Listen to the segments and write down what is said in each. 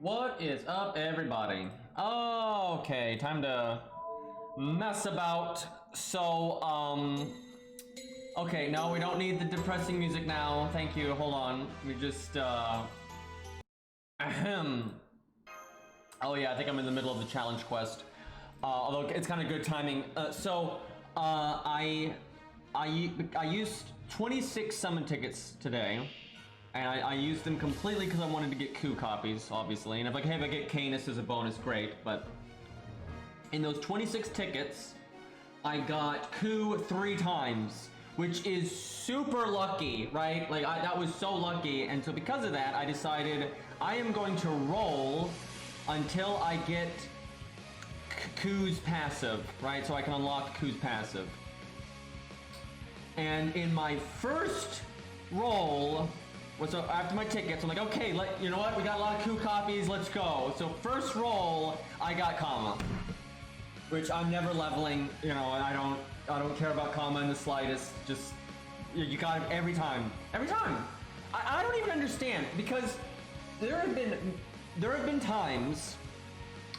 What is up, everybody? Okay, time to mess about. Okay, no, we don't need the depressing music now. Thank you. Hold on. We just, ahem. Oh yeah, I think I'm in the middle of the challenge quest. Although it's kind of good timing. I used 26 summon tickets today. And I used them completely because I wanted to get coup copies, obviously. And if I get Canis as a bonus, great. But in those 26 tickets, I got coup 3 times, which is super lucky, right? Like, that was so lucky. And so because of that, I decided I am going to roll until I get coup's passive, right? So I can unlock coup's passive. And in my first roll, so after my tickets, I'm like, okay, you know what? We got a lot of coup copies. Let's go. So first roll, I got Kama, which I'm never leveling. You know, I don't care about Kama in the slightest. Just you got him every time. Every time. I don't even understand, because there have been times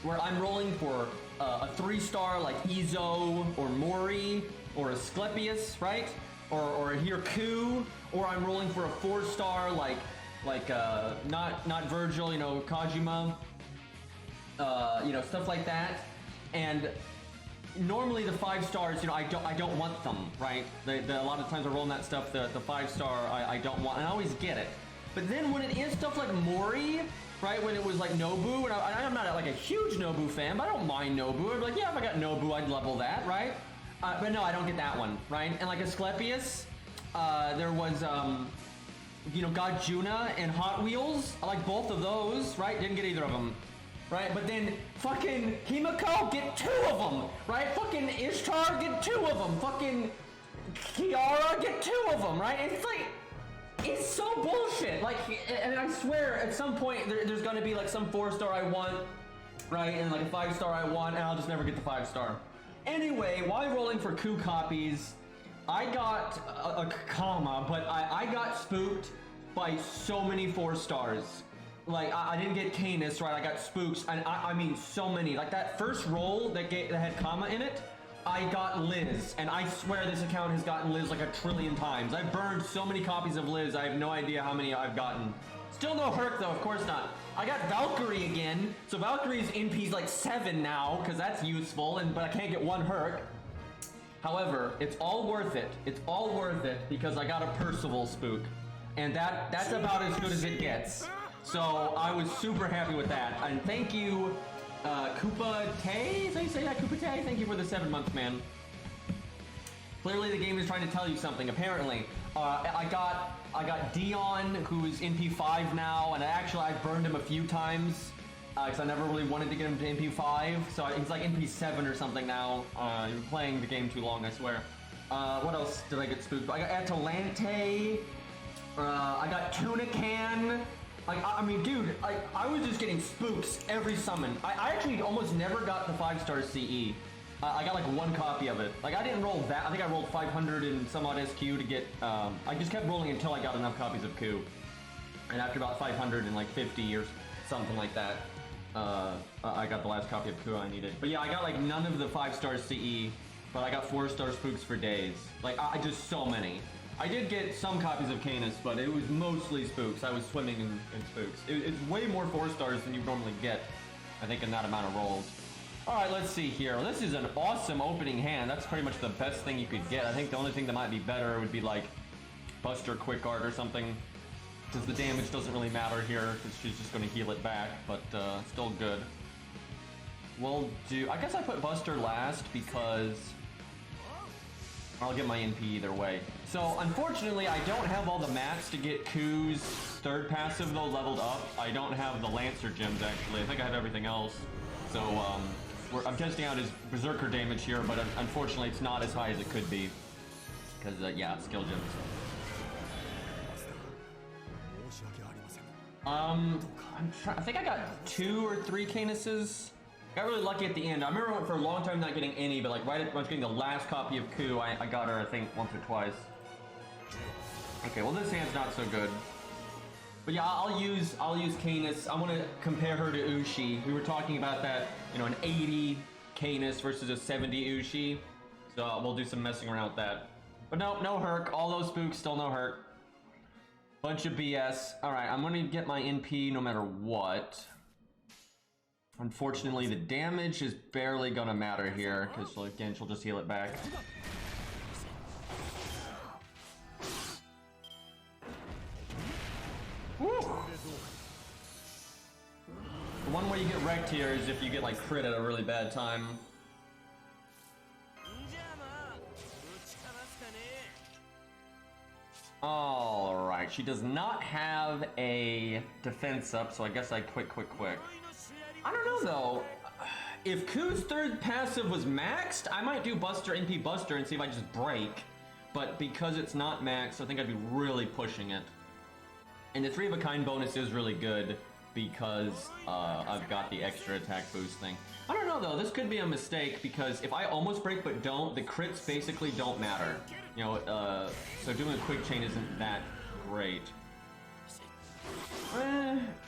where I'm rolling for a 3-star like Izo or Mori or Asclepius, right? Or here coup, or I'm rolling for a 4-star like not Virgil, you know, Kajima, you know, stuff like that. And normally the 5 stars, you know, I don't want them, right? A lot of times I roll that stuff, the 5-star I don't want, and I always get it. But then when it is stuff like Mori, right, when it was like Nobu, and I'm not like a huge Nobu fan, but I don't mind Nobu. I'm like, yeah, if I got Nobu, I'd level that, right? But no, I don't get that one, right? And like Asclepius, there was, you know, God Juna and Hot Wheels. I like both of those, right? Didn't get either of them, right? But then fucking Himiko, get 2 of them, right? Fucking Ishtar, get 2 of them. Fucking Kiara, get 2 of them, right? It's like, it's so bullshit. Like, and I swear at some point there's gonna be like some 4-star I want, right? And like a 5-star I want, and I'll just never get the 5-star. Anyway, while rolling for coup copies, I got a Kama, but I got spooked by so many 4-stars. Like, I didn't get Canis, right? I got spooks, and I mean so many. Like, that first roll that had Kama in it, I got Liz, and I swear this account has gotten Liz like 1 trillion times. I've burned so many copies of Liz, I have no idea how many I've gotten. Still no Herc though, of course not. I got Valkyrie again, so Valkyrie's NP's like 7 now, because that's useful, but I can't get 1 Herc. However, it's all worth it. It's all worth it, because I got a Percival spook. And that's about as good as it gets. So I was super happy with that. And thank you, Koopa Tay? Is that you say that, Koopa Tay? Thank you for the 7 months, man. Clearly the game is trying to tell you something, apparently. I got Dion, who's NP5 now, and I've burned him a few times, because I never really wanted to get him to NP5, so he's like NP7 or something now. You've been playing the game too long, I swear. What else did I get spooked by? I got Atalante, I got Tunican. I mean, dude, I was just getting spooks every summon. I actually almost never got the 5-star CE. I got like 1 copy of it. Like, I didn't roll that. I think I rolled 500 and some odd SQ to get, I just kept rolling until I got enough copies of coup. And after about 550 or something like that, I got the last copy of coup I needed. But yeah, I got like none of the 5-star CE, but I got 4-star spooks for days. Like, I just so many. I did get some copies of Canis, but it was mostly spooks. I was swimming in spooks. It's way more 4-stars than you normally get, I think, in that amount of rolls. Alright, let's see here. This is an awesome opening hand. That's pretty much the best thing you could get. I think the only thing that might be better would be like Buster Quick Art or something, because the damage doesn't really matter here, because she's just going to heal it back, but still good. We'll do... I guess I put Buster last because I'll get my NP either way. So, unfortunately, I don't have all the mats to get Ku's 3rd passive, though, leveled up. I don't have the Lancer gems, actually. I think I have everything else. So, I'm testing out his Berserker damage here, but unfortunately it's not as high as it could be. Because, yeah, skill gems. I think I got 2 or 3 Canises. Got really lucky at the end. I remember for a long time not getting any, but like right when I was getting the last copy of Ku, I got her, I think, once or twice. Okay, well this hand's not so good. But yeah, I'll use Canis. I want to compare her to Ushi. We were talking about that, you know, an 80 Canis versus a 70 Ushi. So we'll do some messing around with that. But no, no Herc. All those spooks, still no Herc. Bunch of BS. Alright, I'm gonna get my NP no matter what. Unfortunately, the damage is barely gonna matter here, because again, she'll just heal it back. Woo! The one way you get wrecked here is if you get like crit at a really bad time. Alright, she does not have a defense up, so I guess I quick. I don't know though. If Ku's third passive was maxed, I might do Buster, NP Buster, and see if I just break. But because it's not maxed, I think I'd be really pushing it. And the 3 of a kind bonus is really good because I've got the extra attack boost thing. I don't know though, this could be a mistake because if I almost break but don't, the crits basically don't matter. You know, so doing a quick chain isn't that great.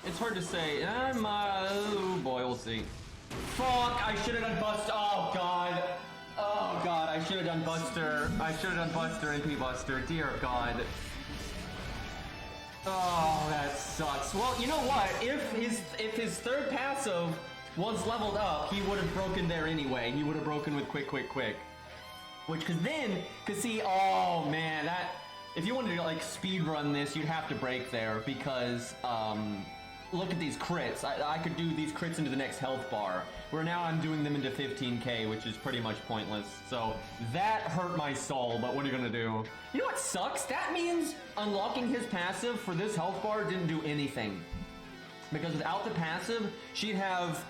It's hard to say. Oh boy, we'll see. Fuck, I should have done Buster. Oh god. Oh god, I should have done Buster. I should have done Buster, NP Buster. Dear god. Oh, that sucks. Well, you know what? If his third passive was leveled up, he would have broken there anyway. He would have broken with quick. Which, cause see, oh man, that, if you wanted to like speed run this, you'd have to break there because, look at these crits. I could do these crits into the next health bar, where now I'm doing them into 15k, which is pretty much pointless. So that hurt my soul, but what are you gonna do? You know what sucks? That means unlocking his passive for this health bar didn't do anything. Because without the passive, she'd have,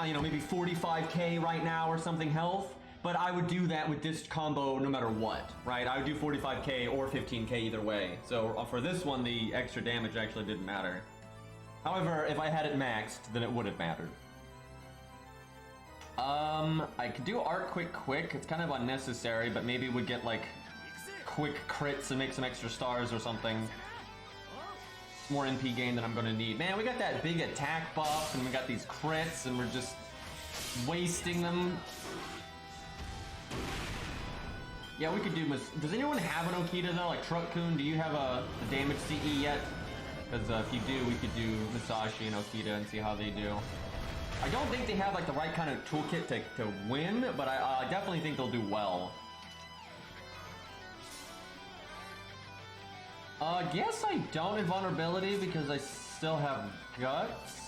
you know, maybe 45k right now or something health. But I would do that with this combo no matter what, right? I would do 45k or 15k either way. So for this one, the extra damage actually didn't matter. However, if I had it maxed, then it would have mattered. I could do Art quick. It's kind of unnecessary, but maybe we'd get like quick crits and make some extra stars or something. More NP gain than I'm gonna need. Man, we got that big attack buff, and we got these crits, and we're just wasting them. Yeah, we could do. Does anyone have an Okita though? Like Truck-kun, do you have a damage CE yet? Because if you do, we could do Musashi and Okita and see how they do. I don't think they have like the right kind of toolkit to win, but I definitely think they'll do well. Guess I don't have vulnerability because I still have guts.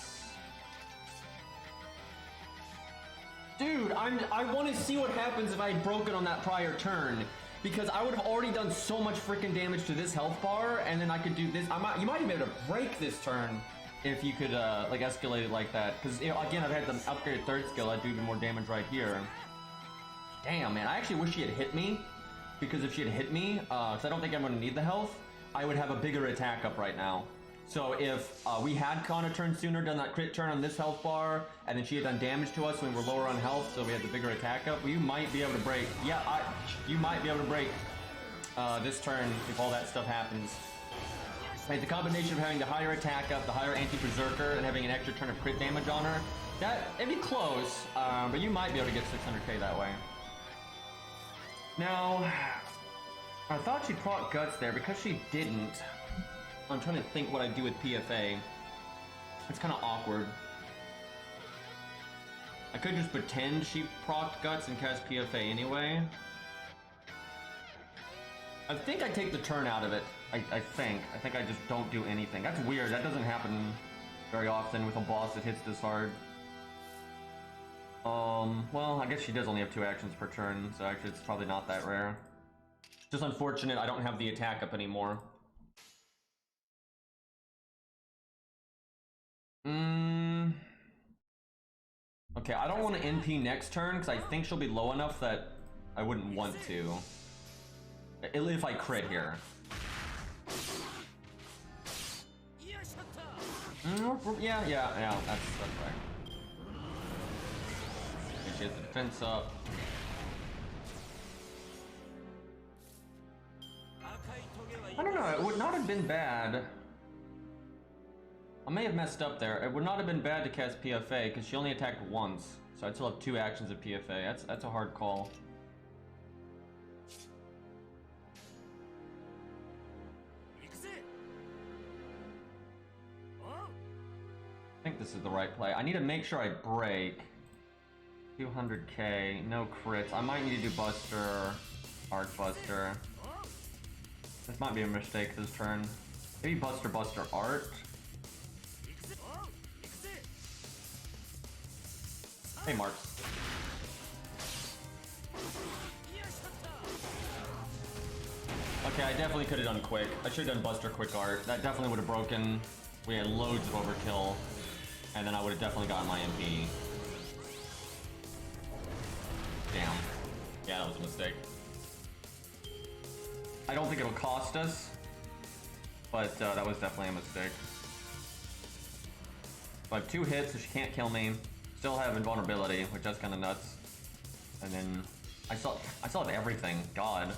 Dude, I want to see what happens if I had broken on that prior turn, because I would have already done so much freaking damage to this health bar, and then I could do this. You might even be able to break this turn if you could like escalate it like that. Because you know, again, I've had the upgraded third skill. I'd do even more damage right here. Damn, man, I actually wish she had hit me, because if she had hit me, because I don't think I'm going to need the health, I would have a bigger attack up right now. So if we had gone a turn sooner, done that crit turn on this health bar, and then she had done damage to us when we were lower on health, so we had the bigger attack up, you might be able to break. Yeah, you might be able to break this turn if all that stuff happens. Right, the combination of having the higher attack up, the higher anti-berserker, and having an extra turn of crit damage on her, it'd be close, but you might be able to get 600k that way. Now, I thought she proc guts there. Because she didn't, I'm trying to think what I'd do with PFA. It's kind of awkward. I could just pretend she procced guts and cast PFA anyway. I think I take the turn out of it. I think I just don't do anything. That's weird. That doesn't happen very often with a boss that hits this hard. Well, I guess she does only have 2 actions per turn, so actually it's probably not that rare. Just unfortunate I don't have the attack up anymore. Okay, I don't want to NP next turn because I think she'll be low enough that I wouldn't want to. If I crit here. Yeah, that's right. She has the defense up. I don't know, it would not have been bad. I may have messed up there. It would not have been bad to cast PFA because she only attacked once. So I'd still have 2 actions of PFA. That's a hard call. I think this is the right play. I need to make sure I break. 200k, no crits. I might need to do Buster, Arc Buster. This might be a mistake this turn. Maybe Buster, Art. Hey, Marks. Okay, I definitely could have done Quick. I should have done Buster, Quick Art. That definitely would have broken. We had loads of overkill. And then I would have definitely gotten my MP. Damn. Yeah, that was a mistake. I don't think it'll cost us. But that was definitely a mistake. So I have 2 hits, so she can't kill me. Still have invulnerability, which is kind of nuts. And then I still have everything. God.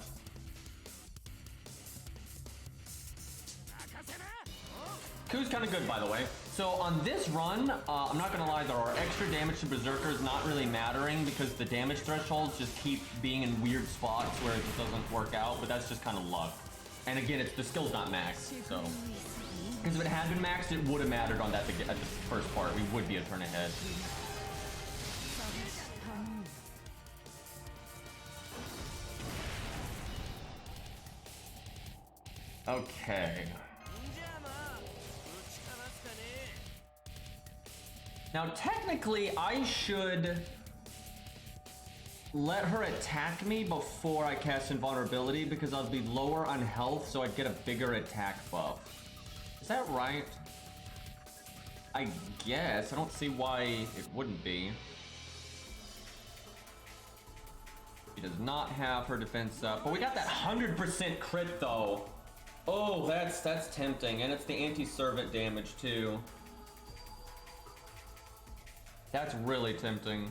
Ku's kind of good, by the way. So on this run, I'm not gonna lie, there are extra damage to Berserkers not really mattering because the damage thresholds just keep being in weird spots where it just doesn't work out, but that's just kind of luck. And again, the skill's not maxed, so. Because if it had been maxed, it would have mattered on that at the first part. We would be a turn ahead. Okay. Now, technically, I should let her attack me before I cast Invulnerability because I'll be lower on health, so I'd get a bigger attack buff. Is that right? I guess. I don't see why it wouldn't be. She does not have her defense up, but we got that 100% crit though. Oh, that's tempting, and it's the anti-servant damage too. That's really tempting.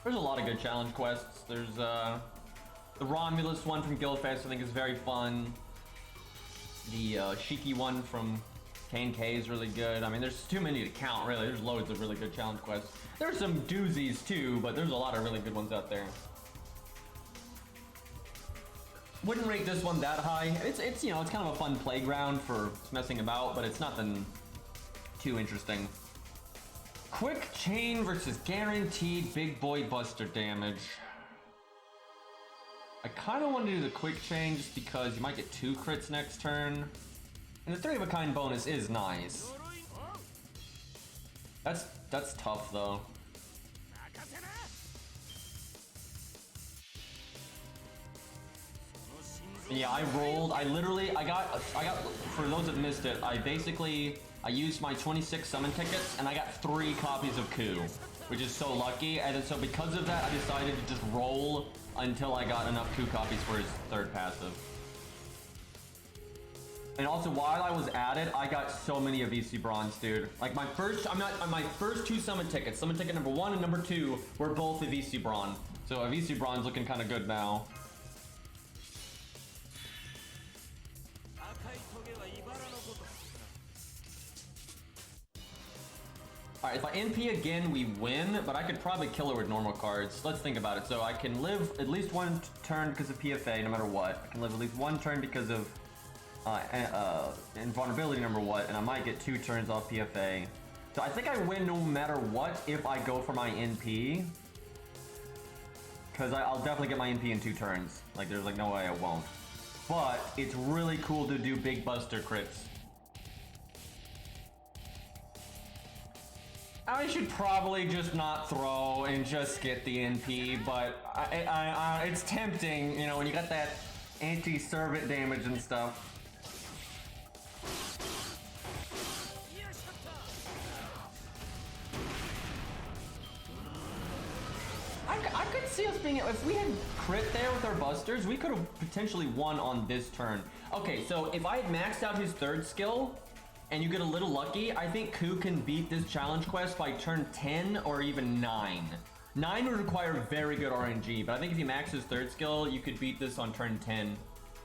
There's a lot of good challenge quests. There's the Romulus one from Guildfest, I think is very fun. The Shiki one from K&K is really good. I mean, there's too many to count, really. There's loads of really good challenge quests. There's some doozies too, but there's a lot of really good ones out there. Wouldn't rate this one that high. It's you know, it's kind of a fun playground for messing about, but it's nothing too interesting. Quick chain versus guaranteed big boy buster damage. I kind of want to do the quick chain just because you might get 2 crits next turn. And the 3 of a kind bonus is nice. That's tough though. Yeah, I got, for those that missed it, I used my 26 summon tickets and I got 3 copies of Ku, which is so lucky. And so because of that, I decided to just roll until I got enough Ku copies for his 3rd passive. And also, while I was at it, I got so many of VC Bronze, dude. Like my first 2 summon tickets, summon ticket number 1 and number 2 were both a VC Bronze. So a VC Bronze looking kind of good now. Alright, if I NP again, we win, but I could probably kill her with normal cards. Let's think about it. So I can live at least 1 turn because of PFA, no matter what. I can live at least 1 turn because of invulnerability, no matter what, and I might get 2 turns off PFA. So I think I win no matter what if I go for my NP. Because I'll definitely get my NP in 2 turns. Like, there's like no way I won't. But it's really cool to do big buster crits. I should probably just not throw and just get the NP, but it's tempting, you know, when you got that anti-servant damage and stuff. I could see us being, if we had crit there with our busters, we could have potentially won on this turn. Okay, so if I had maxed out his 3rd skill, and you get a little lucky, I think Ku can beat this challenge quest by turn 10 or even 9. 9 would require very good RNG, but I think if you max his 3rd skill, you could beat this on turn 10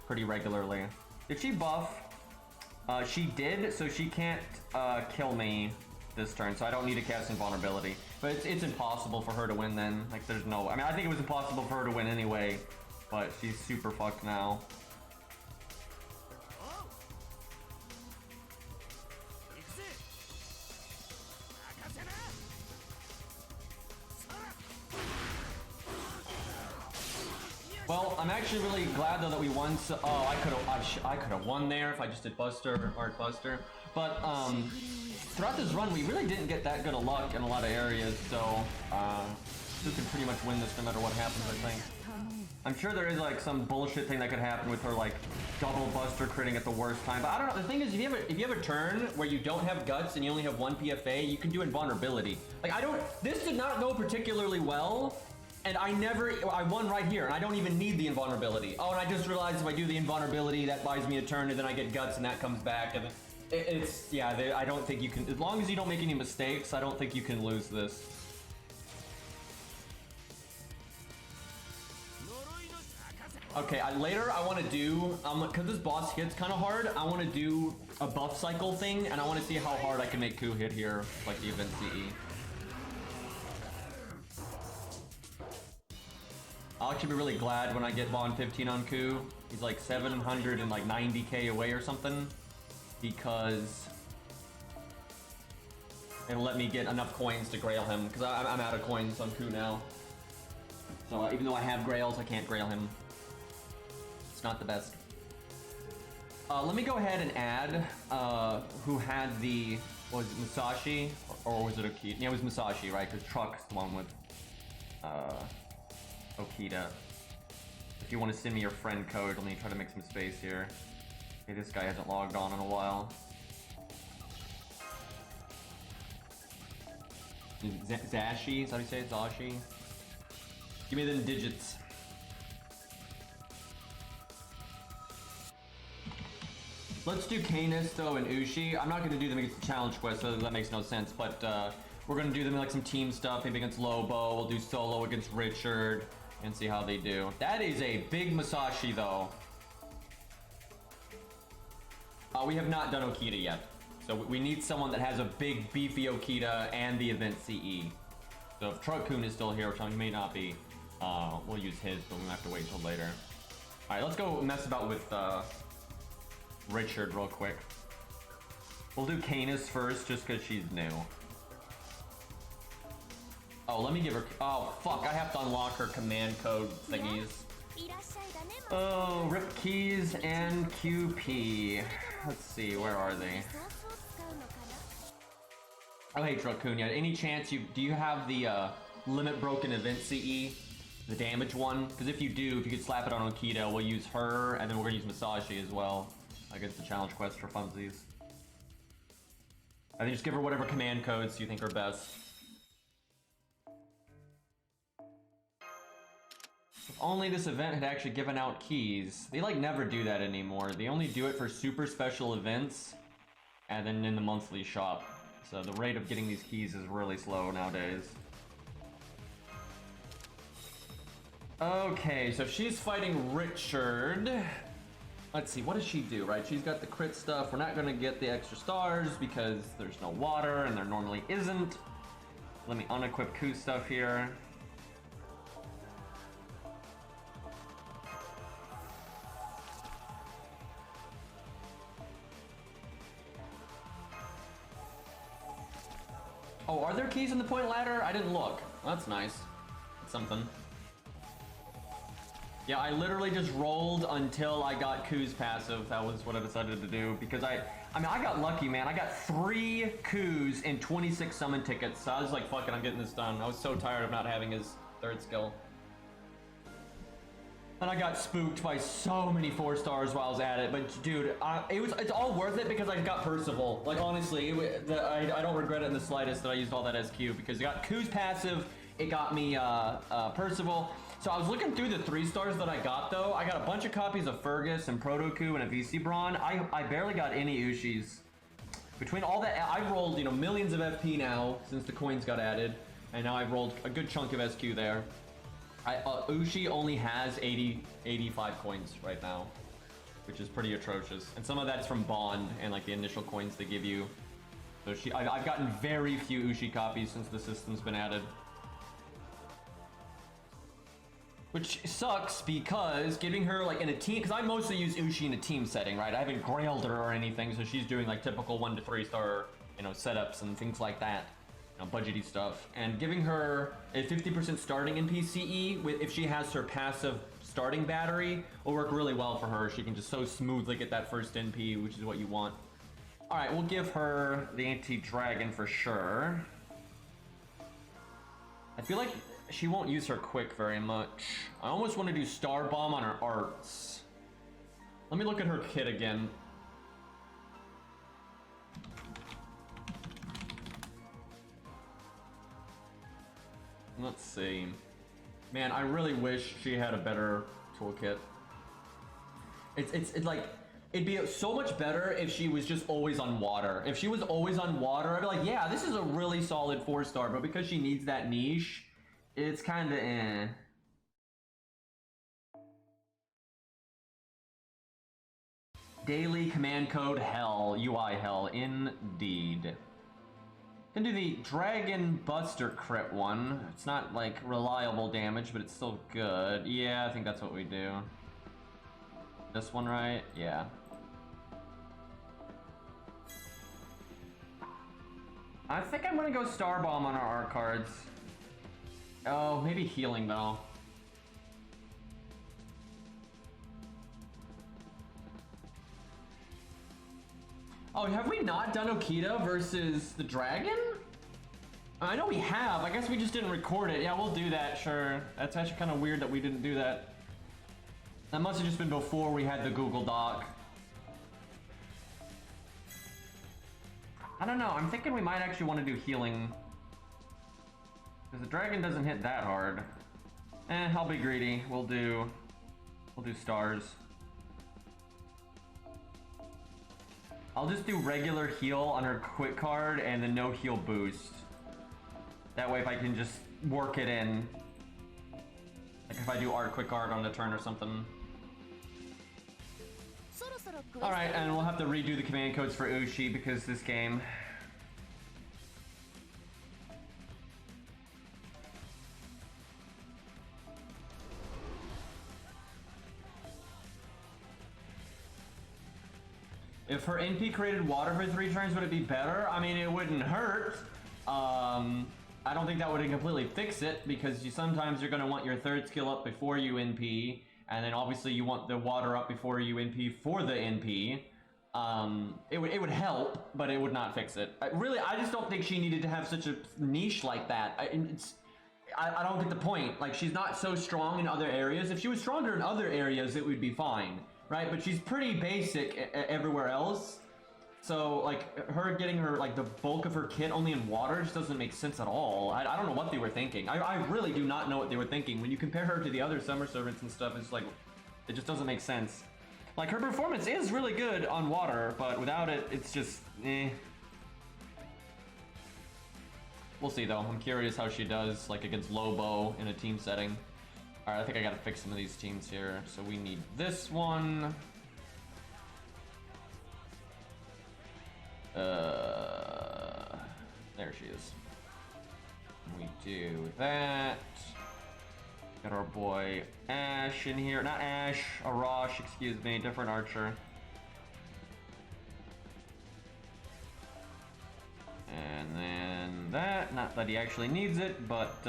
pretty regularly. Did she buff? She did, so she can't kill me this turn, so I don't need to cast Invulnerability. But it's impossible for her to win then. Like, there's no... I mean, I think it was impossible for her to win anyway, but she's super fucked now. Well, I'm actually really glad though that we won. So, oh, I could have won there if I just did Buster, Art Buster. But throughout this run, we really didn't get that good of luck in a lot of areas. So we can pretty much win this no matter what happens. I think. I'm sure there is like some bullshit thing that could happen with her, like double Buster critting at the worst time. But I don't know. The thing is, if you have a turn where you don't have guts and you only have one PFA, you can do Invulnerability. Like this did not go particularly well. And I won right here, and I don't even need the Invulnerability. Oh, and I just realized if I do the Invulnerability, that buys me a turn, and then I get Guts, and that comes back, and I don't think you can, as long as you don't make any mistakes, I don't think you can lose this. Okay, later I want to do, because this boss hits kind of hard, I want to do a buff cycle thing, and I want to see how hard I can make Ku hit here, like the event CE. I'll actually be really glad when I get Bond 15 on Ku. He's like 790k away or something, because it'll let me get enough coins to grail him, because I'm out of coins on Ku now. So even though I have grails, I can't grail him. It's not the best. Let me go ahead and add who had the, was it Musashi, or was it Okita? Yeah, it was Musashi, right? Because Truck's the one with Okita. If you want to send me your friend code, let me try to make some space here. Okay, this guy hasn't logged on in a while. Zashi, is that how you say it? Zashi? Give me the digits. Let's do Canis though and Ushi. I'm not going to do them against the challenge quest, so that makes no sense, but we're going to do them like some team stuff, maybe against Lobo. We'll do solo against Richard and see how they do. That is a big Musashi though. We have not done Okita yet. So we need someone that has a big beefy Okita and the event CE. So if Truck-kun is still here, which he may not be, we'll use his, but we'll have to wait until later. Alright, let's go mess about with Richard real quick. We'll do Canis first just because she's new. Oh, let me give her... Oh, fuck, I have to unlock her command code thingies. Oh, Rip Keys and QP. Let's see, where are they? Oh, hey, Truck-kun, yeah. Any chance do you have the Limit Broken Event CE? The damage one? Because if you do, if you could slap it on Okita, we'll use her, and then we're going to use Musashi as well. Against the challenge quest for funsies. I think just give her whatever command codes you think are best. If only this event had actually given out keys. They like never do that anymore. They only do it for super special events and then in the monthly shop. So the rate of getting these keys is really slow nowadays. Okay, so she's fighting Richard. Let's see, what does she do, right? She's got the crit stuff. We're not gonna get the extra stars because there's no water and there normally isn't. Let me unequip Ku stuff here. Oh, are there keys in the point ladder? I didn't look. Well, that's nice. That's something. Yeah, I literally just rolled until I got Ku's passive. That was what I decided to do because I mean, I got lucky, man. I got 3 Kus and 26 summon tickets. So I was like, fuck it, I'm getting this done. I was so tired of not having his 3rd skill. And I got spooked by so many 4 stars while I was at it. But dude, it's all worth it because I got Percival. Like honestly, I don't regret it in the slightest that I used all that SQ because I got Ku's passive. It got me Percival. So I was looking through the 3 stars that I got though. I got a bunch of copies of Fergus and Proto-Ku and a VC Brawn. I barely got any Ushis. Between all that, I've rolled, you know, millions of FP now since the coins got added. And now I've rolled a good chunk of SQ there. Ushi only has 85 coins right now. which is pretty atrocious. And some of that's from Bond and like the initial coins they give you. So I've gotten very few Ushi copies since the system's been added. Which sucks because giving her like in a team, because I mostly use Ushi in a team setting, right? I haven't grailed her or anything, so she's doing like typical 1 to 3 star, you know, setups and things like that, you know, budgety stuff. And giving her a 50% starting in PCE, with if she has her passive starting battery, will work really well for her. She can just so smoothly get that first NP, which is what you want. All right, we'll give her the anti-dragon for sure. I feel like she won't use her quick very much. I almost want to do Star Bomb on her arts. Let me look at her kit again. Let's see. Man, I really wish she had a better toolkit. It's like, it'd be so much better if she was just always on water. If she was always on water, I'd be like, yeah, this is a really solid 4-star, but because she needs that niche, it's kind of eh. Daily command code hell, UI hell, indeed. Can do the Dragon Buster crit one. It's not like reliable damage, but it's still good. Yeah, I think that's what we do. This one, right? Yeah. I think I'm gonna go Star Bomb on our art cards. Oh, maybe healing though. Oh, have we not done Okita versus the dragon? I know we have. I guess we just didn't record it. Yeah, we'll do that, sure. That's actually kind of weird that we didn't do that. That must have just been before we had the Google Doc. I don't know. I'm thinking we might actually want to do healing. Because the dragon doesn't hit that hard. I'll be greedy. We'll do stars. I'll just do regular heal on her quick card and the no heal boost. That way if I can just work it in. Like if I do art quick art on the turn or something. Alright, and we'll have to redo the command codes for Ushi because this game. If her NP created water for 3 turns, would it be better? I mean, it wouldn't hurt. I don't think that would completely fix it because sometimes you're going to want your 3rd skill up before you NP, and then obviously you want the water up before you NP for the NP. It would help, but it would not fix it. Really, I just don't think she needed to have such a niche like that. I don't get the point. Like, she's not so strong in other areas. If she was stronger in other areas, it would be fine. Right, but she's pretty basic everywhere else. So, like, her getting her, like, the bulk of her kit only in water just doesn't make sense at all. I don't know what they were thinking. I really do not know what they were thinking. When you compare her to the other summer servants and stuff, it's like, it just doesn't make sense. Like, her performance is really good on water, but without it, it's just, eh. We'll see, though. I'm curious how she does, like, against Lobo in a team setting. Alright, I think I gotta fix some of these teams here. So we need this one. There she is. We do that. Got our boy Ash in here. Not Ash, Arash, excuse me, different archer. And then that, not that he actually needs it, but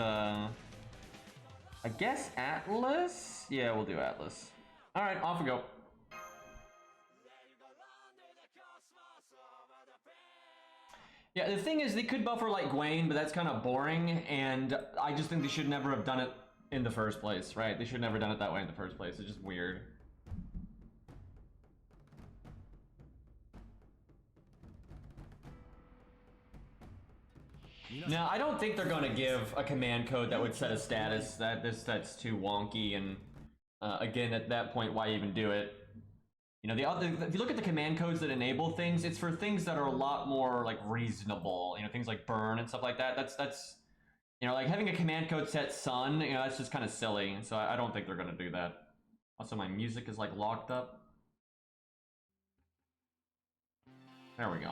I guess Atlas? Yeah, we'll do Atlas. Alright, off we go. Yeah, the thing is, they could buffer like Gwen, but that's kind of boring, and I just think they should never have done it in the first place, right? They should never have done it that way in the first place. It's just weird. Now, I don't think they're going to give a command code that would set a status. That's too wonky, and again, at that point, why even do it? You know, if you look at the command codes that enable things, it's for things that are a lot more like reasonable. You know, things like burn and stuff like that. That's you know, like having a command code set sun. You know, that's just kind of silly. So I don't think they're going to do that. Also, my music is like locked up. There we go.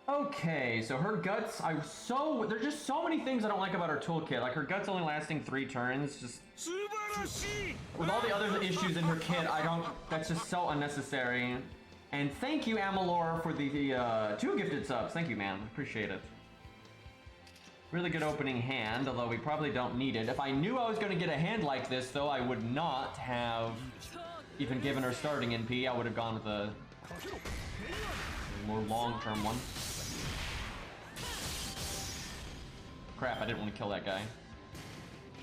Okay, so her guts, there's just so many things I don't like about her toolkit. Like her guts only lasting 3 turns, just with all the other issues in her kit, that's just so unnecessary. And thank you, Amalor, for the 2 gifted subs. Thank you, man. Appreciate it. Really good opening hand, although we probably don't need it. If I knew I was going to get a hand like this, though, I would not have even given her starting NP. I would have gone with a more long-term one. Crap, I didn't want to kill that guy.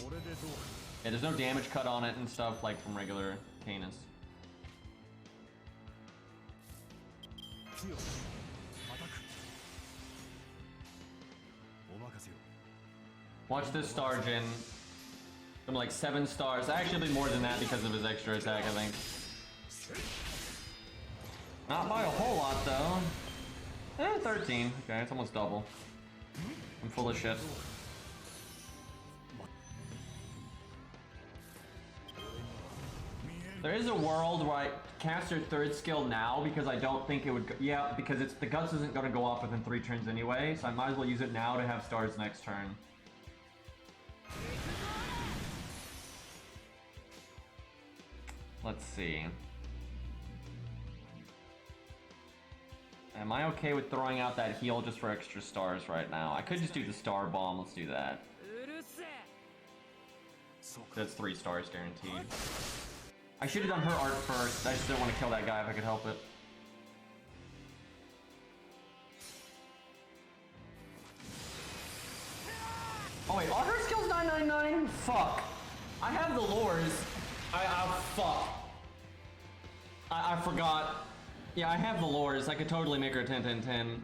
Yeah, there's no damage cut on it and stuff like from regular Canis. Watch this star gen. I'm like 7 stars. Actually more than that because of his extra attack, I think. Not by a whole lot though. 13. Okay, it's almost double. I'm full of shit. There is a world where I cast her 3rd skill now because I don't think it would go, yeah, because the guts isn't going to go off within 3 turns anyway, so I might as well use it now to have stars next turn. Let's see. Am I okay with throwing out that heal just for extra stars right now? I could just do the star bomb, let's do that. That's 3 stars guaranteed. I should have done her art first, I just didn't want to kill that guy if I could help it. Oh wait, are her skills 999? Fuck. I have the lures. Fuck. I forgot. Yeah, I have the lures. I could totally make her 10-10-10.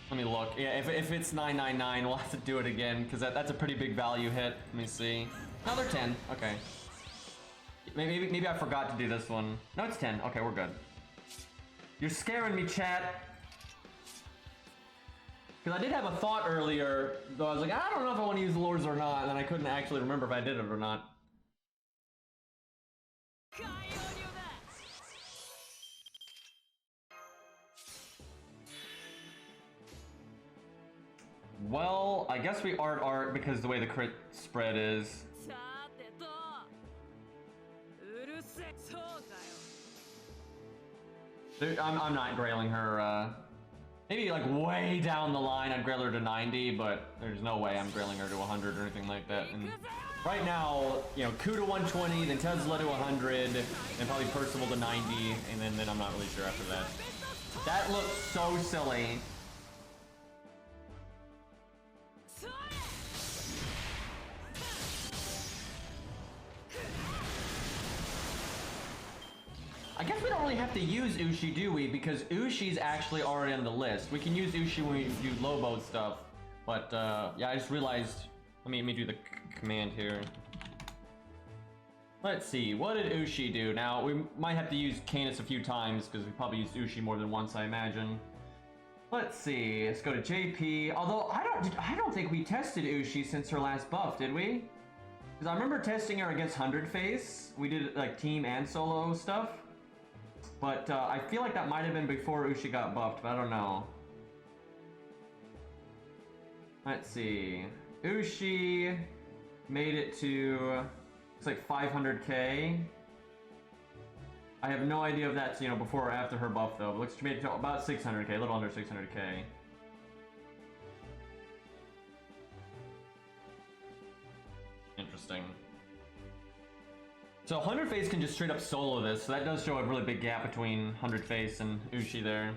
Let me look. Yeah, if it's 999, we'll have to do it again, because that's a pretty big value hit. Let me see. No, they're 10. Okay. Maybe I forgot to do this one. No, it's 10. Okay, we're good. You're scaring me, chat. Because I did have a thought earlier, though I was like, I don't know if I want to use the lures or not, and then I couldn't actually remember if I did it or not. Well, I guess we art because the way the crit spread is. Dude, I'm not grailing her, maybe like way down the line I'd grail her to 90, but there's no way I'm grailing her to 100 or anything like that. And right now, you know, Ku to 120, then Tesla to 100, and probably Percival to 90, and then I'm not really sure after that. That looks so silly. I guess we don't really have to use Ushi, do we? Because Ushi's actually already on the list. We can use Ushi when we do Lobo stuff. But, yeah, I just realized... Let me do the command here. Let's see, what did Ushi do? Now, we might have to use Canis a few times, because we probably used Ushi more than once, I imagine. Let's see, let's go to JP. Although, I don't think we tested Ushi since her last buff, did we? Because I remember testing her against 100 Face. We did, like, team and solo stuff. But I feel like that might have been before Ushi got buffed, but I don't know. Let's see. Ushi made it to, it's like 500k. I have no idea if that's, you know, before or after her buff though. But looks like she made it to about 600k, a little under 600k. Interesting. So 100 Face can just straight up solo this, so that does show a really big gap between 100 Face and Ushi there.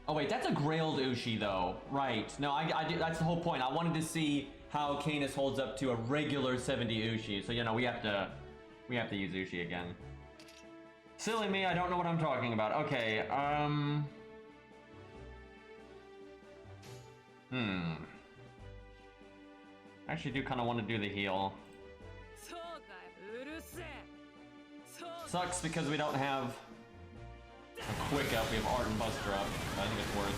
Oh wait, that's a grailed Ushi though. Right. No, that's the whole point. I wanted to see how Canis holds up to a regular 70 Ushi. So, you know, we have to use Ushi again. Silly me, I don't know what I'm talking about. Okay, Actually do kind of want to do the heal. Sucks because we don't have a quick up, we have Art and Buster up, but I think it's worth.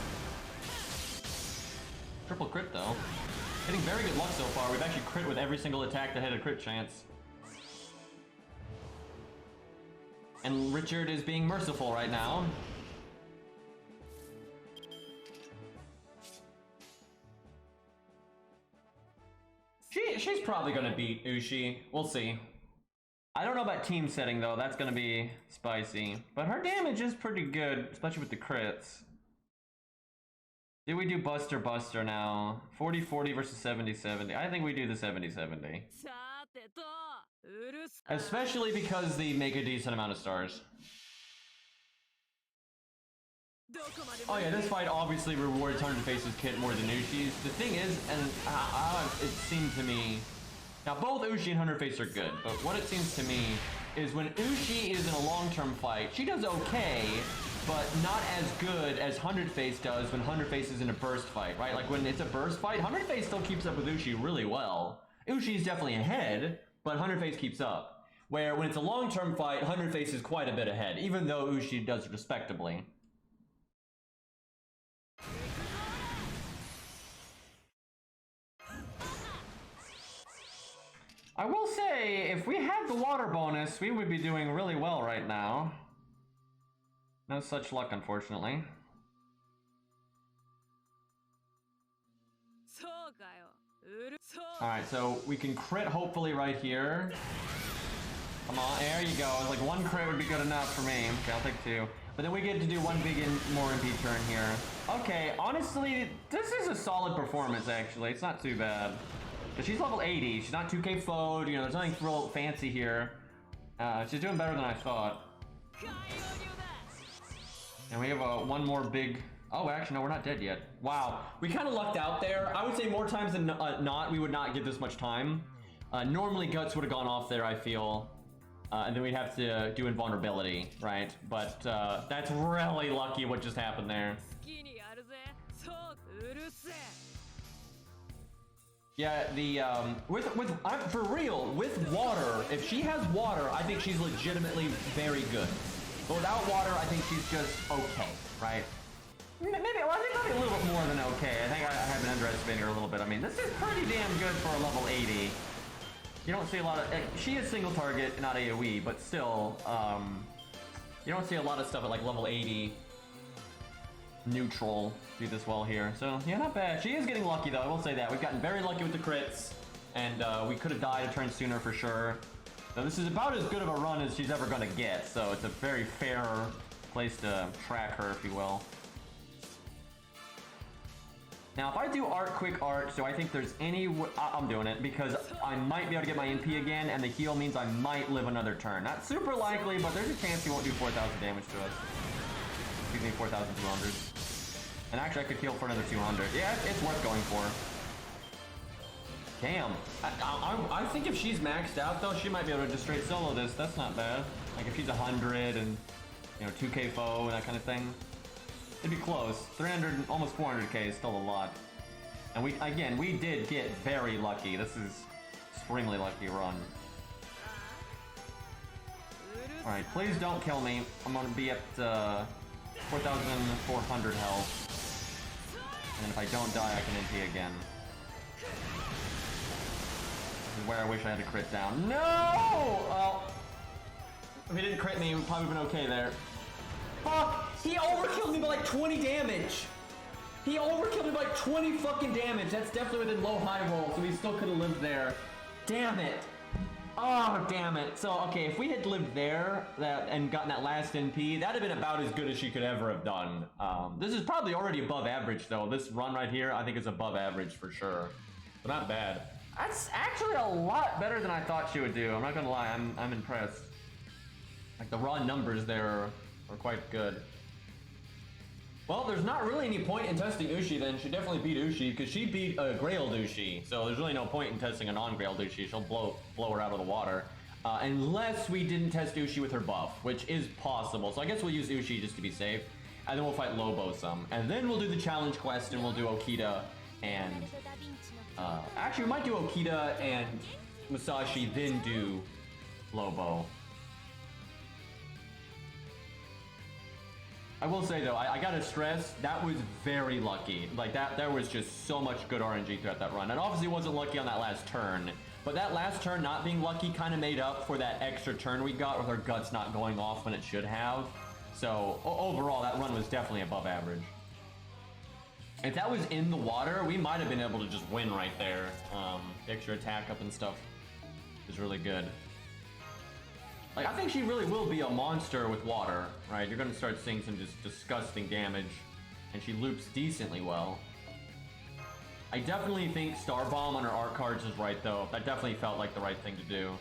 Triple crit though. Getting very good luck so far, we've actually crit with every single attack that had a crit chance. And Richard is being merciful right now. She's probably gonna beat Ushi. We'll see. I don't know about team setting though, that's gonna be spicy. But her damage is pretty good, especially with the crits. Do we do Buster Buster now? 40-40 versus 70-70. I think we do the 70-70. Especially because they make a decent amount of stars. Oh yeah, this fight obviously rewards 100 Faces Kit more than Ushi's. The thing is, and it seemed to me... Now both Ushi and 100 Face are good, but what it seems to me is when Ushi is in a long-term fight, she does okay, but not as good as 100 Face does when 100 Face is in a burst fight, right? Like when it's a burst fight, 100 Face still keeps up with Ushi really well. Ushi's definitely ahead, but 100 Face keeps up. Where when it's a long-term fight, 100 Face is quite a bit ahead, even though Ushi does respectably. I will say, if we had the water bonus, we would be doing really well right now. No such luck, unfortunately. Alright, so we can crit hopefully right here. Come on, there you go. Like one crit would be good enough for me. Okay, I'll take two. But then we get to do one big more MP turn here. Okay, honestly, this is a solid performance actually. It's not too bad. But she's level 80, she's not 2k foed, you know, there's nothing real fancy here. She's doing better than I thought. And we have one more big... Oh, actually, no, we're not dead yet. Wow, we kind of lucked out there. I would say more times than not, we would not get this much time. Normally, Guts would have gone off there, I feel. And then we'd have to do invulnerability, right? But that's really lucky what just happened there. Yeah, the for real, with water, if she has water, I think she's legitimately very good. But without water, I think she's just okay, right? Maybe, well, I think probably a little bit more than okay. I think I have been underestimating her a little bit. I mean, this is pretty damn good for a level 80. You don't see a lot of, she is single target, not AoE, but still, you don't see a lot of stuff at like level 80 neutral do this well here. So yeah, not bad. She is getting lucky though, I will say that. We've gotten very lucky with the crits, and we could have died a turn sooner for sure. So this is about as good of a run as she's ever gonna get, so it's a very fair place to track her, if you will. Now, if I do quick art, so I think there's any I'm doing it because I might be able to get my NP again, and the heal means I might live another turn. Not super likely, but there's a chance he won't do 4,000 damage to us. Excuse me, 4,200. And actually, I could heal for another 200. Yeah, it's worth going for. Damn. I think if she's maxed out, though, she might be able to just straight solo this. That's not bad. Like, if she's 100 and, you know, 2k foe and that kind of thing. It'd be close. 300, almost 400k is still a lot. And we did get very lucky. This is extremely lucky run. Alright, please don't kill me. I'm gonna be at 4,400 health. And if I don't die, I can NP again. This is where I wish I had a crit down. No! Well, if he didn't crit me, we'd probably been okay there. Fuck! He overkilled me by like 20 damage! He overkilled me by like 20 fucking damage! That's definitely within low-high roll, so he still could have lived there. Damn it! Oh, damn it. So, okay, if we had lived there and gotten that last NP, that'd have been about as good as she could ever have done. This is probably already above average, though. This run right here, I think is above average for sure. But not bad. That's actually a lot better than I thought she would do. I'm not gonna lie, I'm impressed. Like, the raw numbers there are quite good. Well, there's not really any point in testing Ushi then. She definitely beat Ushi, because she beat a Grailed Ushi. So there's really no point in testing a non-Grailed Ushi. She'll blow her out of the water. Unless we didn't test Ushi with her buff, which is possible. So I guess we'll use Ushi just to be safe. And then we'll fight Lobo some. And then we'll do the challenge quest, and we'll do Okita and... actually, we might do Okita and Musashi, then do Lobo. I will say though, I gotta stress, that was very lucky. Like there was just so much good RNG throughout that run. And obviously wasn't lucky on that last turn, but that last turn not being lucky kind of made up for that extra turn we got with our guts not going off when it should have. So overall, that run was definitely above average. If that was in the water, we might have been able to just win right there. Extra attack up and stuff is really good. Like, I think she really will be a monster with water, right? You're gonna start seeing some just disgusting damage, and she loops decently well. I definitely think Star Bomb on her art cards is right, though. That definitely felt like the right thing to do.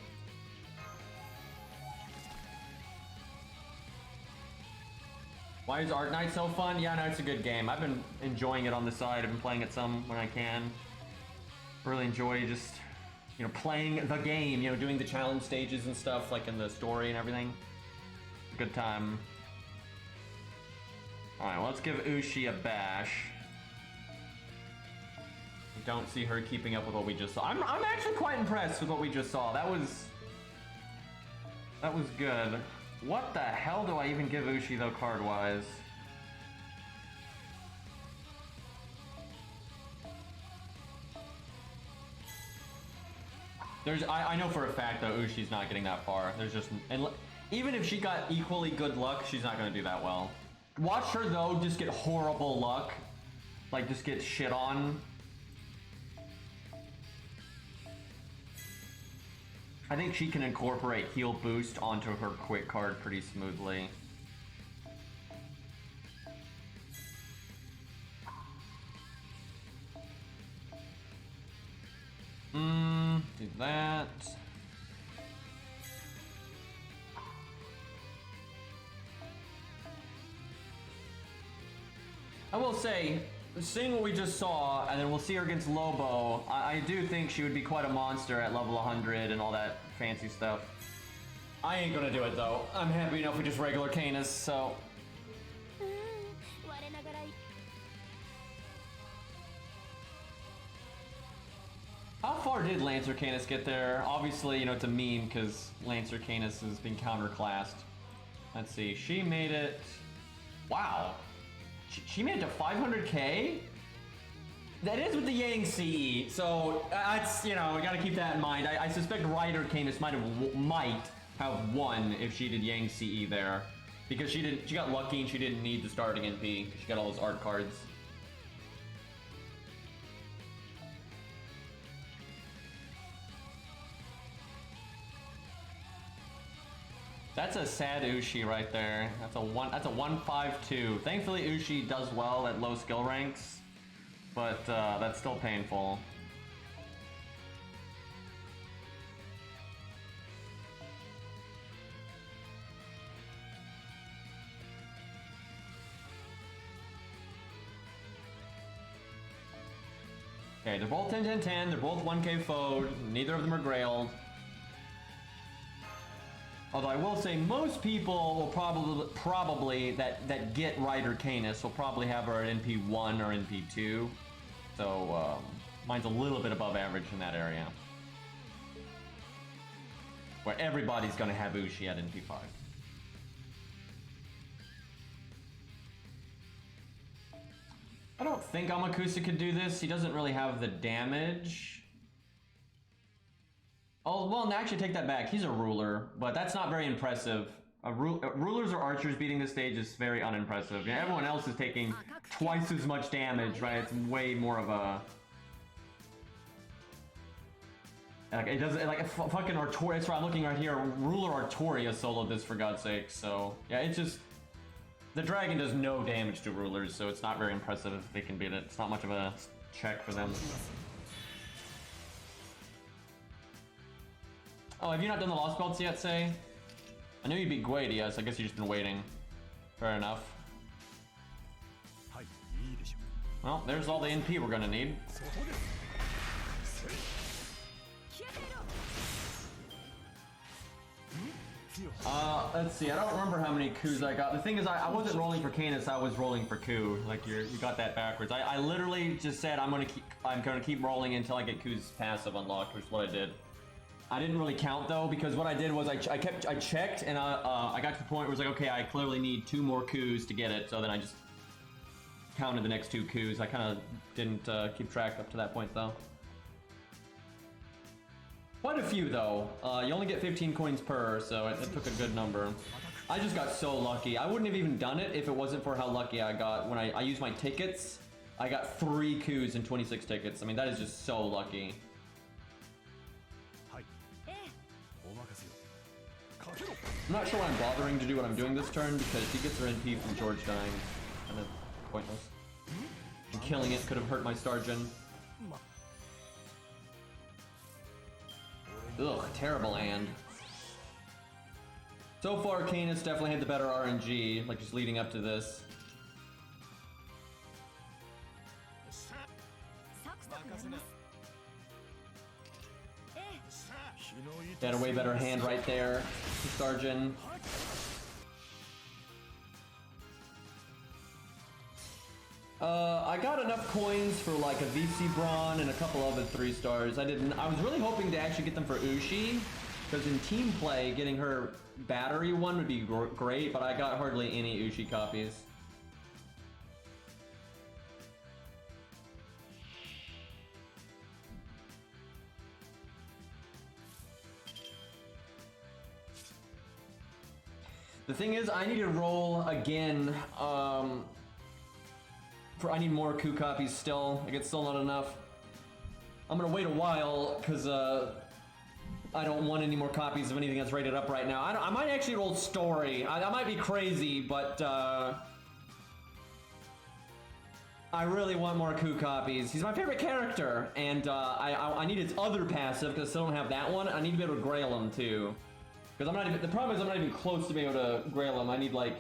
Why is Arc Knight so fun? Yeah, no, it's a good game. I've been enjoying it on the side. I've been playing it some when I can. Really enjoy just, you know, playing the game, you know, doing the challenge stages and stuff, like in the story and everything. Good time. Alright, well, let's give Ushi a bash. Don't see her keeping up with what we just saw. I'm actually quite impressed with what we just saw. That was good. What the hell do I even give Ushi though, card-wise? I know for a fact though, Ushi's not getting that far. There's just, and even if she got equally good luck, she's not gonna do that well. Watch her though just get horrible luck, like just get shit on. I think she can incorporate heal boost onto her quick card pretty smoothly. Do that. I will say, seeing what we just saw, and then we'll see her against Lobo, I do think she would be quite a monster at level 100 and all that fancy stuff. I ain't gonna do it though. I'm happy enough with just regular Canis, so... How far did Lancer Canis get there? Obviously, you know, it's a meme because Lancer Canis has been counterclassed. Let's see, she made it... Wow. She made it to 500k? That is with the Yang CE, so that's, you know, we gotta keep that in mind. I suspect Ryder Canis might have won if she did Yang CE there. Because she got lucky and she didn't need the starting NP. She got all those art cards. That's a sad Ushi right there. That's a 152. Thankfully Ushi does well at low skill ranks, but that's still painful. Okay, they're both 10-10-10, they're both 1k foed, neither of them are grailed. Although I will say most people will probably that get Ryder Canis will probably have her at NP1 or NP2. So mine's a little bit above average in that area. Where everybody's gonna have Ushi at NP5. I don't think Amakusa could do this. He doesn't really have the damage. Oh, well, actually take that back. He's a ruler, but that's not very impressive. Rulers or archers beating this stage is very unimpressive. Yeah, everyone else is taking twice as much damage, right? It's way more of a... Like, it doesn't, like, fucking Artoria, that's right, I'm looking right here. Ruler Artoria soloed this, for God's sake, so... Yeah, it's just... The dragon does no damage to rulers, so it's not very impressive if they can beat it. It's not much of a check for them. Oh, have you not done the Lost Belts yet, Say? I knew you beat Guadia, so I guess you've just been waiting. Fair enough. Well, there's all the NP we're gonna need. Let's see, I don't remember how many coups I got. The thing is, I wasn't rolling for Canis, I was rolling for coup. Like, you got that backwards. I literally just said I'm gonna keep rolling until I get Q's passive unlocked, which is what I did. I didn't really count though, because what I did was I checked and I got to the point where it was like, okay, I clearly need 2 more coups to get it. So then I just counted the next 2 coups. I kind of didn't keep track up to that point though. Quite a few though. You only get 15 coins per, so it took a good number. I just got so lucky. I wouldn't have even done it if it wasn't for how lucky I got when I used my tickets. I got 3 coups and 26 tickets. I mean, that is just so lucky. I'm not sure why I'm bothering to do what I'm doing this turn, because he gets her NP from George dying. Kind of pointless. And killing it could have hurt my Stargen. Ugh, terrible and. So far, Canis definitely had the better RNG, like just leading up to this. He had a way better hand right there, Stargen. I got enough coins for like a VC Brawn and a couple other 3 stars. I was really hoping to actually get them for Ushi, because in team play, getting her battery one would be great, but I got hardly any Ushi copies. The thing is, I need to roll again. I need more coup copies still. Like, it's still not enough. I'm gonna wait a while because I don't want any more copies of anything that's rated up right now. I might actually roll story. I might be crazy, but I really want more coup copies. He's my favorite character, and I need his other passive because I still don't have that one. I need to be able to grail him too. Because I'm not even, the problem is I'm not even close to being able to grail him. I need like,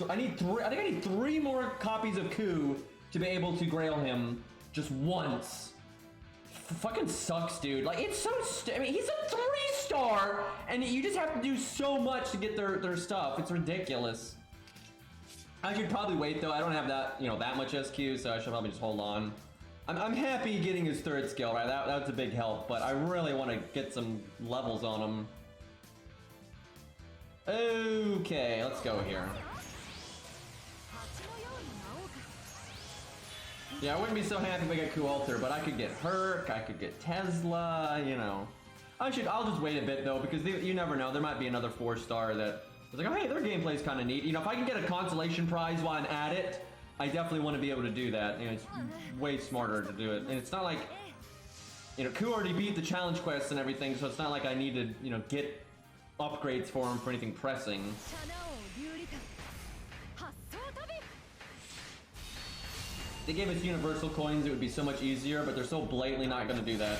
I think I need 3 more copies of coup to be able to grail him just once. Fucking sucks, dude. Like, it's so, I mean, he's a 3-star, and you just have to do so much to get their stuff. It's ridiculous. I should probably wait though. I don't have that, you know, that much SQ, so I should probably just hold on. I'm happy getting his 3rd skill, right? That's a big help, but I really want to get some levels on him. Okay, let's go here. Yeah, I wouldn't be so happy if I get Coup Alter, but I could get Herc, I could get Tesla, you know. I'll just wait a bit though, because you never know. There might be another 4-star that is like, oh hey, their gameplay's kind of neat. You know, if I can get a consolation prize while I'm at it, I definitely want to be able to do that. You know, it's way smarter to do it. And it's not like, you know, Coup already beat the challenge quests and everything, so it's not like I need to, you know, get upgrades for him for anything pressing. They gave us universal coins, it would be so much easier, but they're so blatantly not gonna do that.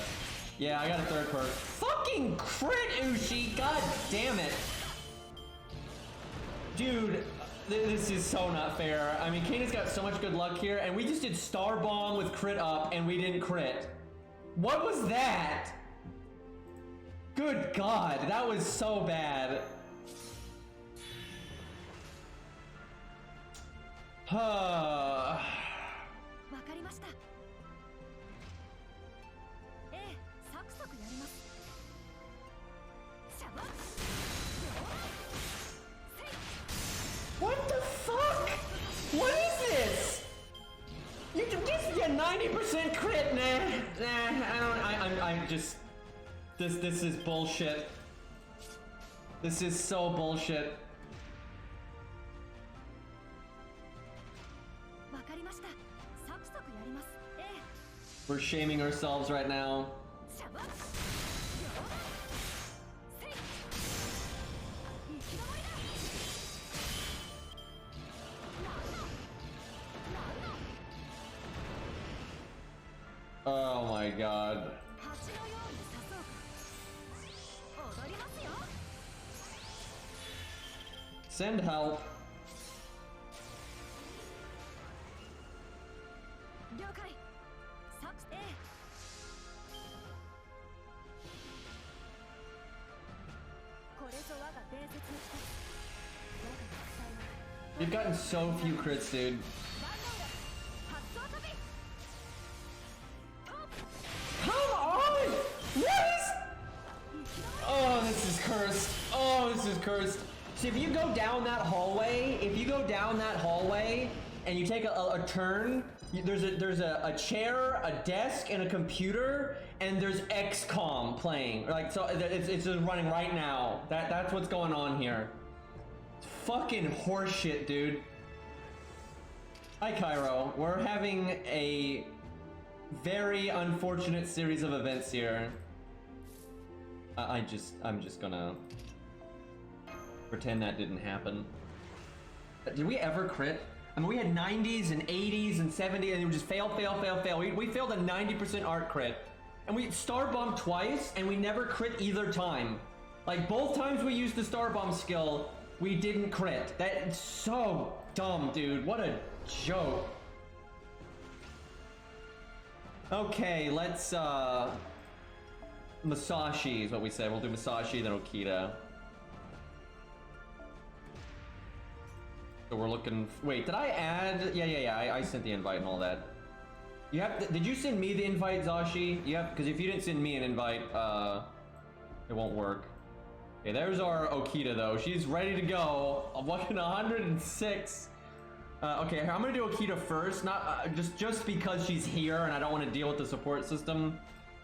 Yeah, I got a 3rd perk. Fucking crit, Ushi! God damn it! Dude, this is so not fair. I mean, Kana's got so much good luck here, and we just did Star Bomb with crit up, and we didn't crit. What was that? Good God, that was so bad. What the fuck? What is this? You just get 90% crit, I'm just. This is bullshit. This is so bullshit. We're shaming ourselves right now. Oh my God. Send help. You've gotten so few crits, dude. Come on! What is... first. So if you go down that hallway, and you take a turn, there's a chair, a desk, and a computer, and there's XCOM playing. Like, so it's just running right now. That's what's going on here. It's fucking horseshit, dude. Hi, Cairo. We're having a very unfortunate series of events here. I'm just gonna pretend that didn't happen. Did we ever crit? I mean, we had 90s and 80s and 70s, and we just fail. We failed a 90% art crit. And we star bombed twice, and we never crit either time. Like, both times we used the star bomb skill, we didn't crit. That's so dumb, dude. What a joke. Okay, let's, Musashi is what we said. We'll do Musashi, then Okita. So we're looking. Wait, did I add? Yeah. I sent the invite and all that. You have. Did you send me the invite, Zashi? You have, because if you didn't send me an invite, it won't work. Okay, there's our Okita though. She's ready to go. I'm watching 106. Okay, I'm gonna do Okita first. Not just because she's here and I don't want to deal with the support system.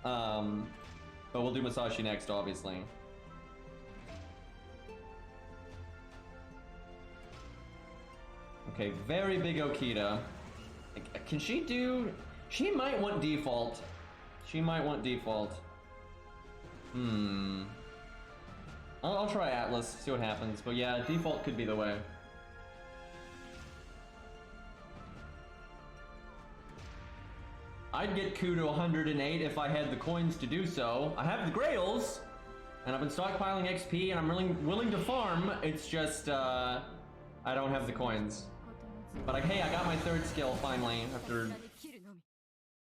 But we'll do Musashi next, obviously. Okay, very big Okita. Can she do... She might want default. I'll try Atlas, see what happens. But yeah, default could be the way. I'd get Ku to 108 if I had the coins to do so. I have the Grails, and I've been stockpiling XP, and I'm really willing to farm. It's just, I don't have the coins. But like, hey, I got my third skill finally after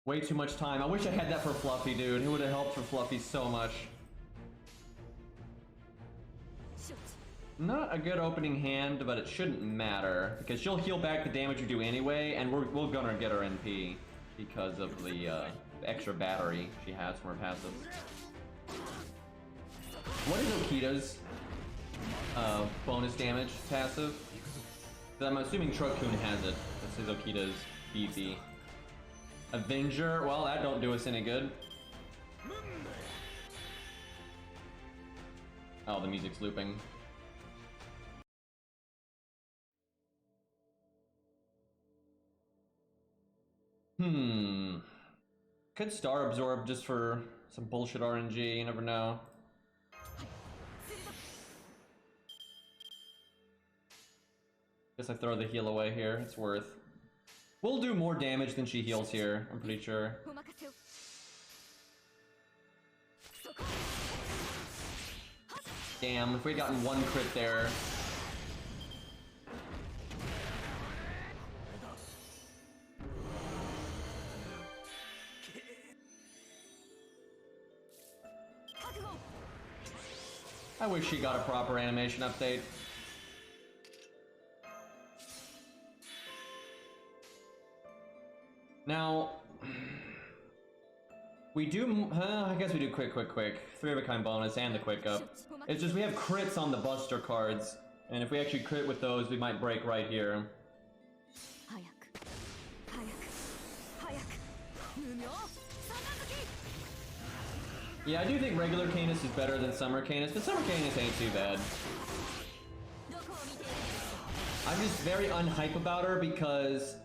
way too much time. I wish I had that for Fluffy, dude. It would have helped for Fluffy so much. Not a good opening hand, but it shouldn't matter because she'll heal back the damage you do anyway, and we're gonna get her NP because of the extra battery she has from her passive. What is Okita's bonus damage passive? I'm assuming Trokun has it. This is Okita's BP. Avenger, well, that don't do us any good. Oh, the music's looping. Could Star Absorb just for some bullshit RNG, you never know. Guess I throw the heal away here, it's worth. We'll do more damage than she heals here, I'm pretty sure. Damn, if we'd gotten one crit there. I wish she got a proper animation update. Now, we do, I guess we do quick. 3 of a kind bonus and the quick up. It's just we have crits on the Buster cards, and if we actually crit with those, we might break right here. Yeah, I do think regular Canis is better than Summer Canis, but Summer Canis ain't too bad. I'm just very unhype about her because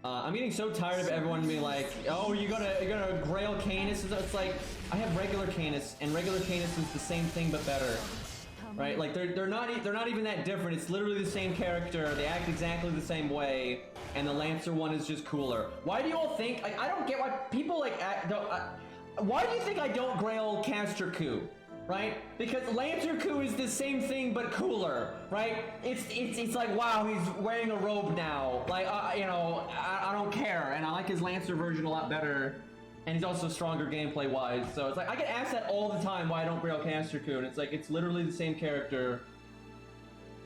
I'm getting so tired of everyone being like, oh, you're gonna Grail Canis. It's like, I have regular Canis, and regular Canis is the same thing but better. Right? Like they're not even that different. It's literally the same character. They act exactly the same way, and the Lancer one is just cooler. Why do you all think, like, I don't get why people like why do you think I don't Grail Caster Ku? Right? Because Lancer Ku is the same thing but cooler, right? It's like, wow, he's wearing a robe now. Like, you know, I don't care, and I like his Lancer version a lot better, and he's also stronger gameplay wise. So it's like I get asked that all the time why I don't Grail Caster Ku, and it's like it's literally the same character,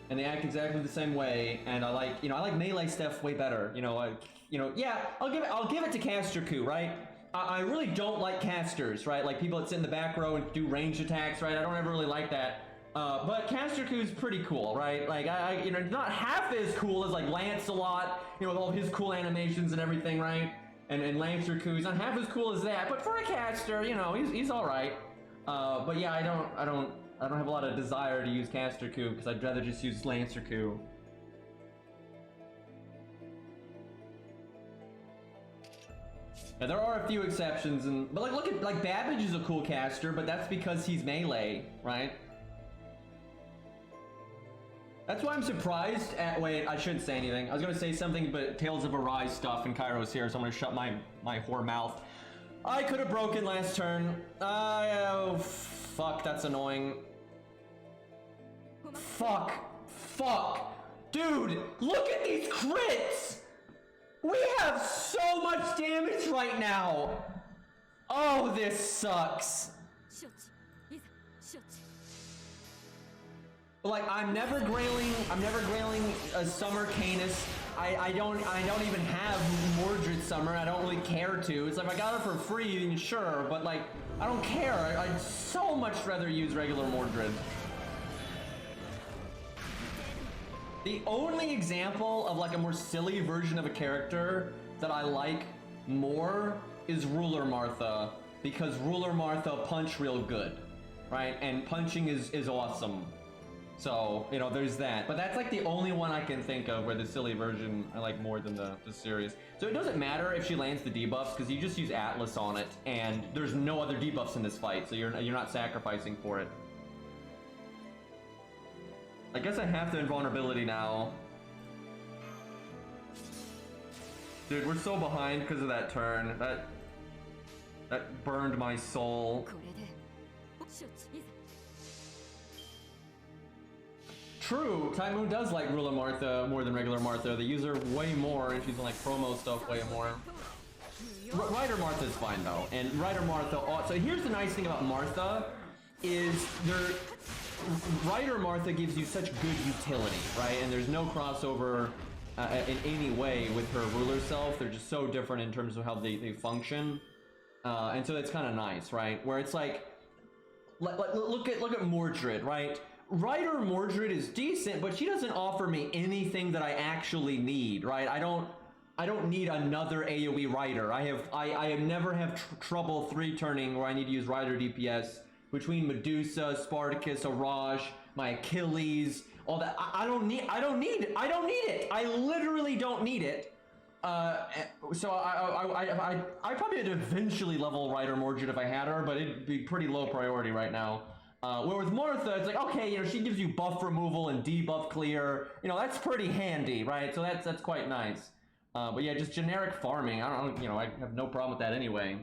and they act exactly the same way. And I like melee stuff way better. Yeah, I'll give it to Caster Ku, right? I really don't like casters, right? Like people that sit in the back row and do ranged attacks, right? I don't ever really like that. But Caster Ku's pretty cool, right? Like, you know, not half as cool as like Lancelot, you know, with all his cool animations and everything, right? And Lancer Ku's not half as cool as that, but for a caster, you know, he's all right. But yeah, I don't have a lot of desire to use Caster Ku because I'd rather just use Lancer Ku. Yeah, there are a few exceptions, but like look at like Babbage is a cool caster, but that's because he's melee, right? That's why I'm surprised at, wait, I shouldn't say anything. I was gonna say something, but Tales of Arise stuff and Kairo's here, so I'm gonna shut my whore mouth. I could have broken last turn. Oh, fuck, that's annoying. Fuck. Dude, look at these crits! We have so much damage right now! Oh, this sucks. Like, I'm never grailing a Summer Canis. I don't even have Mordred Summer. I don't really care to. It's like, if I got it for free, then sure, but like, I don't care. I'd so much rather use regular Mordred. The only example of like a more silly version of a character that I like more is Ruler Martha, because Ruler Martha punch real good, right? And punching is awesome. So, you know, there's that. But that's like the only one I can think of where the silly version I like more than the serious. So it doesn't matter if she lands the debuffs because you just use Atlas on it and there's no other debuffs in this fight, so you're not sacrificing for it. I guess I have the invulnerability now. Dude, we're so behind because of that turn. That burned my soul. True, Time Moon does like Ruler Martha more than regular Martha. They use her way more, and she's in like promo stuff way more. Rider Martha's fine though, and Rider Martha. So here's the nice thing about Martha, is Rider Martha gives you such good utility, right? And there's no crossover in any way with her ruler self. They're just so different in terms of how they function, and so that's kind of nice, right? Where it's like, look at Mordred, right? Rider Mordred is decent, but she doesn't offer me anything that I actually need, right? I don't need another AoE Rider. I never have trouble 3-turning where I need to use Rider DPS between Medusa, Spartacus, Araj, my Achilles, all that. I don't need it. I literally don't need it. So I probably would eventually level Rider Mordred if I had her, but it'd be pretty low priority right now. Where with Martha, it's like, okay, you know, she gives you buff removal and debuff clear. You know, that's pretty handy, right? So that's quite nice. But yeah, just generic farming. I don't, you know, I have no problem with that anyway.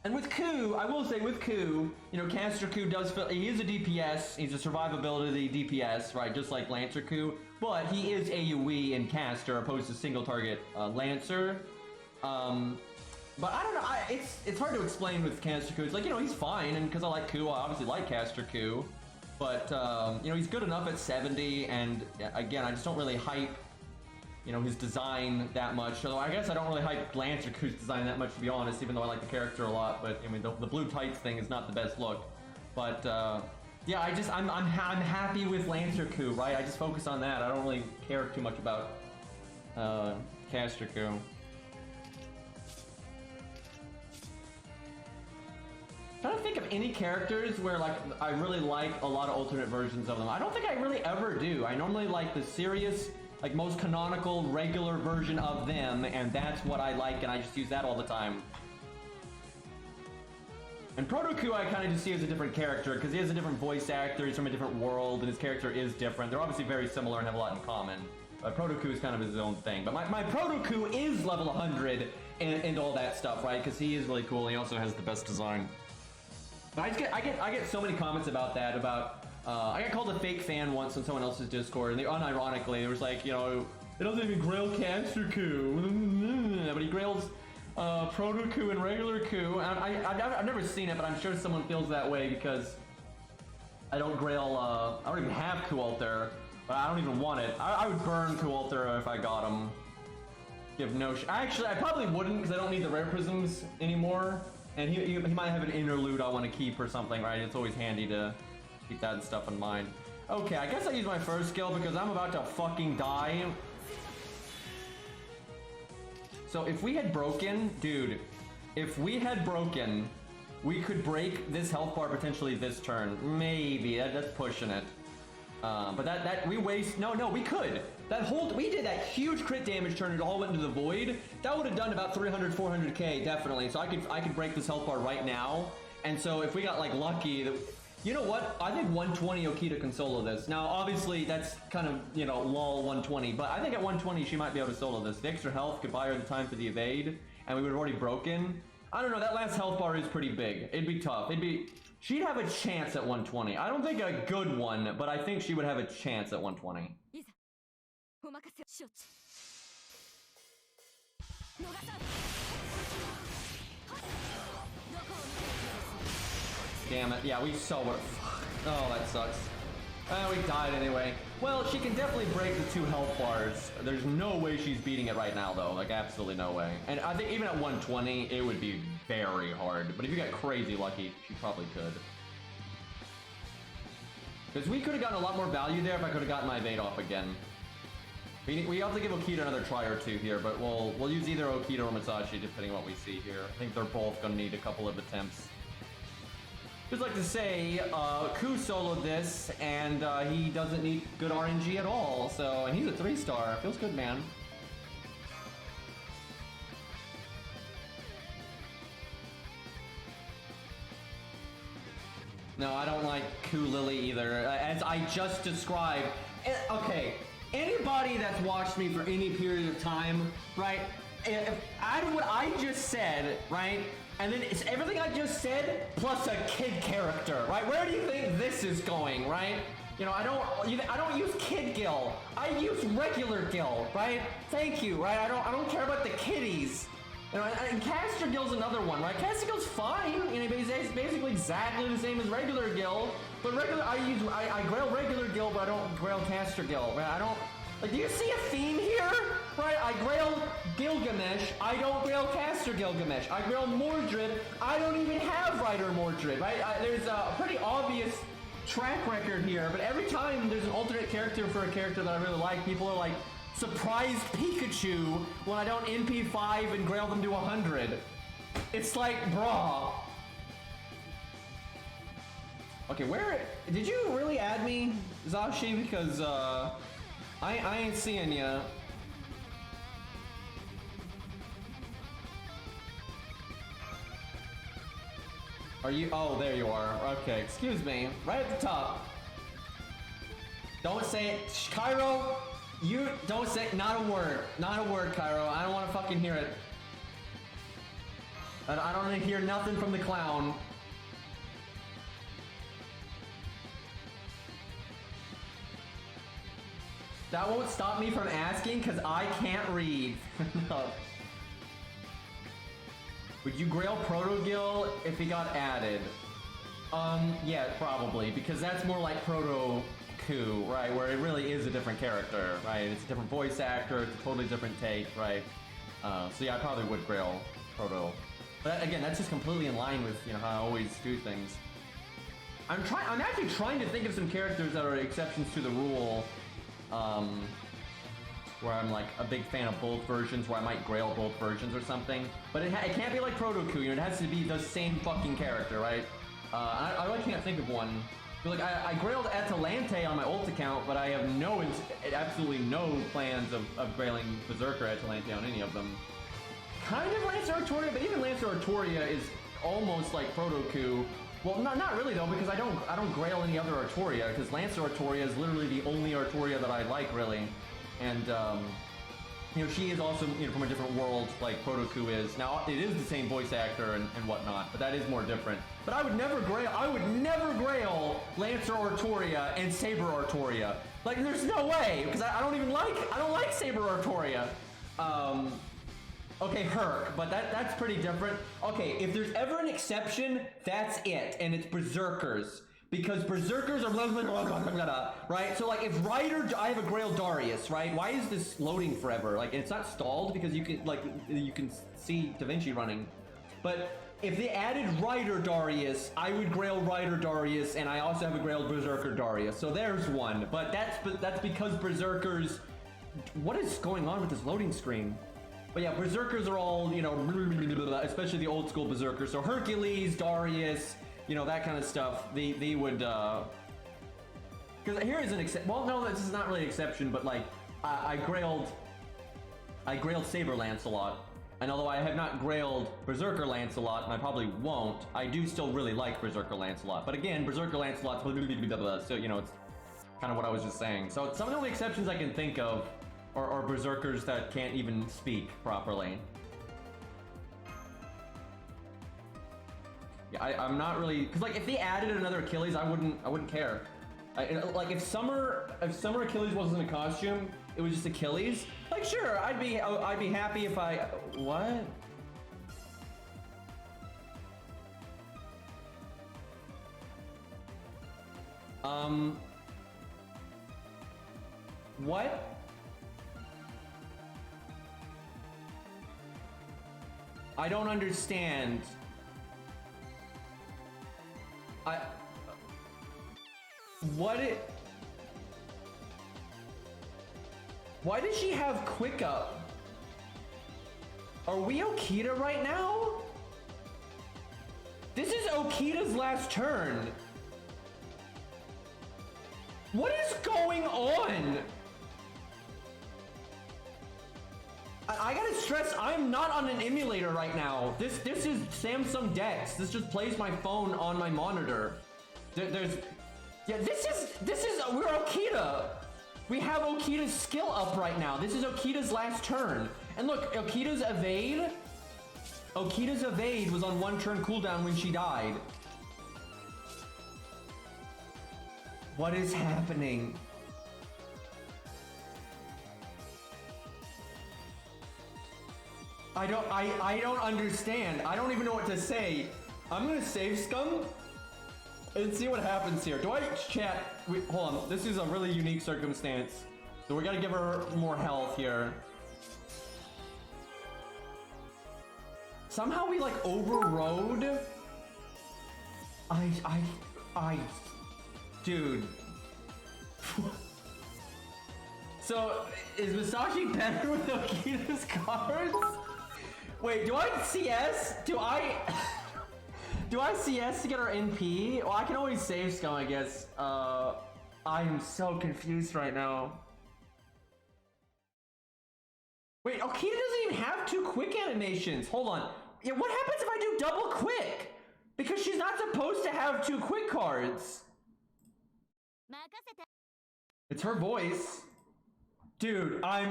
And with Ku, I will say with Ku, you know, Caster Ku does feel, he is a DPS, he's a survivability DPS, right, just like Lancer Ku, but he is AoE in Caster opposed to single target Lancer. But I don't know, it's hard to explain with Caster Ku. It's like, you know, he's fine, and because I like Ku, I obviously like Caster Ku, but, you know, he's good enough at 70, and again, I just don't really hype, you know, his design that much. So I guess I don't really hype Lancer Ku's design that much, to be honest, even though I like the character a lot. But I mean, the blue tights thing is not the best look. But yeah, I'm happy with Lancer Ku, right? I just focus on that. I don't really care too much about Caster Ku. Trying to think of any characters where like I really like a lot of alternate versions of them. I don't think I really ever do. I normally like the serious, like most canonical, regular version of them, and that's what I like, and I just use that all the time. And Proto-Ku I kind of just see as a different character, because he has a different voice actor, he's from a different world, and his character is different. They're obviously very similar and have a lot in common. But Proto-Ku is kind of his own thing. But my Proto-Ku is level 100 and all that stuff, right? Because he is really cool, and he also has the best design. But I get so many comments about that, about I got called a fake fan once on someone else's Discord, and they unironically, it was like, you know, it doesn't even grail Caster Ku, but he grails Proto-Ku and regular Ku. And I've never seen it, but I'm sure someone feels that way because I don't grail, I don't even have Ku Alter, but I don't even want it. I would burn Ku Alter if I got him. Give no Actually, I probably wouldn't because I don't need the rare prisms anymore. And he might have an interlude I want to keep or something, right? It's always handy to keep that stuff in mind. Okay, I guess I use my first skill because I'm about to fucking die. So if we had broken, dude, if we had broken, we could break this health bar potentially this turn. Maybe, that's pushing it. But that we waste, no, we could. We did that huge crit damage turn, it all went into the void. That would have done about 300, 400k, definitely. So I could break this health bar right now. And so if we got like lucky, you know what? I think 120 Okita can solo this. Now, obviously, that's kind of, you know, lull 120. But I think at 120, she might be able to solo this. The extra health could buy her the time for the evade. And we would have already broken. I don't know, that last health bar is pretty big. It'd be tough. She'd have a chance at 120. I don't think a good one, but I think she would have a chance at 120. Damn it. Yeah, we so would have. Oh, that sucks. We died anyway. Well, she can definitely break the 2 health bars. There's no way she's beating it right now, though. Like, absolutely no way. And I think even at 120, it would be very hard. But if you got crazy lucky, she probably could. Because we could have gotten a lot more value there if I could have gotten my evade off again. We have to give Okita another try or two here, but we'll use either Okita or Musashi, depending on what we see here. I think they're both going to need a couple of attempts. Just like to say, Ku soloed this, and he doesn't need good RNG at all, so, and he's a 3-star. Feels good, man. No, I don't like Ku Lily either, as I just described. Okay, anybody that's watched me for any period of time, right, if what I just said, right, and then it's everything I just said, plus a kid character, right? Where do you think this is going, right? You know, I don't use Kid Gil. I use regular Gil, right? Thank you, right? I don't care about the kiddies. You know, and Caster Gil's another one, right? Caster Gil's fine. You know, it's basically exactly the same as regular Gil. But I grail regular Gil, but I don't grail Caster Gil, right? I don't. Like, do you see a theme here? Right, I grail Gilgamesh, I don't grail Caster Gilgamesh. I grail Mordred, I don't even have Rider Mordred, right? There's a pretty obvious track record here, but every time there's an alternate character for a character that I really like, people are like, surprised Pikachu when I don't NP5 and grail them to 100. It's like, brah. Okay, did you really add me, Zashi? Because, I ain't seeing ya. Are you? Oh, there you are. Okay, excuse me. Right at the top. Don't say it. Cairo, you don't say, not a word. Not a word, Cairo. I don't want to fucking hear it. I don't want to hear nothing from the clown. That won't stop me from asking, because I can't read. No. Would you grail Proto-Gil if he got added? Yeah, probably, because that's more like Proto-Ku, right? Where it really is a different character, right? It's a different voice actor, it's a totally different take, right? So yeah, I probably would grail Proto. But again, that's just completely in line with, you know, how I always do things. I'm actually trying to think of some characters that are exceptions to the rule. Where I'm like a big fan of both versions, where I might grail both versions or something. But it can't be like Proto-Ku, you know, it has to be the same fucking character, right? I really can't think of one. Like, I grailed Atalante on my ult account, but I have absolutely no plans of grailing Berserker Atalante on any of them. Kind of Lancer Artoria, but even Lancer Artoria is almost like Proto-Ku. Well, not really though, because I don't grail any other Artoria, because Lancer Artoria is literally the only Artoria that I like, really. And, you know, she is also, you know, from a different world, like Proto-Ku is. Now, it is the same voice actor and whatnot, but that is more different. But I would never grail Lancer Artoria and Saber Artoria. Like, there's no way, because I don't like Saber Artoria. Okay, Herc, but that's pretty different. Okay, if there's ever an exception, that's it, and it's Berserkers. Because Berserkers are right? So like if Rider, I have a Grail Darius, right? Why is this loading forever? Like it's not stalled because you can see Da Vinci running. But if they added Rider Darius, I would Grail Rider Darius, and I also have a Grail Berserker Darius. So there's one, but that's because Berserkers. What is going on with this loading screen? But yeah, Berserkers are all, you know, especially the old school Berserkers. So Hercules, Darius, you know, that kind of stuff. They would. Because here is an exception. Well, no, this is not really an exception, but like I grailed Saber Lancelot. And although I have not grailed Berserker Lancelot, and I probably won't, I do still really like Berserker Lancelot. But again, Berserker Lancelot's so, you know, it's kind of what I was just saying. So some of the only exceptions I can think of are Berserkers that can't even speak properly. Yeah, I'm not really, because like if they added another Achilles, I wouldn't care. Like if Summer Achilles wasn't a costume, it was just Achilles. Like sure, I'd be happy if I what? What? I don't understand. Why does she have quick up? Are we Okita right now? This is Okita's last turn. What is going on? I gotta stress, I'm not on an emulator right now. This is Samsung Dex. This just plays my phone on my monitor. This is we're Okita. We have Okita's skill up right now. This is Okita's last turn. And look, Okita's evade was on 1 turn cooldown when she died. What is happening? I don't understand. I don't even know what to say. I'm gonna save Scum and see what happens here. Do I chat? Wait, hold on. This is a really unique circumstance. So we gotta give her more health here. Somehow we like overrode. Dude. So is Musashi better with Okita's cards? Wait, do I CS? Do I CS to get our NP? Well, I can always save Scum, I guess. I'm so confused right now. Wait, Okita doesn't even have 2 quick animations. Hold on. Yeah, what happens if I do double quick? Because she's not supposed to have 2 quick cards. It's her voice. Dude, I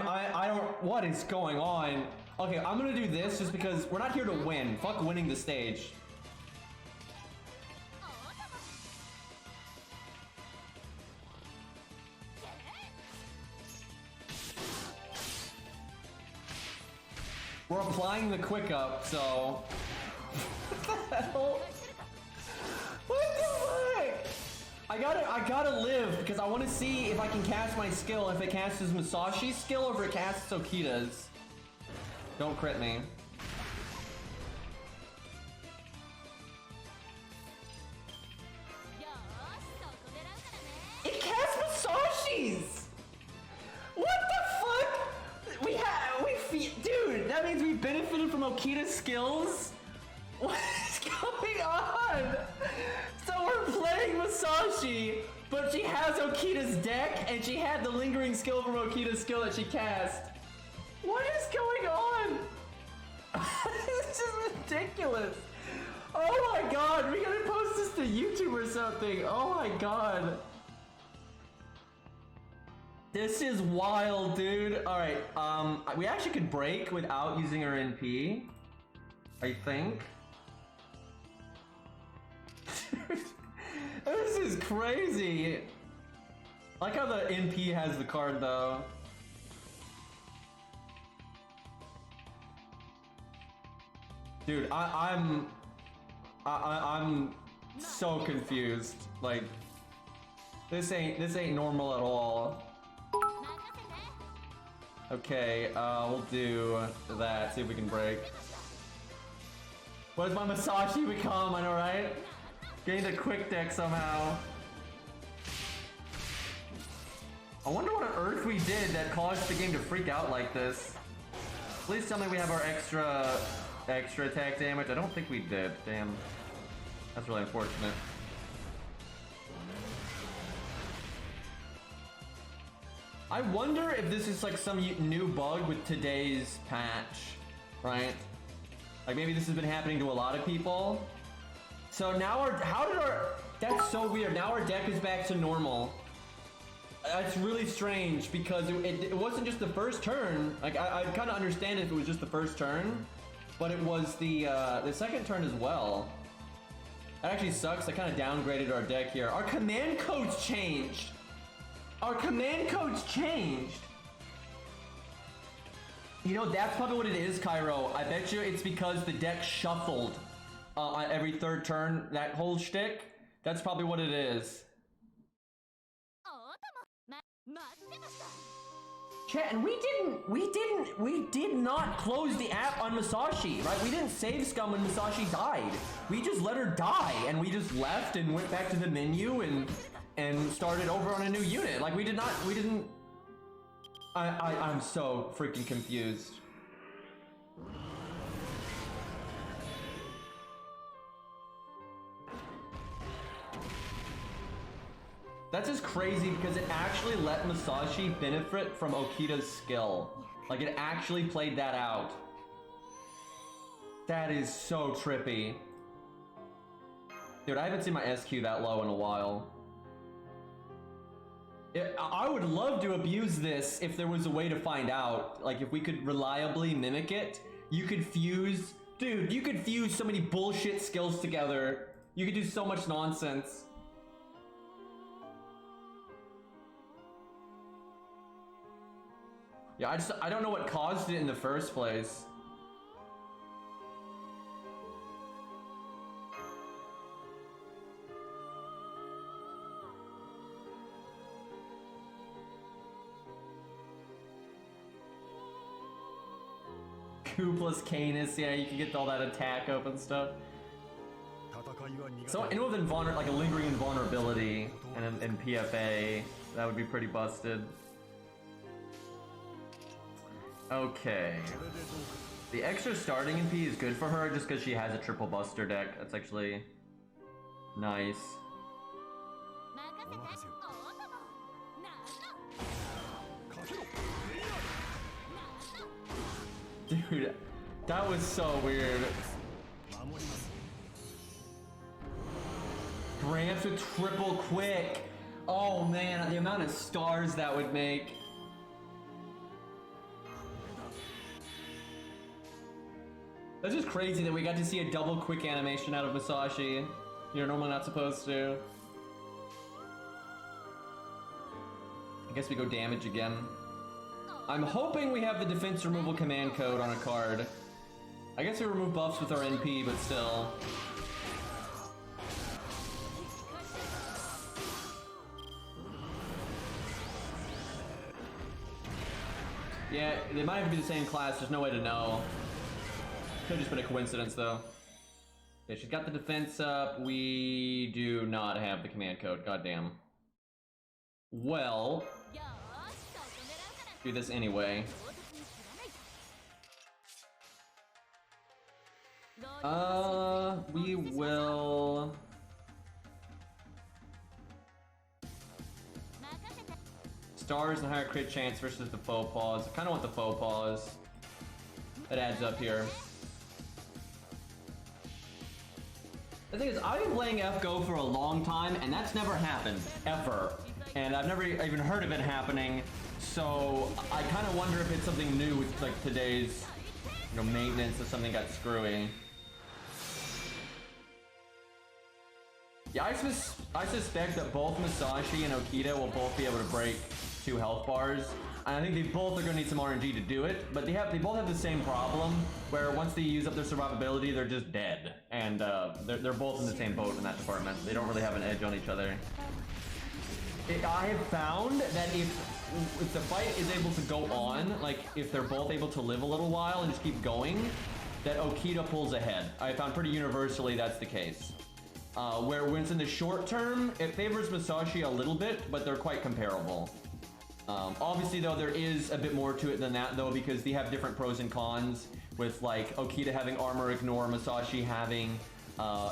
don't, what is going on? Okay, I'm gonna do this just because we're not here to win. Fuck winning the stage. We're applying the quick up, so. What the hell? What the fuck? I gotta live because I want to see if I can cast my skill. If it casts Musashi's skill or if it casts Okita's. Don't crit me. It casts Musashi's. What the fuck? Dude, that means we benefited from Okita's skills? What is going on? So we're playing Musashi, but she has Okita's deck, and she had the lingering skill from Okita's skill that she cast. What is going on? This is ridiculous. Oh my god, we gotta post this to YouTube or something. Oh my god. This is wild, dude. Alright, we actually could break without using our NP. I think. This is crazy. I like how the NP has the card though. Dude, I'm so confused. Like, this ain't normal at all. Okay, we'll do that. See if we can break. What does my Musashi become? I know, right? Getting the quick deck somehow. I wonder what on earth we did that caused the game to freak out like this. Please tell me we have our extra attack damage. I don't think we did. Damn. That's really unfortunate. I wonder if this is like some new bug with today's patch, right? Like maybe this has been happening to a lot of people. So now that's so weird. Now our deck is back to normal. That's really strange because it wasn't just the first turn. Like I'd kind of understand if it was just the first turn, but it was the second turn as well. That actually sucks. I kind of downgraded our deck here. Our command codes changed. Our command codes changed. You know, that's probably what it is, Cairo. I bet you it's because the deck shuffled on every third turn, that whole shtick. That's probably what it is. Chat, and we did not close the app on Musashi, right? We didn't save scum when Musashi died. We just let her die, and we just left and went back to the menu and started over on a new unit. Like we didn't. I'm so freaking confused. That's just crazy because it actually let Musashi benefit from Okita's skill. Like it actually played that out. That is so trippy. Dude, I haven't seen my SQ that low in a while. I would love to abuse this if there was a way to find out. Like if we could reliably mimic it. You could fuse... Dude, you could fuse so many bullshit skills together. You could do so much nonsense. Yeah, I don't know what caused it in the first place. Q plus Canis, yeah, you can get all that attack up and stuff. So anyone with like a lingering invulnerability and PFA, that would be pretty busted. Okay. The extra starting MP is good for her just because she has a triple buster deck. That's actually nice. Dude, that was so weird. Gramps with triple quick. Oh man, the amount of stars that would make. That's just crazy that we got to see a double quick animation out of Musashi. You're normally not supposed to. I guess we go damage again. I'm hoping we have the defense removal command code on a card. I guess we remove buffs with our NP, but still. Yeah, they might have to be the same class, there's no way to know. Could've just been a coincidence though. Yeah, she's got the defense up. We do not have the command code, goddamn. Well, do this anyway. We will... Stars and higher crit chance versus the faux pas. I kinda want the faux pas. That adds up here. The thing is, I've been playing FGO for a long time, and that's never happened, ever. And I've never even heard of it happening, so I kind of wonder if it's something new with like today's, maintenance, if something got screwy. Yeah, I suspect that both Musashi and Okita will both be able to break 2 health bars. And I think they both are going to need some RNG to do it, but they both have the same problem, where once they use up their survivability, they're just dead. And they're both in the same boat in that department. They don't really have an edge on each other. I have found that if the fight is able to go on, like if they're both able to live a little while and just keep going, that Okita pulls ahead. I found pretty universally that's the case. Where when it's in the short term, it favors Musashi a little bit, but they're quite comparable. Obviously, though, there is a bit more to it than that, though, because they have different pros and cons, with, like, Okita having armor ignore, Musashi having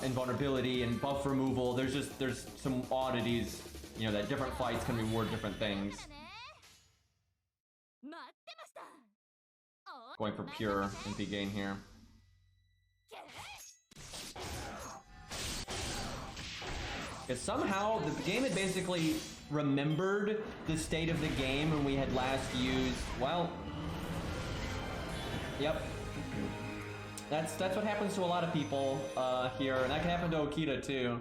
invulnerability and buff removal. There's some oddities, you know, that different fights can reward different things. Going for pure MP gain here. Because somehow the game had basically remembered the state of the game when we had last used, well, yep. That's what happens to a lot of people here, and that can happen to Okita too.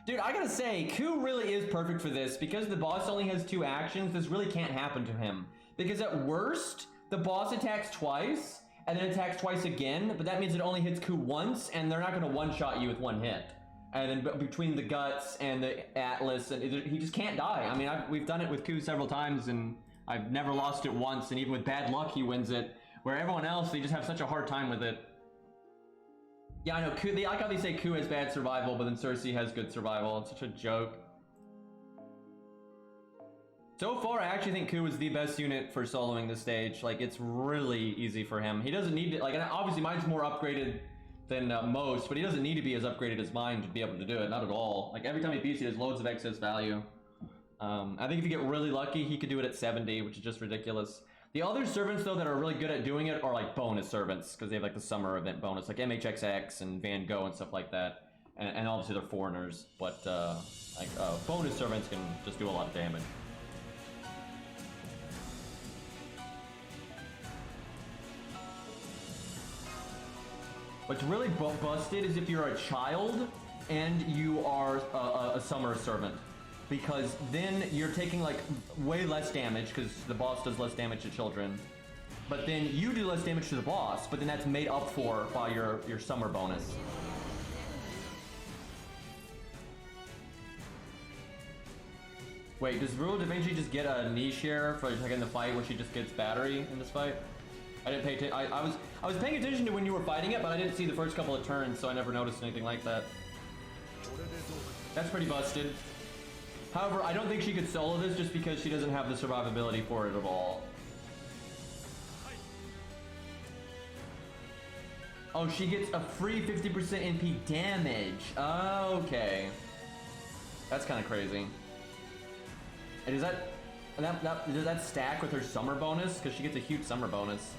Dude, I gotta say, Ku really is perfect for this. Because the boss only has 2 actions, this really can't happen to him. Because at worst, the boss attacks twice, and then attacks twice again, but that means it only hits Ku once, and they're not gonna one-shot you with 1 hit. And then between the guts and the Atlas, and he just can't die. I mean, we've done it with Ku several times, and I've never lost it once, and even with bad luck, he wins it. Where everyone else, they just have such a hard time with it. Yeah, I know, Ku, I like how they say Ku has bad survival, but then Cersei has good survival. It's such a joke. So far, I actually think Ku is the best unit for soloing this stage. Like, it's really easy for him. He doesn't need to, like, and obviously mine's more upgraded than most, but he doesn't need to be as upgraded as mine to be able to do it, not at all. Like, every time he beats, he has loads of excess value. I think if you get really lucky, he could do it at 70, which is just ridiculous. The other servants, though, that are really good at doing it are, like, bonus servants, because they have, like, the summer event bonus, like MHXX and Van Gogh and stuff like that. And obviously they're foreigners, but, bonus servants can just do a lot of damage. What's really busted is if you're a child and you are a summer servant, because then you're taking like way less damage because the boss does less damage to children, but then you do less damage to the boss, but then that's made up for by your summer bonus. Wait, does Rule Da Vinci just get a knee share for like in the fight where she just gets battery in this fight? I didn't pay attention. I was paying attention to when you were fighting it, but I didn't see the first couple of turns, so I never noticed anything like that. That's pretty busted. However, I don't think she could solo this just because she doesn't have the survivability for it at all. Oh, she gets a free 50% NP damage. Okay. That's kind of crazy. And does that stack with her summer bonus? Because she gets a huge summer bonus.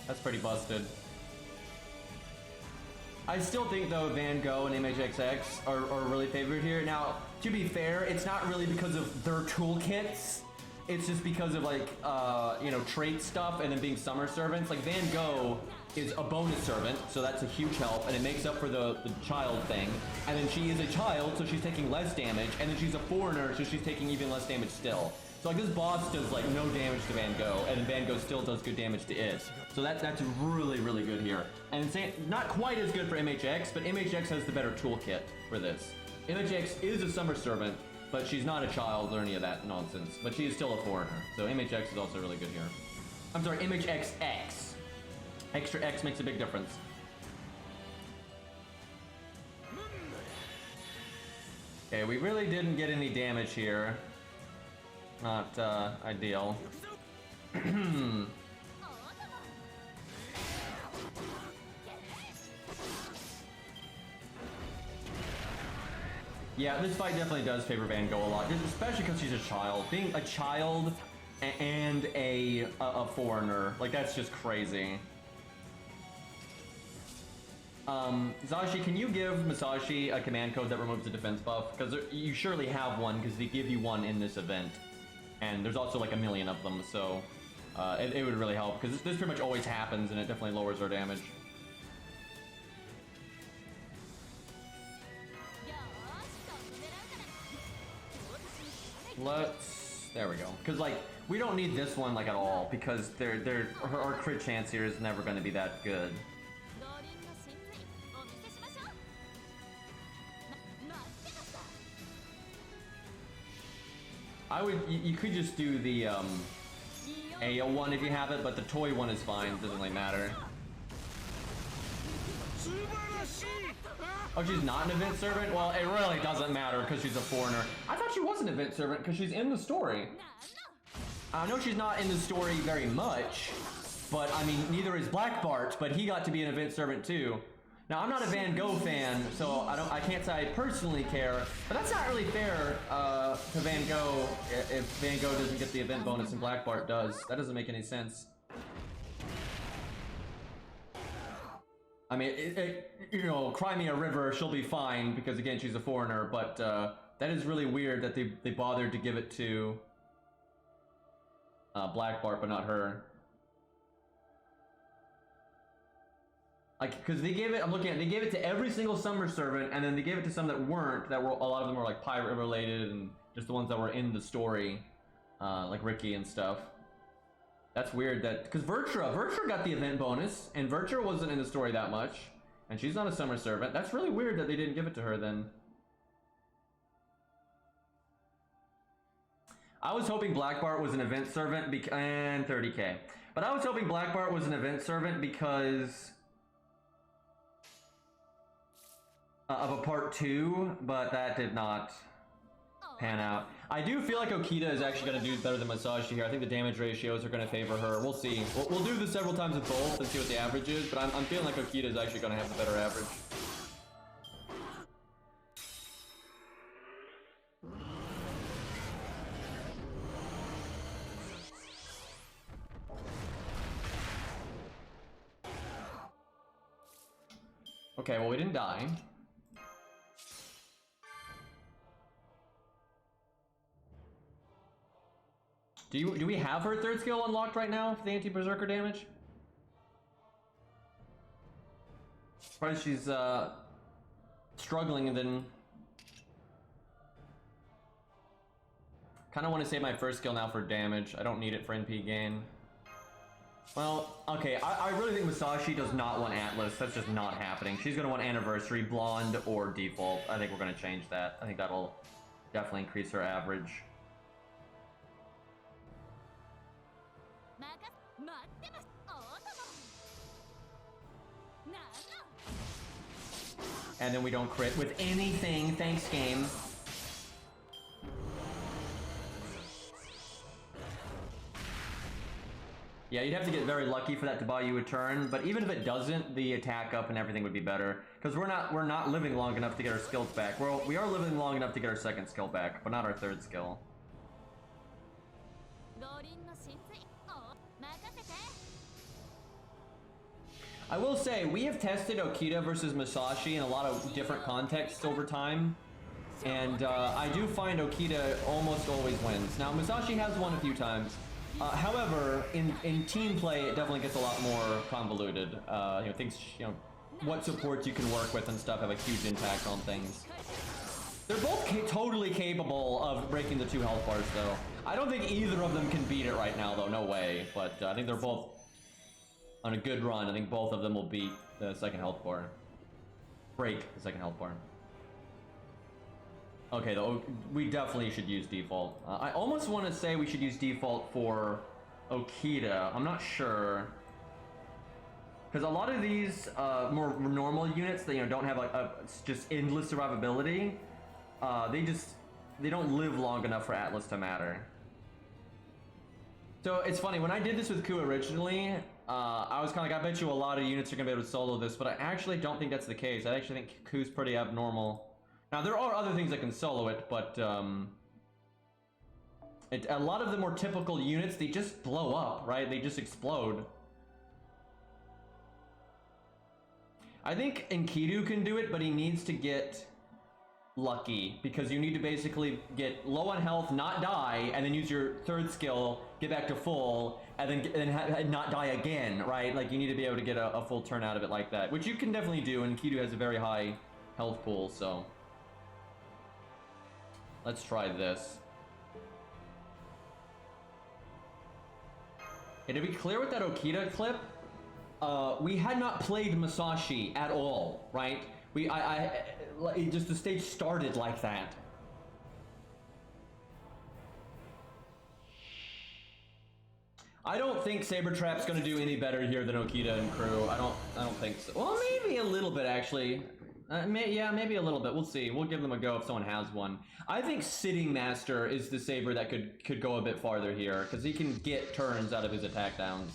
That's pretty busted. I still think, though, Van Gogh and MHXX are really favored here. Now, to be fair, it's not really because of their toolkits. It's just because of, like, you know, trait stuff and then being summer servants. Like, Van Gogh is a bonus servant, so that's a huge help, and it makes up for the child thing. And then she is a child, so she's taking less damage, and then she's a foreigner, so she's taking even less damage still. So, like, this boss does, like, no damage to Van Gogh, and then Van Gogh still does good damage to it. So that's really, really good here. And not quite as good for MHX, but MHX has the better toolkit for this. MHX is a summer servant, but she's not a child or any of that nonsense. But she is still a foreigner, so MHX is also really good here. I'm sorry, MHXX. Extra X makes a big difference. Okay, we really didn't get any damage here. Not ideal. Yeah, this fight definitely does favor Van Gogh a lot, especially because she's a child. Being a child and a foreigner, like, that's just crazy. Zashi, can you give Musashi a command code that removes the defense buff? Because you surely have one, because they give you one in this event. And there's also like a million of them, so it would really help, because this pretty much always happens, and it definitely lowers our damage. There we go. Because, like, we don't need this one, like, at all, because our crit chance here is never going to be that good. You could just do the AO one if you have it, but the toy one is fine, doesn't really matter. Oh, she's not an event servant? Well, it really doesn't matter because she's a foreigner. I thought she was an event servant because she's in the story. I know she's not in the story very much, but I mean, neither is Black Bart, but he got to be an event servant too. Now, I'm not a Van Gogh fan, so I can't say I personally care, but that's not really fair to Van Gogh if Van Gogh doesn't get the event bonus and Black Bart does. That doesn't make any sense. I mean, you know, cry me a river, she'll be fine, because again, she's a foreigner, but that is really weird that they bothered to give it to Black Bart, but not her. Like, because they gave it, I'm looking at, they gave it to every single summer servant, and then they gave it to some that weren't, that were, a lot of them were like pirate related, and just the ones that were in the story, like Ricky and stuff. That's weird that, because Vertra got the event bonus, and Vertra wasn't in the story that much, and she's not a summer servant. That's really weird that they didn't give it to her then. I was hoping Black Bart was an event servant, and 30k. But I was hoping Black Bart was an event servant because of a part 2, but that did not pan out. I do feel like Okita is actually going to do better than Musashi here. I think the damage ratios are going to favor her. We'll see. We'll do this several times with both and see what the average is, but I'm feeling like Okita is actually going to have the better average. Okay, well, we didn't die. Do we have her third skill unlocked right now for the anti-berserker damage? Probably she's struggling, and then kind of want to save my first skill now for damage. I don't need it for NP gain. Well, okay, I really think Musashi does not want Atlas. That's just not happening. She's going to want Anniversary, Blonde, or Default. I think we're going to change that. I think that'll definitely increase her average. And then we don't crit with anything. Thanks, game. Yeah, you'd have to get very lucky for that to buy you a turn, but even if it doesn't, the attack up and everything would be better. Because we're not living long enough to get our skills back. We are living long enough to get our second skill back, but not our third skill. I will say, we have tested Okita versus Musashi in a lot of different contexts over time, and I do find Okita almost always wins. Now, Musashi has won a few times. However, in team play, it definitely gets a lot more convoluted. You know, things, you know, what supports you can work with and stuff have a huge impact on things. They're both totally capable of breaking the 2 health bars, though. I don't think either of them can beat it right now, though. No way. But I think they're both on a good run. I think both of them will beat the second health bar. Break the second health bar. Okay, though, we definitely should use Default. I almost want to say we should use Default for Okita. I'm not sure. Because a lot of these more normal units that, you know, don't have like just endless survivability, they don't live long enough for Atlas to matter. So it's funny, when I did this with Ku originally, I was kind of like, I bet you a lot of units are going to be able to solo this, but I actually don't think that's the case. I actually think Ku's pretty abnormal. Now, there are other things that can solo it, but a lot of the more typical units, they just blow up, right? They just explode. I think Enkidu can do it, but he needs to get lucky, because you need to basically get low on health, not die, and then use your third skill, get back to full, and then not die again, right? Like, you need to be able to get a full turn out of it like that, which you can definitely do, and Enkidu has a very high health pool, so let's try this. Okay, to be clear with that Okita clip, we had not played Musashi at all, right? Just the stage started like that. I don't think Saber Trap's gonna do any better here than Okita and crew. I don't think so. Well, maybe a little bit actually. Yeah, maybe a little bit. We'll see. We'll give them a go if someone has one. I think Sitting Master is the Saber that could go a bit farther here because he can get turns out of his attack downs.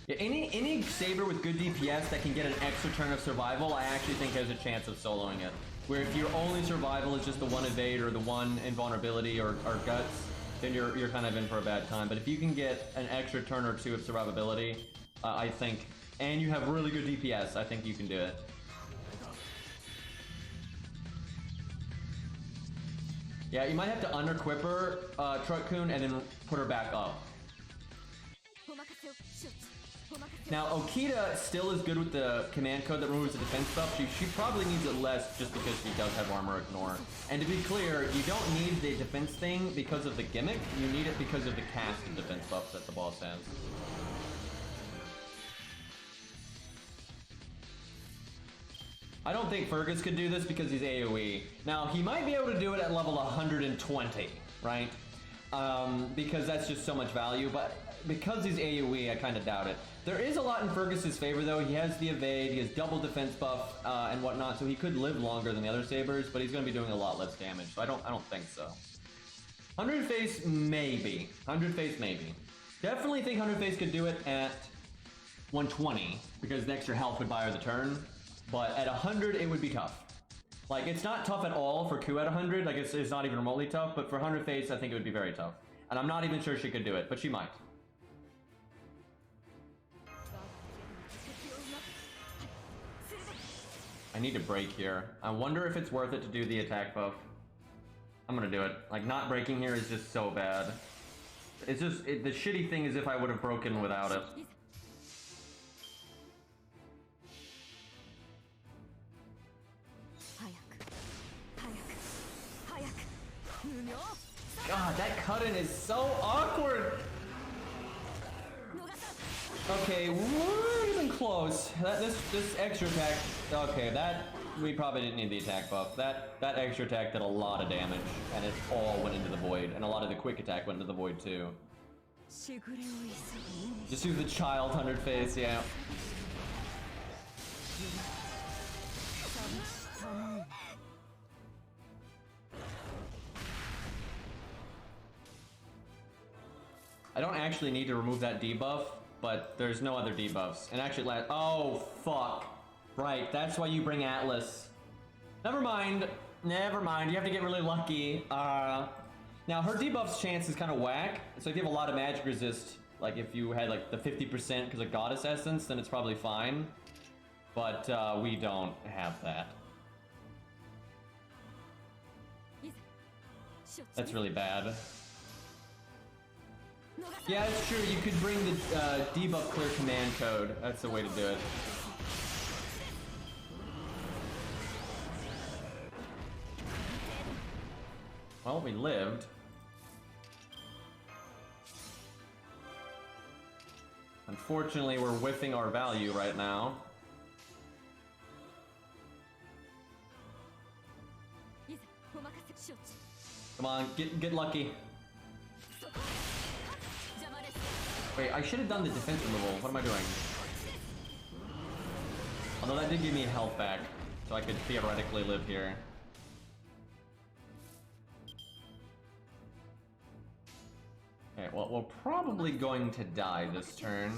Yeah, any Saber with good DPS that can get an extra turn of survival, I actually think has a chance of soloing it. Where if your only survival is just the one evade or the one invulnerability or guts, then you're kind of in for a bad time. But if you can get an extra turn or two of survivability, I think, and you have really good DPS, I think you can do it. Yeah, you might have to unequip her, Truck-kun, and then put her back up. Now, Okita still is good with the command code that removes the defense buff. She probably needs it less just because she does have armor ignore. And to be clear, you don't need the defense thing because of the gimmick. You need it because of the cast of defense buffs that the boss has. I don't think Fergus could do this because he's AoE. Now, he might be able to do it at level 120, right? Because that's just so much value, but because he's AoE, I kind of doubt it. There is a lot in Fergus's favor, though. He has the evade, he has double defense buff, and whatnot, so he could live longer than the other Sabers, but he's going to be doing a lot less damage, so I don't think so. 100 Face, maybe. 100 Face, maybe. Definitely think 100 Face could do it at 120, because the extra health would buy her the turn, but at 100, it would be tough. Like, it's not tough at all for Ku at 100, like, it's not even remotely tough, but for 100 Face, I think it would be very tough. And I'm not even sure she could do it, but she might. I need to break here. I wonder if it's worth it to do the attack buff. I'm gonna do it. Like, not breaking here is just so bad. It's just, the shitty thing is if I would have broken without it. God, that cut-in is so awkward! Okay, we're even close. This extra attack, okay, that, we probably didn't need the attack buff. That extra attack did a lot of damage, and it all went into the void, and a lot of the quick attack went into the void too. Just use the child 100 Face, yeah. I don't actually need to remove that debuff, but there's no other debuffs. And actually, oh, fuck. Right, that's why you bring Atlas. Never mind. Never mind. You have to get really lucky. Now, her debuff's chance is kind of whack. So if you have a lot of magic resist, like if you had like the 50% because of Goddess Essence, then it's probably fine. But we don't have that. That's really bad. Yeah, it's true. You could bring the debuff clear command code. That's the way to do it. Well, we lived. Unfortunately, we're whiffing our value right now. Come on, get lucky. Wait, I should have done the defense removal. What am I doing? Although that did give me health back, so I could theoretically live here. Okay, well, we're probably going to die this turn.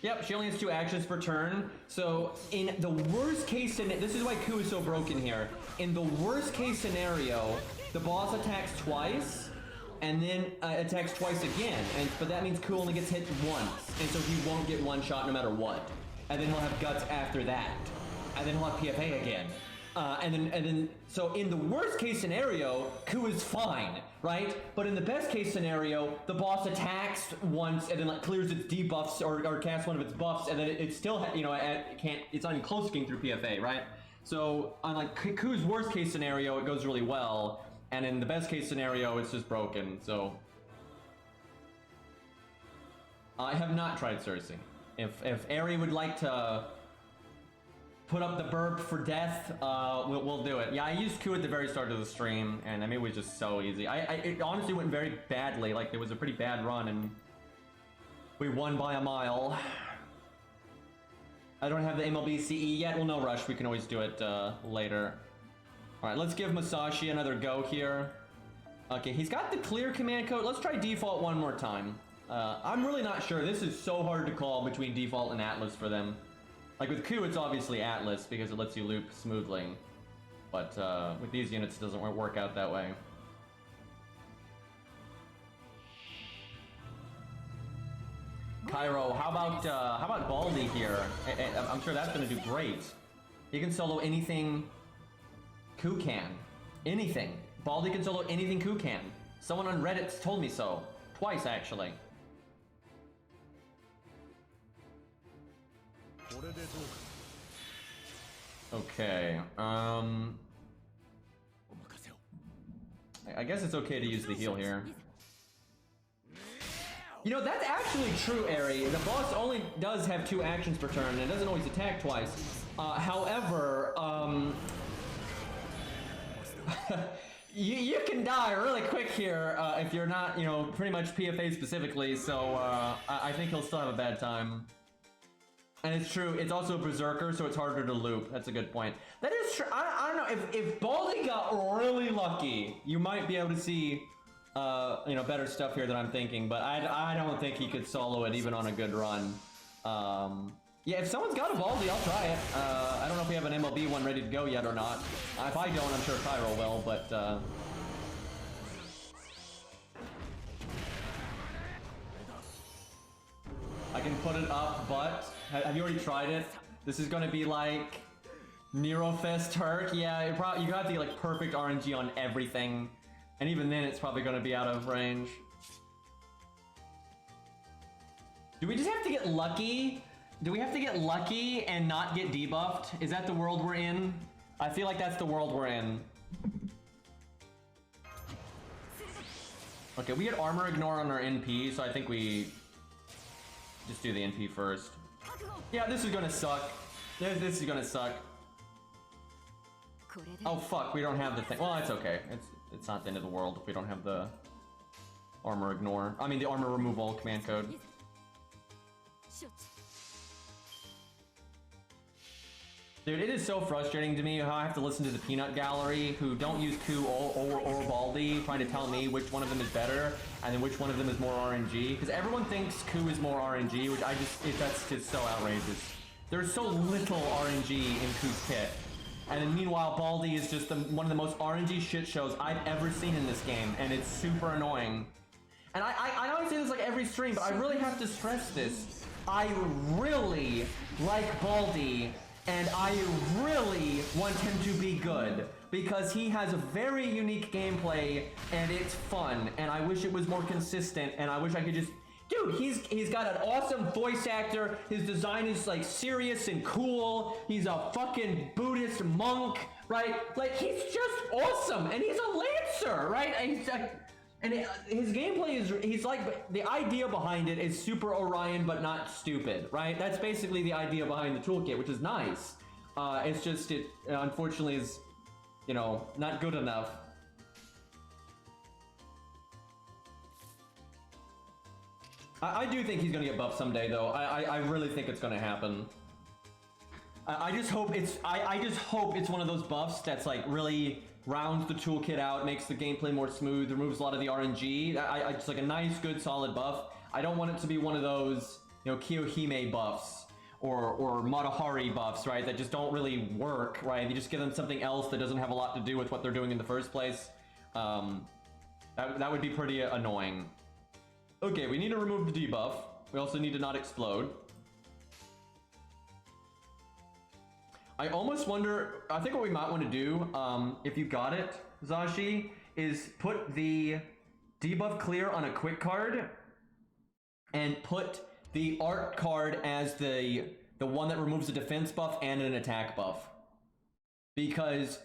Yep, she only has 2 actions per turn. So, in the worst case scenario, this is why Ku is so broken here. In the worst case scenario, the boss attacks twice, and then attacks twice again. But that means Ku only gets hit once, and so he won't get one shot no matter what. And then he'll have guts after that, and then he'll have PFA again. And then, so in the worst case scenario, Ku is fine, right? But in the best case scenario, the boss attacks once and then like clears its debuffs or casts one of its buffs, and then it still, you know, it's not even close to getting through PFA, right? So on like Ku's worst case scenario, it goes really well, and in the best case scenario, it's just broken. So I have not tried Cersei. If Ari would like to put up the burp for death, we'll do it. Yeah, I used Q at the very start of the stream, and I mean, it was just so easy. It honestly went very badly. Like, there was a pretty bad run, and we won by a mile. I don't have the MLB CE yet. Well, no rush. We can always do it later. All right, let's give Musashi another go here. Okay, he's got the clear command code. Let's try default one more time. I'm really not sure. This is so hard to call between default and Atlas for them. Like with Q, it's obviously Atlas because it lets you loop smoothly. But with these units, it doesn't work out that way. Cairo, how about Baldy here? I'm sure that's gonna do great. He can solo anything Q can. Anything. Baldy can solo anything Q can. Someone on Reddit told me so. Twice, actually. Okay, I guess it's okay to use the heal here. You know, that's actually true, Ari. The boss only does have 2 actions per turn, and it doesn't always attack twice. However, you can die really quick here if you're not, you know, pretty much PFA specifically, so I think he'll still have a bad time. And it's true, it's also a berserker, so it's harder to loop. That's a good point. That is true. I don't know, if Baldy got really lucky, you might be able to see, you know, better stuff here than I'm thinking, but I don't think he could solo it even on a good run. Yeah, if someone's got a Baldy, I'll try it. I don't know if we have an MLB one ready to go yet or not. If I don't, I'm sure Cairo will, but I can put it up, but have you already tried it? This is going to be like Nero Fest Turk. Yeah, you have to get like perfect RNG on everything, and even then, it's probably going to be out of range. Do we just have to get lucky? Do we have to get lucky and not get debuffed? Is that the world we're in? I feel like that's the world we're in. Okay, we get armor ignore on our NP, so I think we just do the NP first. Yeah, this is gonna suck. This is gonna suck. Oh fuck, we don't have the thing. Well, it's okay. It's not the end of the world if we don't have the armor ignore. I mean, the armor removal command code. Dude, it is so frustrating to me how I have to listen to the peanut gallery who don't use Q or Baldy trying to tell me which one of them is better and then which one of them is more RNG. Because everyone thinks Q is more RNG, which that's just so outrageous. There's so little RNG in Q's kit. And then meanwhile, Baldy is just one of the most RNG shit shows I've ever seen in this game, and it's super annoying. And I know I say this like every stream, but I really have to stress this. I really like Baldy, and I really want him to be good because he has a very unique gameplay and it's fun, and I wish it was more consistent, and I wish I could just... Dude, he's got an awesome voice actor. His design is like serious and cool. He's a fucking Buddhist monk, right? Like, he's just awesome, and he's a lancer, right? And his gameplay is, he's like, the idea behind it is super Orion, but not stupid, right? That's basically the idea behind the toolkit, which is nice. It's just, it unfortunately is, you know, not good enough. I do think he's gonna get buffed someday, though. I really think it's gonna happen. I just hope it's, I just hope it's one of those buffs that's like really rounds the toolkit out, makes the gameplay more smooth, removes a lot of the RNG. I just like a nice, good, solid buff. I don't want it to be one of those, you know, Kiyohime buffs or Matahari buffs, right? That just don't really work, right? You just give them something else that doesn't have a lot to do with what they're doing in the first place. That would be pretty annoying. Okay, we need to remove the debuff. We also need to not explode. I almost wonder, I think what we might want to do, if you got it, Zashi, is put the debuff clear on a quick card and put the art card as the one that removes a defense buff and an attack buff. Because,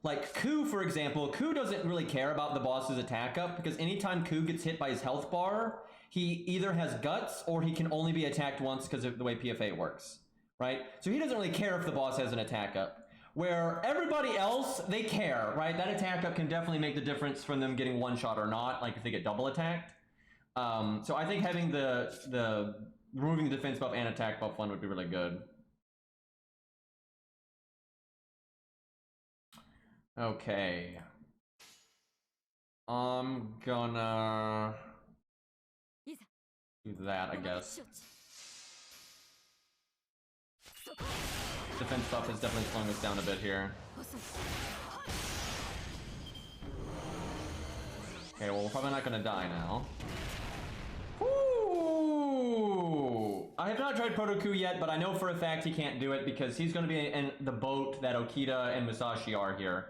like Ku, for example, Ku doesn't really care about the boss's attack up because anytime Ku gets hit by his health bar, he either has guts or he can only be attacked once because of the way PFA works, right? So he doesn't really care if the boss has an attack up. Where everybody else, they care, right? That attack up can definitely make the difference from them getting one shot or not, like if they get double attacked. So I think having the removing the defense buff and attack buff one would be really good. Okay. I'm gonna do that, I guess. Defense buff is definitely slowing us down a bit here. Okay, well, we're probably not gonna die now. Ooh! I have not tried Protoku yet, but I know for a fact he can't do it because he's gonna be in the boat that Okita and Musashi are here.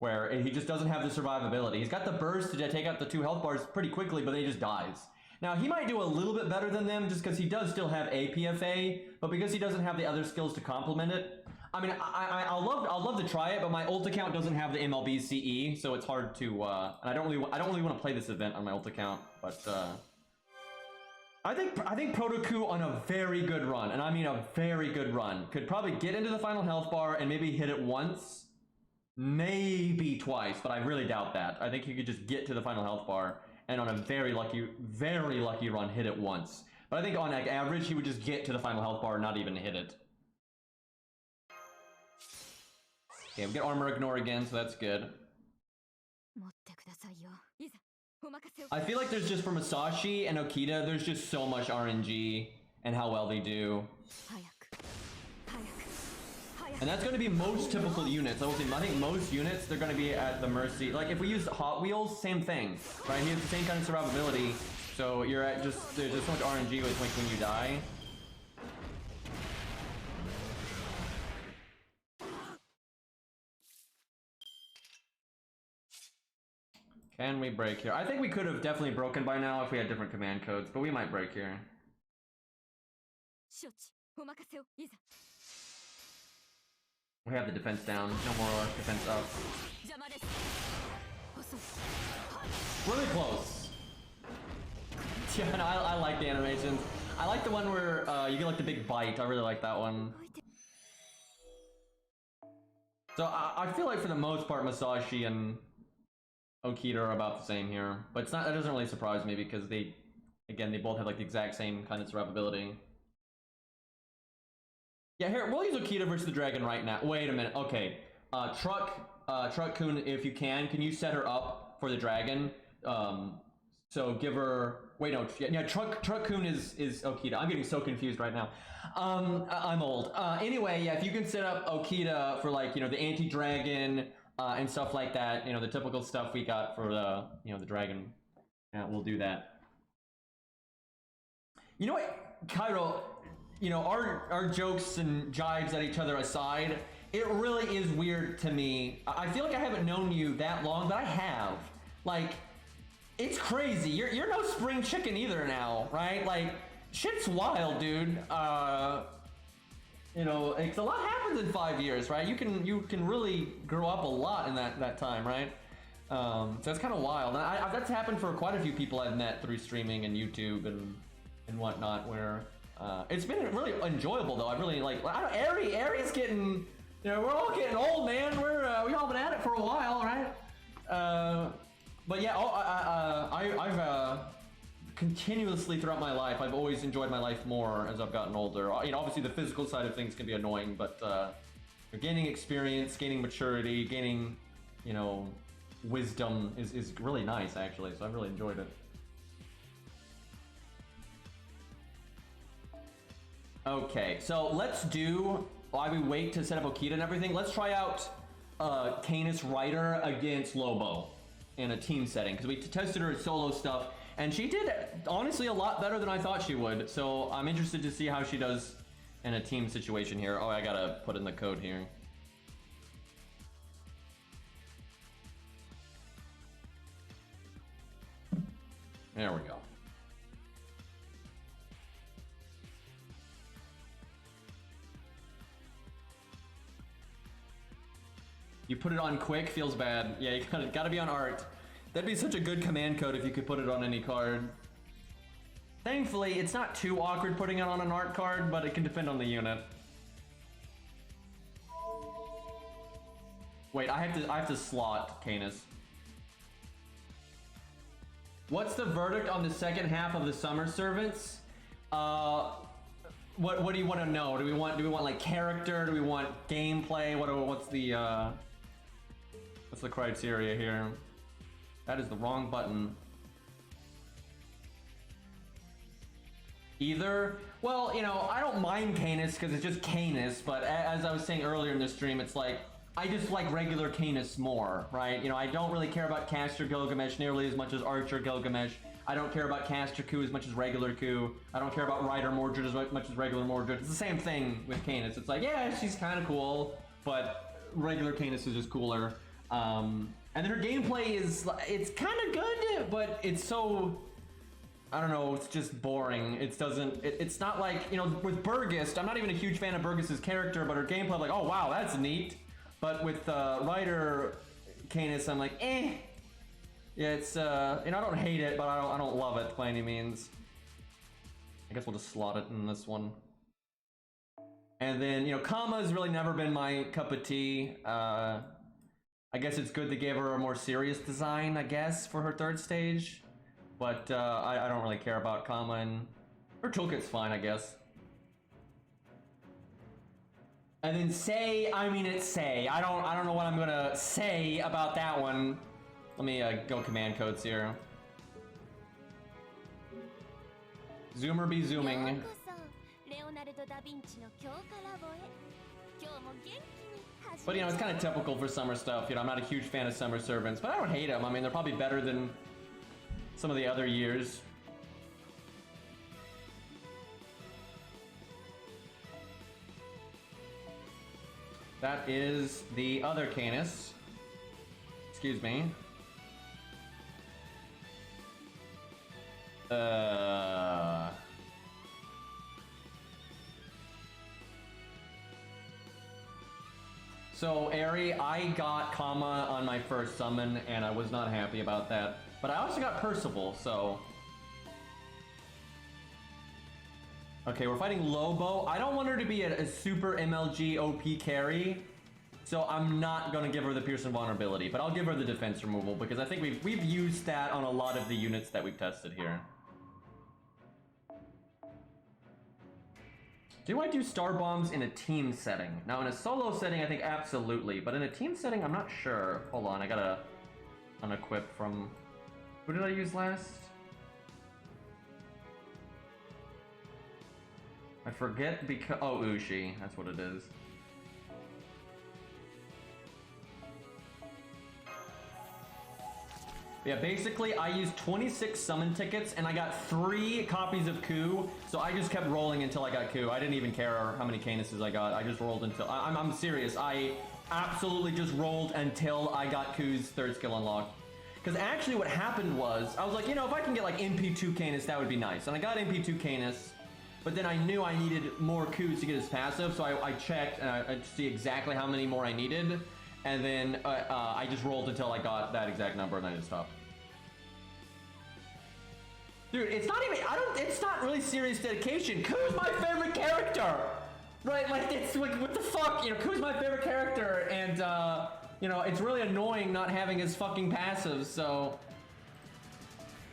Where he just doesn't have the survivability. He's got the burst to take out the 2 health bars pretty quickly, but then he just dies. Now, he might do a little bit better than them just because he does still have a PFA, but because he doesn't have the other skills to complement it, I mean, I'll love to try it, but my ult account doesn't have the MLB CE, so it's hard to, and I don't really want to play this event on my ult account, but, I think Protoku on a very good run, and I mean a very good run, could probably get into the final health bar and maybe hit it once, maybe twice, but I really doubt that. I think he could just get to the final health bar and on a very lucky run hit it once. But I think on like average he would just get to the final health bar and not even hit it. Okay, we get armor ignore again, so that's good. I feel like there's just for Musashi and Okita, there's just so much RNG and how well they do. And that's going to be most typical units. I think most units, they're going to be at the mercy. Like, if we use Hot Wheels, same thing, right? He has the same kind of survivability. So you're at there's just so much RNG with like when you die. Can we break here? I think we could have definitely broken by now if we had different command codes, but we might break here. We have the defense down. No more defense up. Really close. Yeah, and I like the animations. I like the one where you get like the big bite. I really like that one. So I feel like for the most part, Musashi and Okita are about the same here. But it's not. That doesn't really surprise me because they both have like the exact same kind of survivability. Yeah, here, we'll use Okita versus the dragon right now. Wait a minute, okay. Truck-kun, if you can you set her up for the dragon? So give her, wait, no, yeah, Truck-kun is Okita. I'm getting so confused right now. I'm old. Anyway, yeah, if you can set up Okita for like, the anti-dragon, and stuff like that, the typical stuff we got for the, the dragon. Yeah, we'll do that. You know what, Cairo, our jokes and jives at each other aside, it really is weird to me. I feel like I haven't known you that long, but I have. Like, it's crazy. You're no spring chicken either now, right? Like, shit's wild, dude. It's a lot happens in 5 years, right? You can really grow up a lot in that time, right? So that's kind of wild. And that's happened for quite a few people I've met through streaming and YouTube and whatnot, where it's been really enjoyable though. I really like. Ari's getting, we're all getting old, man. We all been at it for a while, right? But yeah, I've continuously throughout my life, I've always enjoyed my life more as I've gotten older. Obviously the physical side of things can be annoying, but gaining experience, gaining maturity, gaining, wisdom is really nice actually. So I've really enjoyed it. Okay, so let's do, while we wait to set up Okita and everything, let's try out Canis Ryder against Lobo in a team setting, because we tested her solo stuff, and she did, honestly, a lot better than I thought she would, so I'm interested to see how she does in a team situation here. Oh, I gotta put in the code here. There we go. You put it on quick, feels bad. Yeah, you gotta be on art. That'd be such a good command code if you could put it on any card. Thankfully, it's not too awkward putting it on an art card, but it can depend on the unit. Wait, I have to slot Canis. What's the verdict on the second half of the Summer Servants? What do you want to know? Do we want like character? Do we want gameplay? What's the criteria here? That is the wrong button. Either. Well, you know, I don't mind Canis because it's just Canis, but as I was saying earlier in the stream, it's like I just like regular Canis more, right? You know, I don't really care about Caster Gilgamesh nearly as much as Archer Gilgamesh. I don't care about Caster Ku as much as regular Ku. I don't care about Rider Mordred as much as regular Mordred. It's the same thing with Canis. It's like, yeah, she's kind of cool, but regular Canis is just cooler. And then her gameplay it's kind of good, but it's so, I don't know, it's just boring. It's not like, you know, with Burgess, I'm not even a huge fan of Burgess's character, but her gameplay, I'm like, oh wow, that's neat. But with Rider Canis, I'm like, eh. Yeah, it's, you know, I don't hate it, but I don't love it by any means. I guess we'll just slot it in this one. And then, you know, Kama has really never been my cup of tea. I guess it's good they gave her a more serious design, I guess, for her third stage. But I don't really care about Kama, and her toolkit's fine, I guess. And then Sei, I mean it's Sei. I don't know what I'm gonna say about that one. Let me go command codes here. Zoomer be zooming. But you know, it's kind of typical for summer stuff. You know, I'm not a huge fan of Summer Servants, but I don't hate them. I mean, they're probably better than some of the other years. That is the other Canis. Excuse me. So, Ari, I got Kama on my first summon, and I was not happy about that. But I also got Percival, so... Okay, we're fighting Lobo. I don't want her to be a super MLG OP carry, so I'm not going to give her the Pierce and Vulnerability, but I'll give her the defense removal, because I think we've used that on a lot of the units that we've tested here. Do I do Star Bombs in a team setting? Now, in a solo setting, I think absolutely, but in a team setting, I'm not sure. Hold on, I gotta unequip from... Who did I use last? I forget because... Oh, Ushi. That's what it is. Yeah, basically, I used 26 summon tickets, and I got 3 copies of Ku, so I just kept rolling until I got Ku. I didn't even care how many Canises I got. I just rolled until... I'm serious. I absolutely just rolled until I got Ku's third skill unlocked. Because actually what happened was, I was like, you know, if I can get like MP2 Canis, that would be nice. And I got MP2 Canis, but then I knew I needed more Kus to get his passive, so I checked and I see exactly how many more I needed. And then I just rolled until I got that exact number, and then I just stopped. Dude, it's not even, it's not really serious dedication. Ku's my favorite character! Right, like, it's like, what the fuck? You know, Ku's my favorite character, and, you know, it's really annoying not having his fucking passives, so...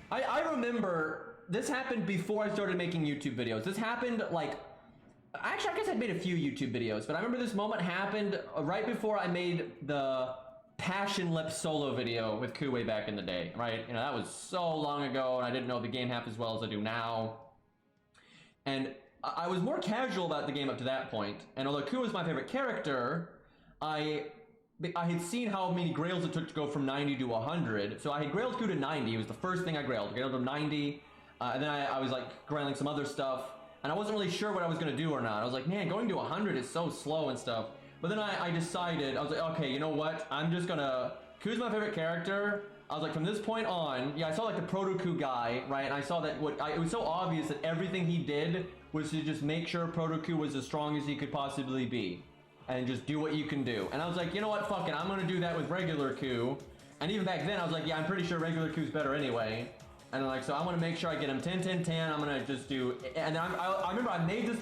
I remember, this happened before I started making YouTube videos. This happened, like... Actually, I guess I'd made a few YouTube videos, but I remember this moment happened right before I made the Passion Lip solo video with Ku way back in the day, right? You know, that was so long ago, and I didn't know the game half as well as I do now. And I was more casual about the game up to that point, and although Ku was my favorite character, I had seen how many grails it took to go from 90 to 100, so I had grailed Ku to 90. It was the first thing I grailed. Grailed him 90, and then I was like grailing some other stuff, and I wasn't really sure what I was going to do or not. I was like, man, going to 100 is so slow and stuff. But then I decided, I was like, okay, you know what? I'm just gonna... Ku's my favorite character. I was like, from this point on, yeah, I saw like the Proto-Ku guy, right? And I saw that it was so obvious that everything he did was to just make sure Proto-Ku was as strong as he could possibly be. And just do what you can do. And I was like, you know what? Fuck it. I'm gonna do that with regular Ku. And even back then, I was like, yeah, I'm pretty sure regular Ku's better anyway. And like, so I want to make sure I get him 10, 10, 10. I'm gonna just do, and I remember I made this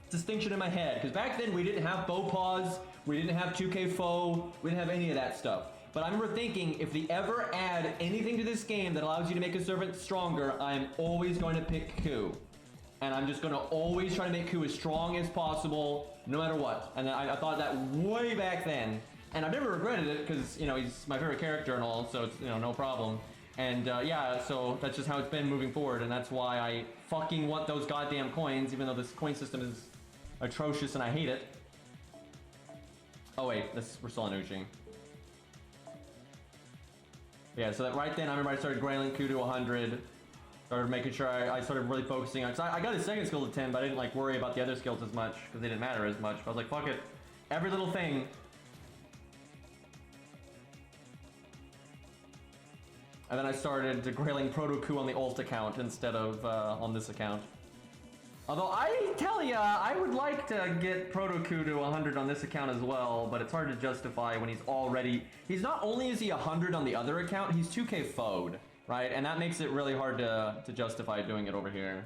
distinction in my head, because back then we didn't have bow paws, we didn't have 2K foe, we didn't have any of that stuff. But I remember thinking, if they ever add anything to this game that allows you to make a servant stronger, I'm always going to pick Ku. And I'm just going to always try to make Ku as strong as possible, no matter what. And I thought that way back then. And I've never regretted it, because, you know, he's my favorite character and all, so it's, you know, no problem. And, yeah, so that's just how it's been moving forward, and that's why I fucking want those goddamn coins, even though this coin system is atrocious and I hate it. Oh wait, we're still on Uchi. Yeah, so that right then, I remember I started grailing Ku to 100. Started making sure I started really focusing on, because I got his second skill to 10, but I didn't like worry about the other skills as much, because they didn't matter as much. But I was like, fuck it. Every little thing. And then I started grailing Proto Ku on the ult account instead of on this account. Although I tell ya, I would like to get Proto Ku to 100 on this account as well, but it's hard to justify when he's already... He's not only is he 100 on the other account, he's 2K foed, right? And that makes it really hard to justify doing it over here.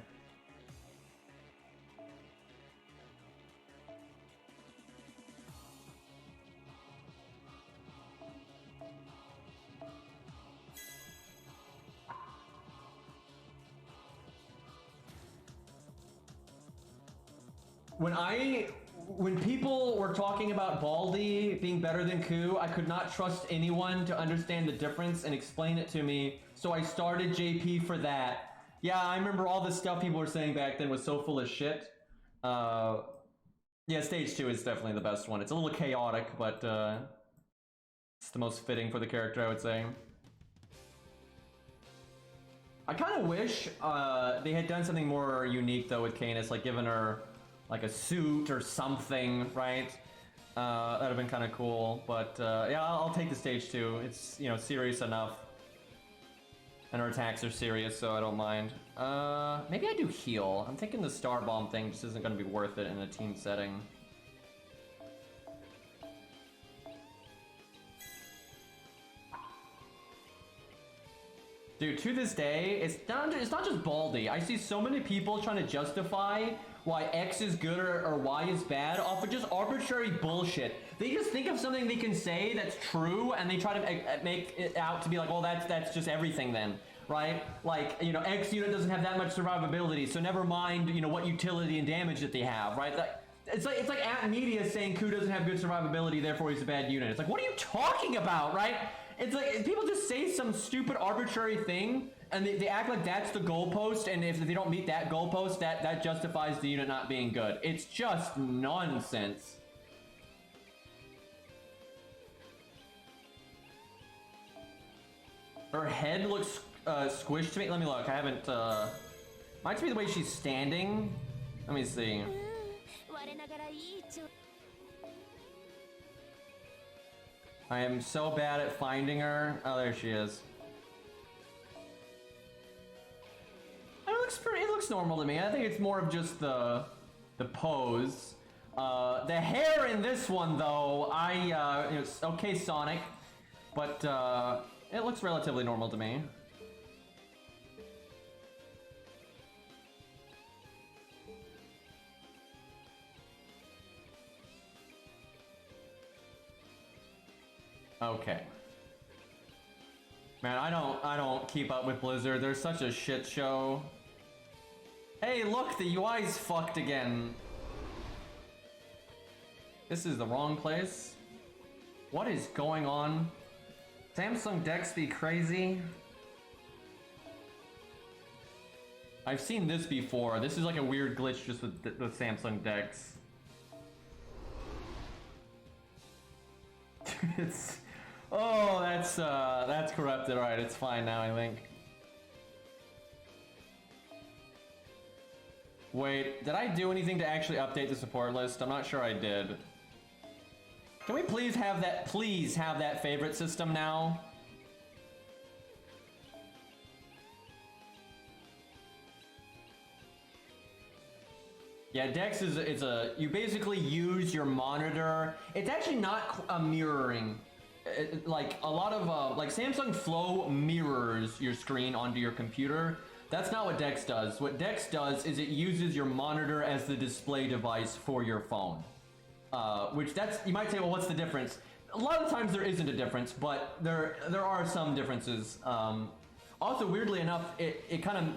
When people were talking about Baldi being better than Ku, I could not trust anyone to understand the difference and explain it to me, so I started JP for that. Yeah, I remember all the stuff people were saying back then was so full of shit. Yeah, stage 2 is definitely the best one. It's a little chaotic, but it's the most fitting for the character, I would say. I kind of wish they had done something more unique though with Canis, like given her like a suit or something, right? That'd have been kind of cool, but yeah, I'll take the stage 2. It's, you know, serious enough. And her attacks are serious, so I don't mind. Maybe I do heal. I'm thinking the Star Bomb thing just isn't going to be worth it in a team setting. Dude, to this day, it's not just Baldi. I see so many people trying to justify why X is good or Y is bad off of just arbitrary bullshit. They just think of something they can say that's true, and they try to make it out to be like, well, that's just everything then, right? Like, you know, X unit doesn't have that much survivability, so never mind, you know, what utility and damage that they have, right? It's like at media saying Ku doesn't have good survivability, therefore he's a bad unit. It's like, what are you talking about, right? It's like, people just say some stupid arbitrary thing, and they act like that's the goalpost, and if they don't meet that goalpost, that justifies the unit not being good. It's just nonsense. Her head looks squished to me. Let me look. I haven't, might just be the way she's standing. Let me see. I am so bad at finding her. Oh, there she is. It looks normal to me. I think it's more of just the pose. The hair in this one, though, you know, it's okay, Sonic, but it looks relatively normal to me. Okay. Man, I don't keep up with Blizzard. They're such a shit show. Hey, look, the UI's fucked again. This is the wrong place. What is going on? Samsung decks be crazy. I've seen this before. This is like a weird glitch just with the Samsung decks. It's... Oh, that's corrupted. All right, it's fine now, I think. Wait, did I do anything to actually update the support list? I'm not sure I did. Can we please have that favorite system now? Yeah, Dex is you basically use your monitor. It's actually not a mirroring. Like a lot of like Samsung Flow mirrors mirrors your screen onto your computer. That's not what Dex does. What Dex does is it uses your monitor as the display device for your phone. Which you might say, well, what's the difference? A lot of times there isn't a difference, but there are some differences. Also, weirdly enough, it kind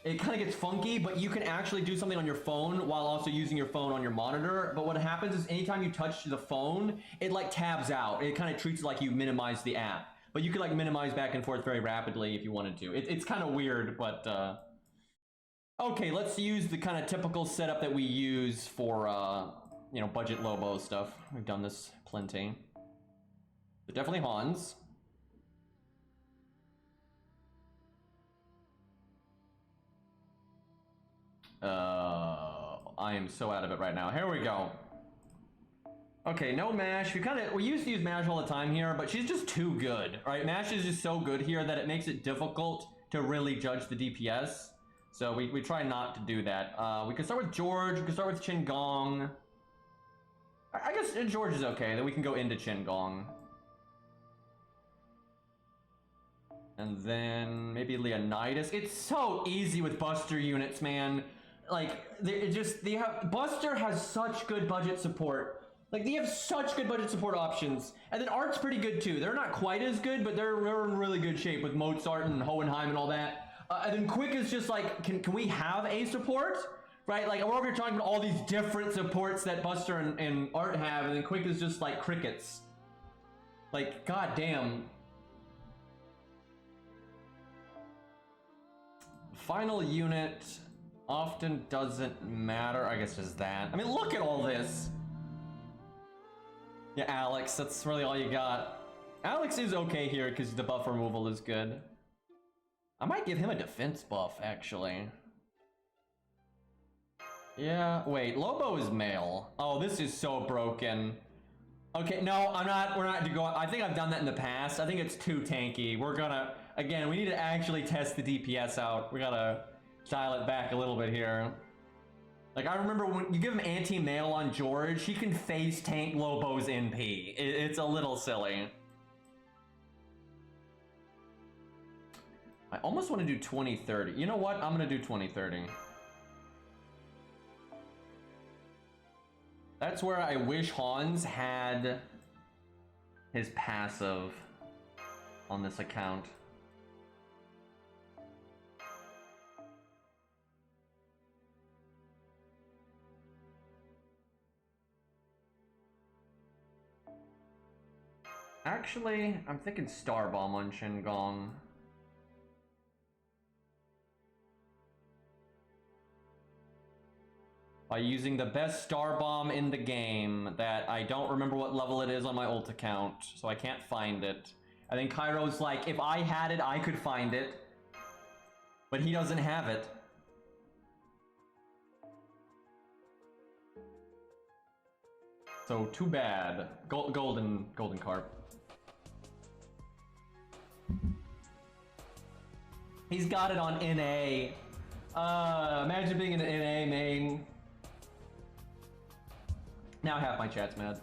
of gets funky, but you can actually do something on your phone while also using your phone on your monitor. But what happens is anytime you touch the phone, it like tabs out. It kind of treats it like you minimize the app. But you could like minimize back and forth very rapidly if you wanted to. It's kind of weird, but okay, let's use the kind of typical setup that we use for you know, budget Lobo stuff. We've done this plenty. But definitely Hans. I am so out of it right now. Here we go. Okay, no Mash. We used to use Mash all the time here, but she's just too good. Right? Mash is just so good here that it makes it difficult to really judge the DPS. So we try not to do that. We can start with George. We can start with Chin Gong. I guess George is okay. Then we can go into Chin Gong. And then maybe Leonidas. It's so easy with Buster units, man. Like, Buster has such good budget support. Like, they have such good budget support options. And then Art's pretty good too. They're not quite as good, but they're in really good shape with Mozart and Hohenheim and all that. And then Quick is just like, can we have a support? Right? Like, we're over here talking about all these different supports that Buster and Art have, and then Quick is just like crickets. Like, goddamn. Final unit often doesn't matter. I guess just that. I mean, look at all this. Yeah, Alex, that's really all you got. Alex is okay here because the buff removal is good. I might give him a defense buff, actually. Yeah, wait, Lobo is male. Oh, this is so broken. Okay, no, we're not going. I think I've done that in the past. I think it's too tanky. We're gonna, again, we need to actually test the DPS out. We gotta dial it back a little bit here. Like, I remember when you give him anti-mail on George, he can face tank Lobo's NP. It's a little silly. I almost want to do 2030. You know what? I'm gonna do 2030. That's where I wish Hans had his passive on this account. Actually, I'm thinking Star Bomb on Shingon. By using the best Star Bomb in the game that I don't remember what level it is on my ult account, so I can't find it. I think Cairo's like, if I had it, I could find it. But he doesn't have it. So, too bad. Golden Carp. He's got it on NA. Imagine being an NA main. Now half my chat's mad.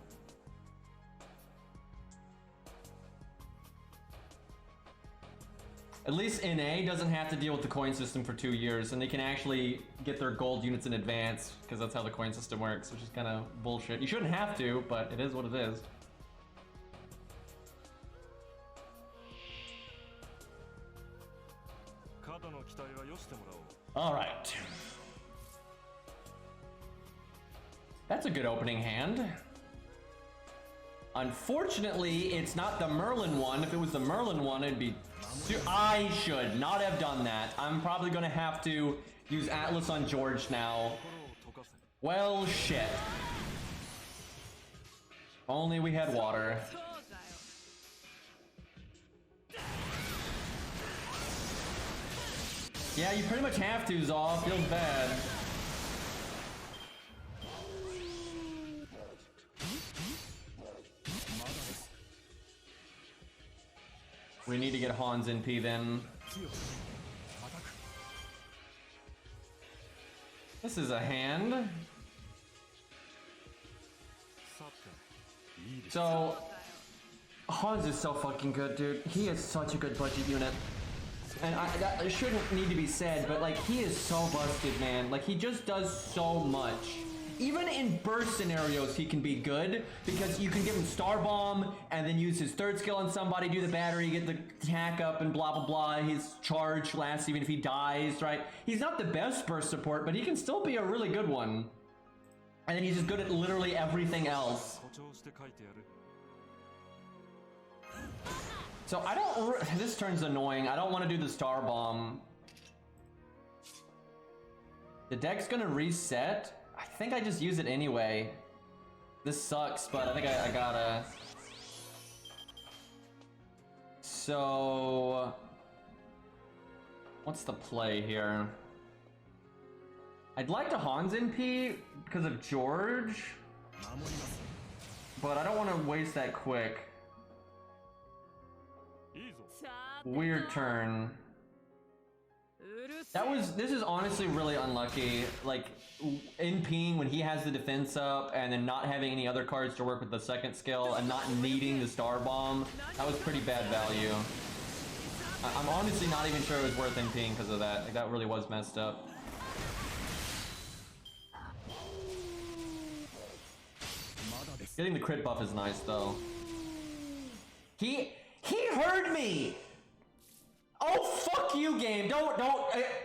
At least NA doesn't have to deal with the coin system for 2 years, and they can actually get their gold units in advance, because that's how the coin system works, which is kind of bullshit. You shouldn't have to, but it is what it is. Alright. That's a good opening hand. Unfortunately, it's not the Merlin one. If it was the Merlin one, it'd be... I should not have done that. I'm probably gonna have to use Atlas on George now. Well, shit. Only we had water. Yeah, you pretty much have to, Zoff. Feels bad. We need to get Hans NP then. This is a hand. So, Hans is so fucking good, dude. He is such a good budget unit. And that shouldn't need to be said, but like he is so busted, man. Like he just does so much. Even in burst scenarios, he can be good because you can give him Star Bomb and then use his third skill on somebody, do the battery, get the attack up, and blah blah blah. His charge lasts even if he dies, right? He's not the best burst support, but he can still be a really good one. And then he's just good at literally everything else. So I don't. This turn's annoying. I don't want to do the Star Bomb. The deck's gonna reset. I think I just use it anyway. This sucks, but I think I gotta. So, what's the play here? I'd like to Hans NP because of George, but I don't want to waste that quick. Weird turn. This is honestly really unlucky. Like, NPing when he has the defense up and then not having any other cards to work with the second skill and not needing the Star Bomb, that was pretty bad value. I'm honestly not even sure it was worth NPing because of that. Like, that really was messed up. Getting the crit buff is nice though. He heard me! Oh, fuck you, game. Don't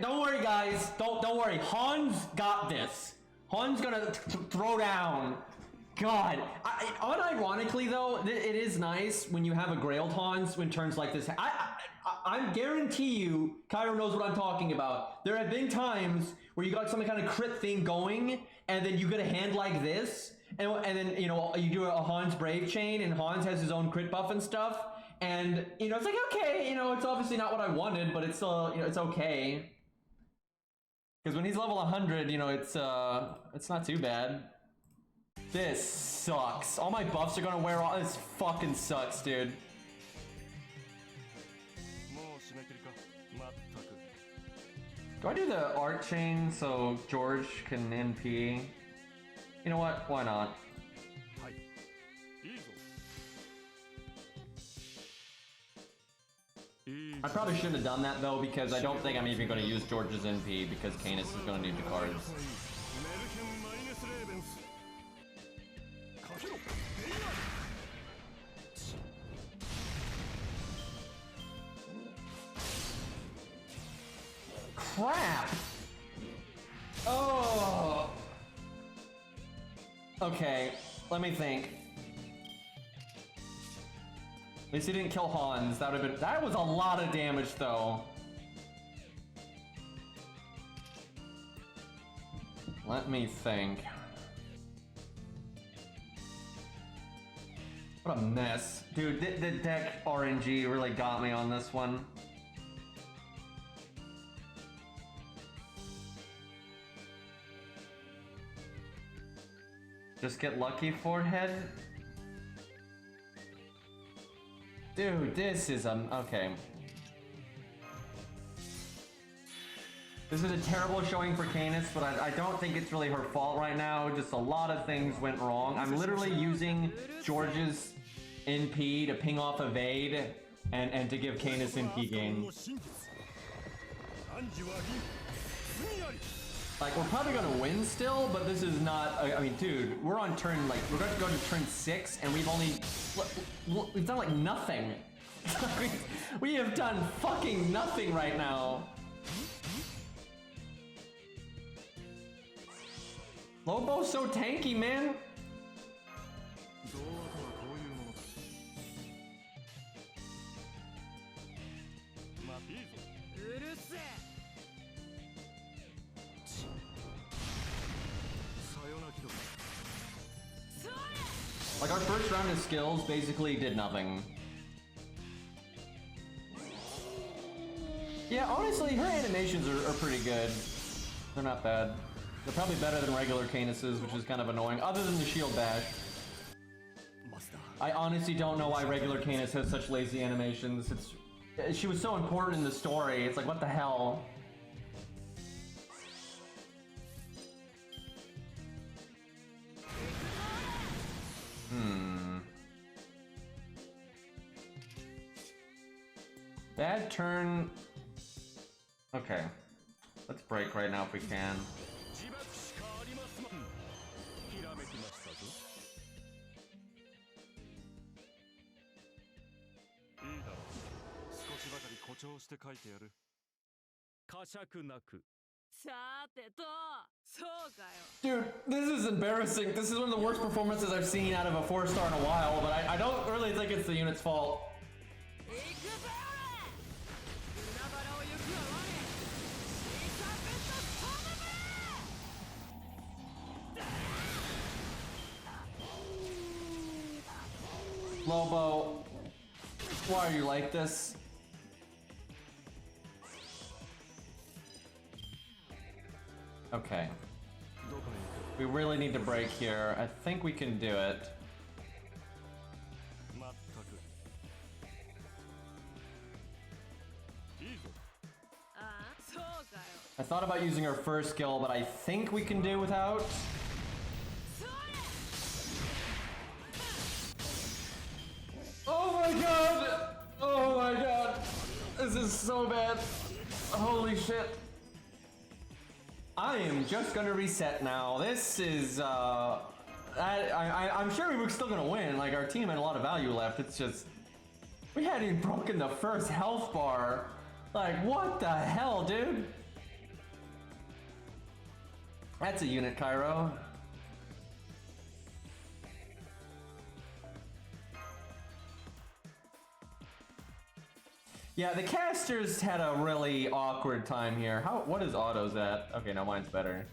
worry, guys. Don't worry. Hans got this. Hans gonna throw down. God. Unironically, though, it is nice when you have a Grailed Hans when turns like this. I guarantee you, Cairo knows what I'm talking about. There have been times where you got some kind of crit thing going, and then you get a hand like this, and then, you know, you do a Hans Brave Chain, and Hans has his own crit buff and stuff. And, you know, it's like, okay, you know, it's obviously not what I wanted, but it's still, you know, it's okay. Because when he's level 100, you know, it's not too bad. This sucks. All my buffs are gonna wear off. This fucking sucks, dude. Do I do the art chain so George can NP? You know what? Why not? I probably shouldn't have done that though, because I don't think I'm even going to use George's NP because Canis is going to need the cards. Crap! Oh! Okay, let me think. At least he didn't kill Hans. That would have been. That was a lot of damage, though. Let me think. What a mess, dude. The deck RNG really got me on this one. Just get lucky, forehead. Dude, this is okay. This is a terrible showing for Canis, but I don't think it's really her fault right now. Just a lot of things went wrong. I'm literally using George's NP to ping off evade and to give Canis NP gain. Like, we're probably gonna win still, but this is not. I mean, dude, we're on turn, like, we're going to go to turn 6, and we've done like nothing. We have done fucking nothing right now. Lobo's so tanky, man. Like, our first round of skills basically did nothing. Yeah, honestly, her animations are pretty good. They're not bad. They're probably better than regular Canis's, which is kind of annoying, other than the shield bash. I honestly don't know why regular Canis has such lazy animations. She was so important in the story. It's like, what the hell? Bad turn. Okay. Let's break right now if we can. Dude, this is embarrassing. This is one of the worst performances I've seen out of a 4-star in a while, but I don't really think it's the unit's fault. Lobo, why are you like this? Okay. We really need to break here. I think we can do it. I thought about using our first skill, but I think we can do without. Oh my god! Oh my god! This is so bad. Holy shit. I am just gonna reset now. This is, I'm sure we were still gonna win. Like, our team had a lot of value left. It's just, we hadn't even broken the first health bar. Like, what the hell, dude? That's a unit, Cairo. Yeah, the casters had a really awkward time here. What is autos at? Okay, no, mine's better.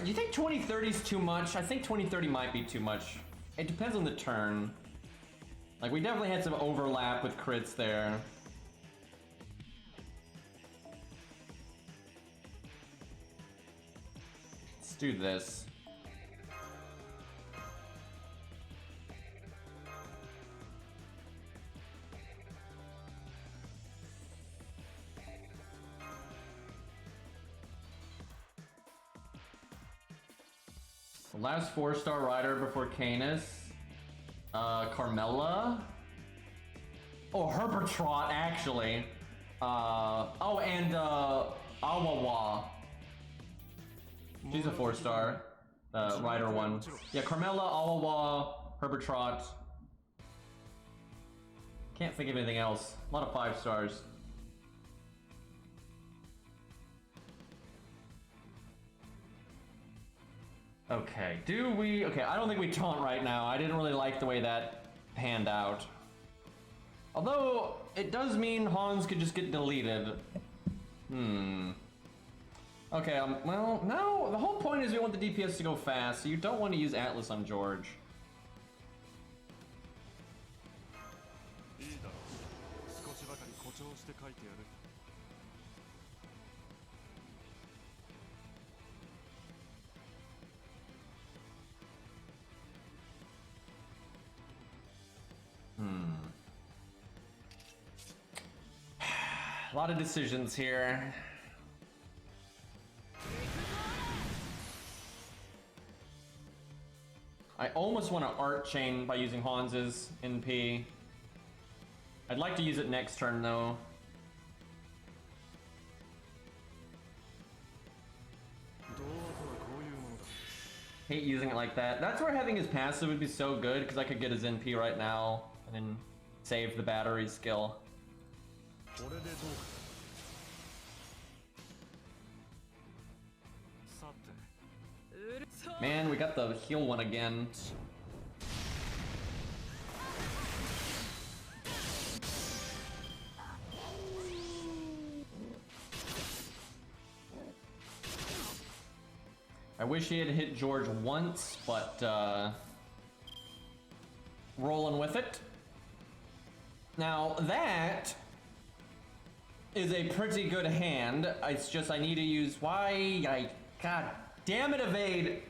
You think 2030 is too much? I think 2030 might be too much. It depends on the turn. Like, we definitely had some overlap with crits there. Let's do this. The last 4-star rider before Canis. Carmella. Oh, Herbertrot, actually. Oh, and Awawa. She's a 4-star. Rider 1. Yeah, Carmella, Awawa, Herbertrot. Can't think of anything else. A lot of 5 stars. Okay, do we... Okay, I don't think we taunt right now. I didn't really like the way that panned out. Although, it does mean Hans could just get deleted. Okay, well, no, the whole point is we want the DPS to go fast, so you don't want to use Atlas on George. A lot of decisions here. I almost want to art chain by using Hans's NP. I'd like to use it next turn though. Hate using it like that. That's where having his passive would be so good, because I could get his NP right now and then save the battery skill. Man, we got the heal one again. I wish he had hit George once, but rolling with it. Now that is a pretty good hand. It's just I need to use God damn it, evade.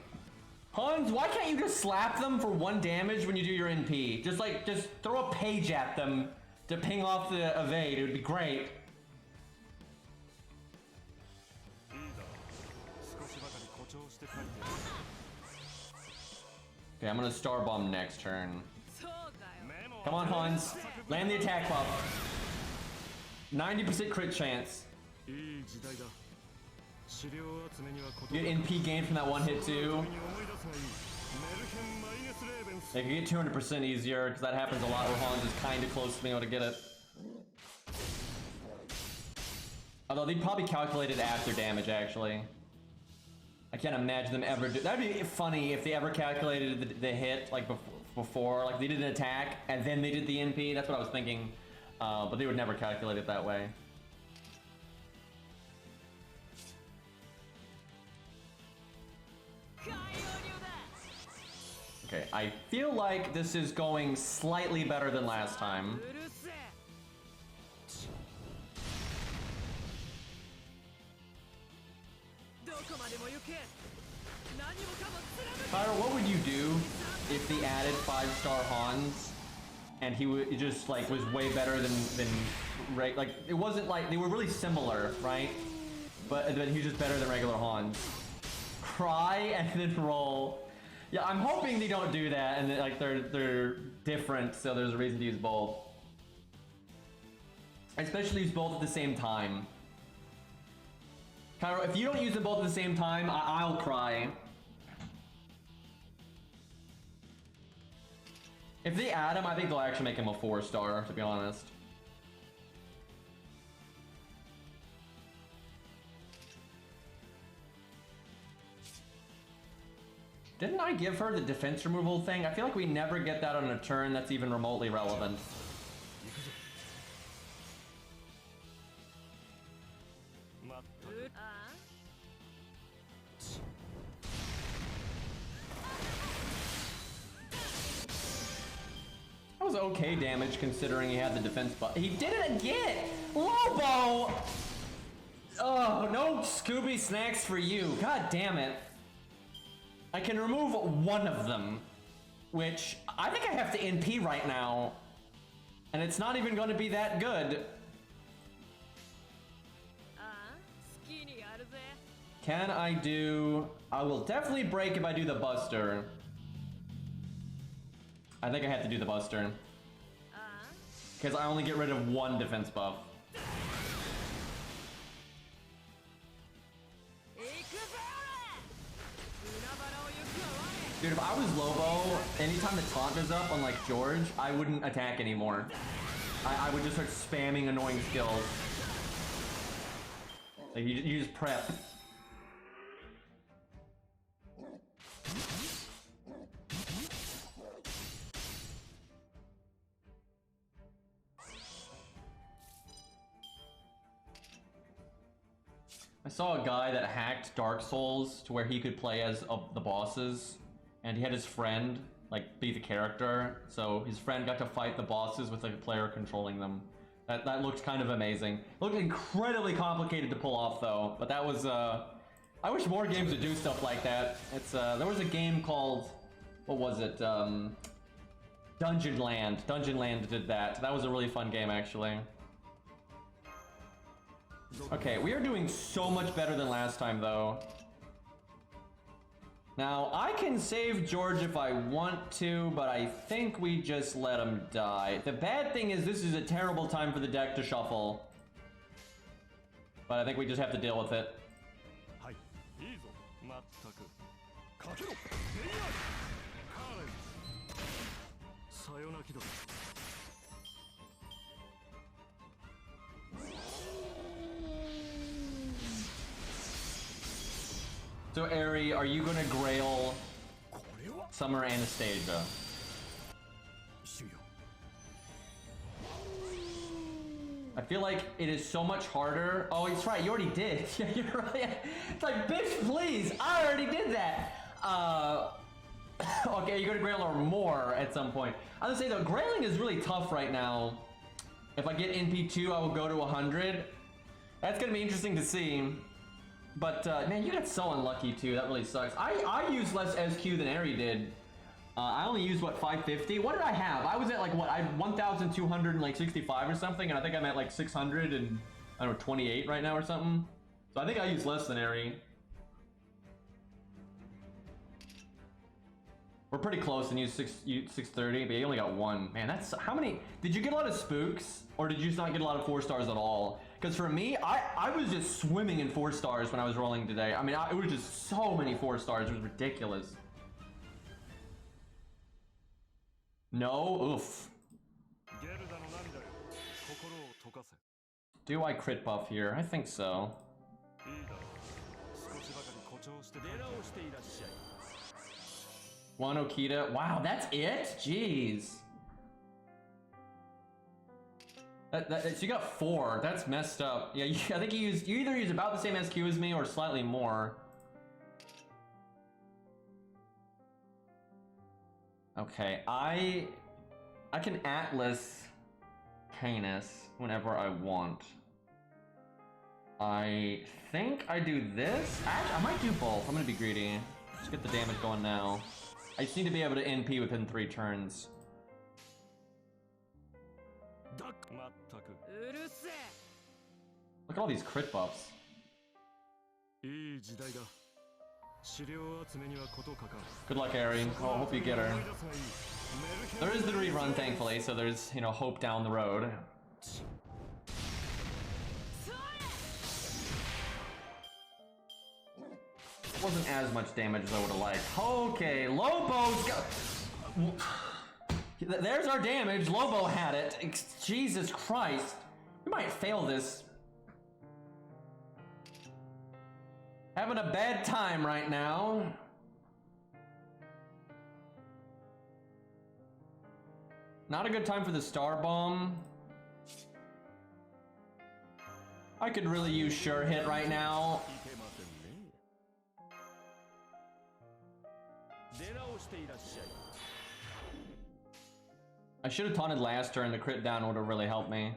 Hans, why can't you just slap them for 1 damage when you do your NP? Just throw a page at them to ping off the evade. It would be great. Okay, I'm gonna star bomb next turn. Come on, Hans. Land the attack buff. 90% crit chance. Get NP gain from that one hit too. They can get 200% easier because that happens a lot where Hans is kind of close to being able to get it. Although they probably calculated after damage actually. I can't imagine them ever do. That'd be funny if they ever calculated the hit like before, like they did an attack and then they did the NP. That's what I was thinking, but they would never calculate it that way. Okay, I feel like this is going slightly better than last time. Kyra, what would you do if they added 5-star Hans and he just like was way better than like it wasn't like they were really similar, right? But then he's just better than regular Hans. Cry and then roll. Yeah, I'm hoping they don't do that and like they're different, so there's a reason to use both. Especially use both at the same time. Kyra, if you don't use them both at the same time, I'll cry. If they add him, I think they'll actually make him a 4-star, to be honest. Didn't I give her the defense removal thing? I feel like we never get that on a turn that's even remotely relevant. That was okay damage considering he had the defense buff. He did it again! Lobo! Oh, no Scooby snacks for you. God damn it. I can remove one of them, which I think I have to NP right now. And it's not even going to be that good. Can I do... I will definitely break if I do the Buster. I think I have to do the Buster. Because I only get rid of one defense buff. Dude, if I was Lobo, anytime the taunt is up on like George, I wouldn't attack anymore. I would just start spamming annoying skills. Like you just prep. I saw a guy that hacked Dark Souls to where he could play as the bosses, and he had his friend like be the character, so his friend got to fight the bosses with like a player controlling them. That looked kind of amazing. It looked incredibly complicated to pull off though, but that was I wish more games would do stuff like that. It's there was a game called, what was it? Dungeon Land. Dungeon Land did that. That was a really fun game actually. Okay, we are doing so much better than last time though. Now, I can save George if I want to, but I think we just let him die. The bad thing is this is a terrible time for the deck to shuffle. But I think we just have to deal with it. So, Ari, are you gonna Grail Summer Anastasia? I feel like it is so much harder. Oh, he's right, you already did. Yeah, you're right. It's like, bitch, please, I already did that. Okay, you're gonna Grail or more at some point. I was gonna say, though, Grailing is really tough right now. If I get NP2, I will go to 100. That's gonna be interesting to see. But, man, you got so unlucky, too. That really sucks. I used less SQ than Ari did. I only used, what, 550? What did I have? I was at, like, what, I had 1,265 or something, and I think I'm at, like, 600 and, I don't know, 28 right now or something. So I think I used less than Ari. We're pretty close and use 630, but you only got one. Man, that's how many? Did you get a lot of spooks, or did you just not get a lot of 4 stars at all? Because for me, I was just swimming in 4 stars when I was rolling today. I mean, it was just so many 4 stars. It was ridiculous. No, oof. Do I crit buff here? I think so. One Okita. Wow, that's it? Jeez. So you got 4. That's messed up. Yeah, I think you either use about the same SQ as me or slightly more. Okay, I can Atlas Canis whenever I want. I think I do this. Actually, I might do both. I'm gonna be greedy. Let's get the damage going now. I just need to be able to NP within 3 turns. Look at all these crit buffs. Good luck, Ari. Oh, I hope you get her. There is the rerun, thankfully, so there's, you know, hope down the road. Wasn't as much damage as I would have liked. Okay, Lobo's got... There's our damage. Lobo had it. Jesus Christ. We might fail this. Having a bad time right now. Not a good time for the Star Bomb. I could really use Sure Hit right now. I should have taunted last turn. The crit down would have really helped me.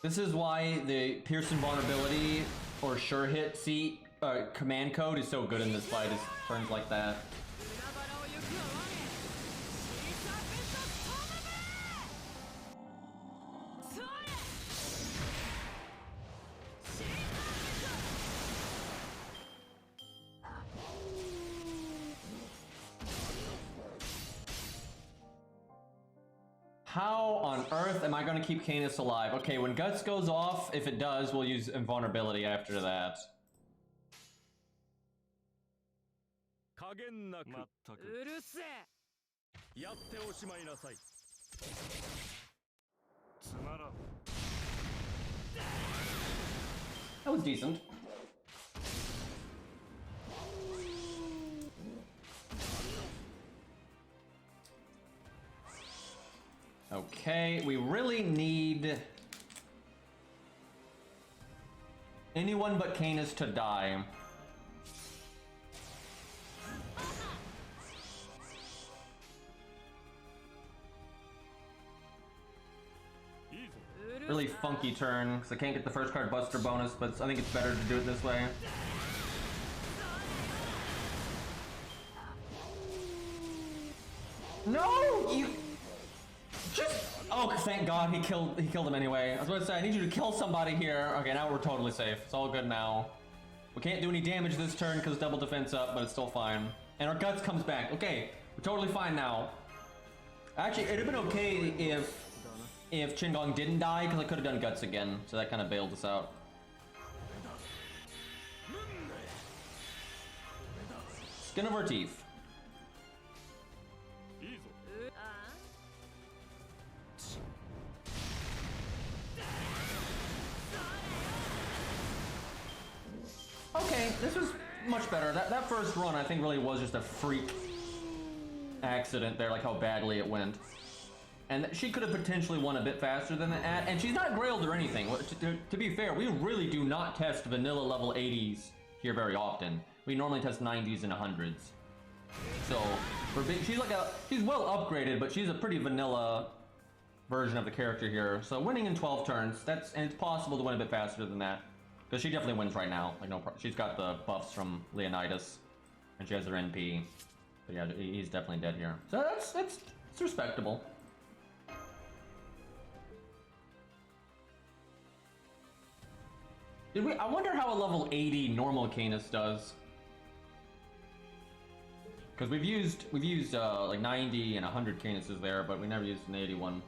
This is why the Pierce Invulnerability or Sure Hit command code is so good in this fight, is turns like that. How on earth am I going to keep Canis alive? Okay, when Guts goes off, if it does, we'll use Invulnerability after that. That was decent. Okay, we really need anyone but Canis to die. Really funky turn, because I can't get the first card buster bonus, but I think it's better to do it this way. No! You... Just... Oh, thank God he killed him anyway. I was about to say, I need you to kill somebody here. Okay, now we're totally safe. It's all good now. We can't do any damage this turn because double defense up, but it's still fine. And our Guts comes back. Okay, we're totally fine now. Actually, it'd have been okay if Qingong didn't die, because I could have done Guts again. So that kind of bailed us out. Skin of our teeth. Okay, this was much better. That first run, I think, really was just a freak accident there, like how badly it went. And she could have potentially won a bit faster than that, and she's not grailed or anything. To be fair, we really do not test vanilla level 80s here very often. We normally test 90s and 100s. So, she's well upgraded, but she's a pretty vanilla version of the character here. So winning in 12 turns, and it's possible to win a bit faster than that. Because she definitely wins right now. Like, no, she's got the buffs from Leonidas, and she has her NP. But yeah, he's definitely dead here. So it's respectable. I wonder how a level 80 normal Canis does. Because we've used like 90 and 100 Canises there, but we never used an 81.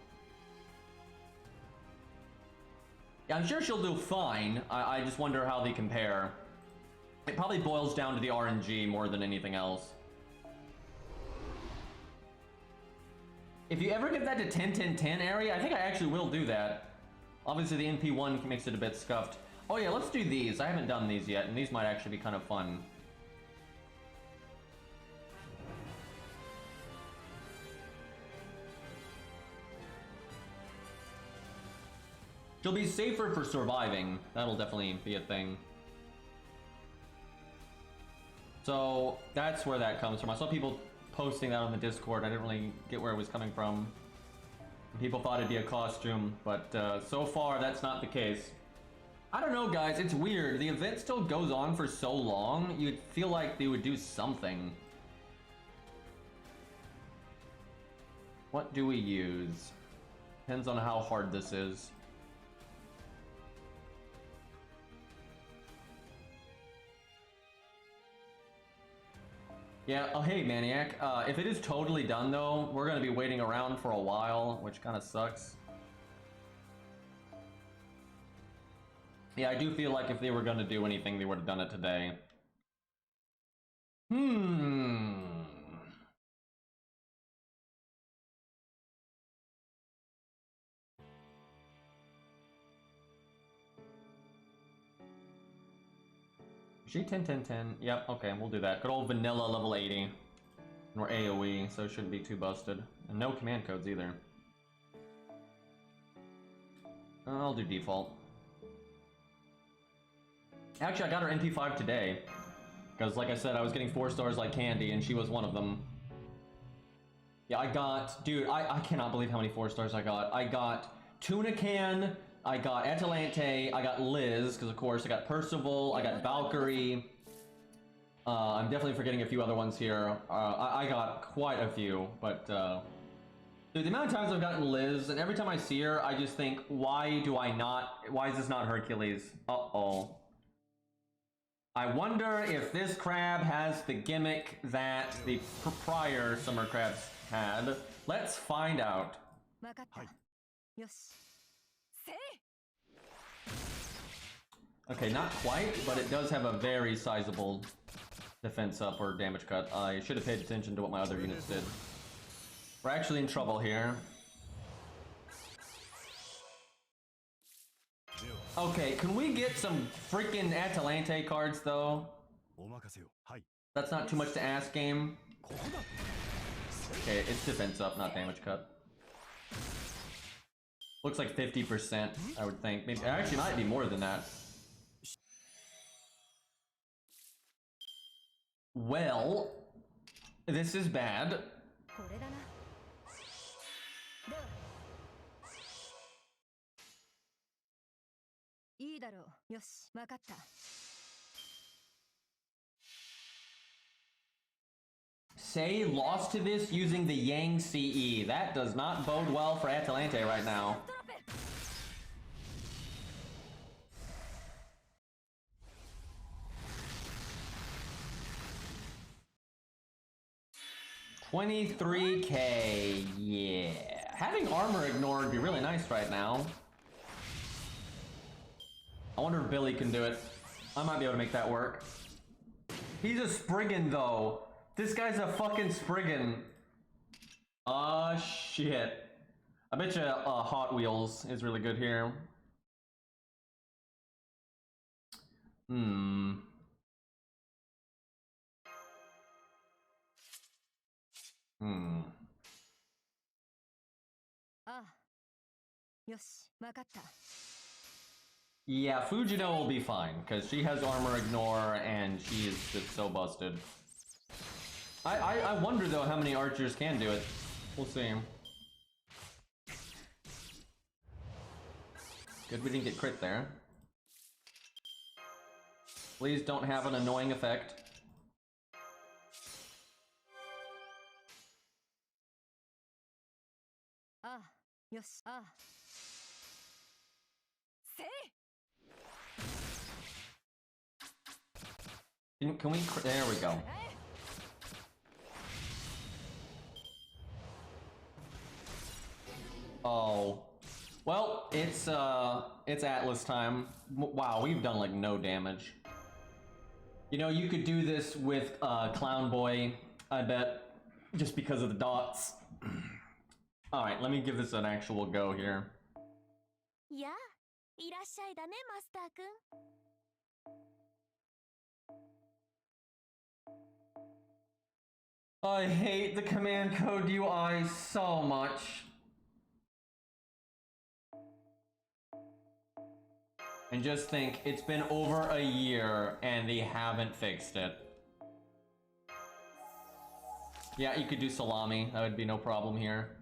Yeah, I'm sure she'll do fine. I just wonder how they compare. It probably boils down to the RNG more than anything else. If you ever get that to 10-10-10 area, I think I actually will do that. Obviously the NP1 makes it a bit scuffed. Oh yeah, let's do these. I haven't done these yet, and these might actually be kind of fun. She'll be safer for surviving. That'll definitely be a thing. So that's where that comes from. I saw people posting that on the Discord. I didn't really get where it was coming from. People thought it'd be a costume, but so far that's not the case. I don't know, guys. It's weird. The event still goes on for so long. You'd feel like they would do something. What do we use? Depends on how hard this is. Yeah, oh hey Maniac, if it is totally done though, we're gonna be waiting around for a while, which kind of sucks. Yeah, I do feel like if they were gonna do anything, they would have done it today. G 10-10-10. Yep, okay, we'll do that. Good old vanilla level 80. And we're AoE, so it shouldn't be too busted. And no command codes either. I'll do default. Actually, I got her NP5 today. Because, like I said, I was getting 4 stars like candy, and she was one of them. Yeah, I got... Dude, I cannot believe how many 4 stars I got. I got Tunican, I got Atalante, I got Liz, because of course I got Percival, I got Valkyrie. I'm definitely forgetting a few other ones here. I got quite a few, but dude, the amount of times I've gotten Liz, and every time I see her, I just think, why is this not Hercules? Uh-oh. I wonder if this crab has the gimmick that the prior summer crabs had. Let's find out. Okay, not quite, but it does have a very sizable defense up or damage cut. I should have paid attention to what my other units did. We're actually in trouble here. Okay, can we get some freaking Atalante cards though? That's not too much to ask, game. Okay, it's defense up, not damage cut. Looks like 50%, I would think. Maybe, it actually might be more than that. Well, this is bad. Say lost to this using the Yang CE. That does not bode well for Atalante right now. $23K, yeah. Having armor ignored would be really nice right now. I wonder if Billy can do it. I might be able to make that work. He's a Spriggan though. This guy's a fucking Spriggan. Shit. I bet you Hot Wheels is really good here. Yeah, Fujino will be fine, because she has armor ignore and she is just so busted. I wonder though how many archers can do it. We'll see. Good we didn't get crit there. Please don't have an annoying effect. ああ、よし。ああ。せい。Can we? There we go. Oh. Well, it's Atlas time. Wow, we've done like no damage. You know, you could do this with Clown Boy, I bet, just because of the dots. Alright, let me give this an actual go here. Yeah. いらっしゃいだね、マスターくん。 I hate the command code UI so much. And just think, it's been over a year and they haven't fixed it. Yeah, you could do salami, that would be no problem here.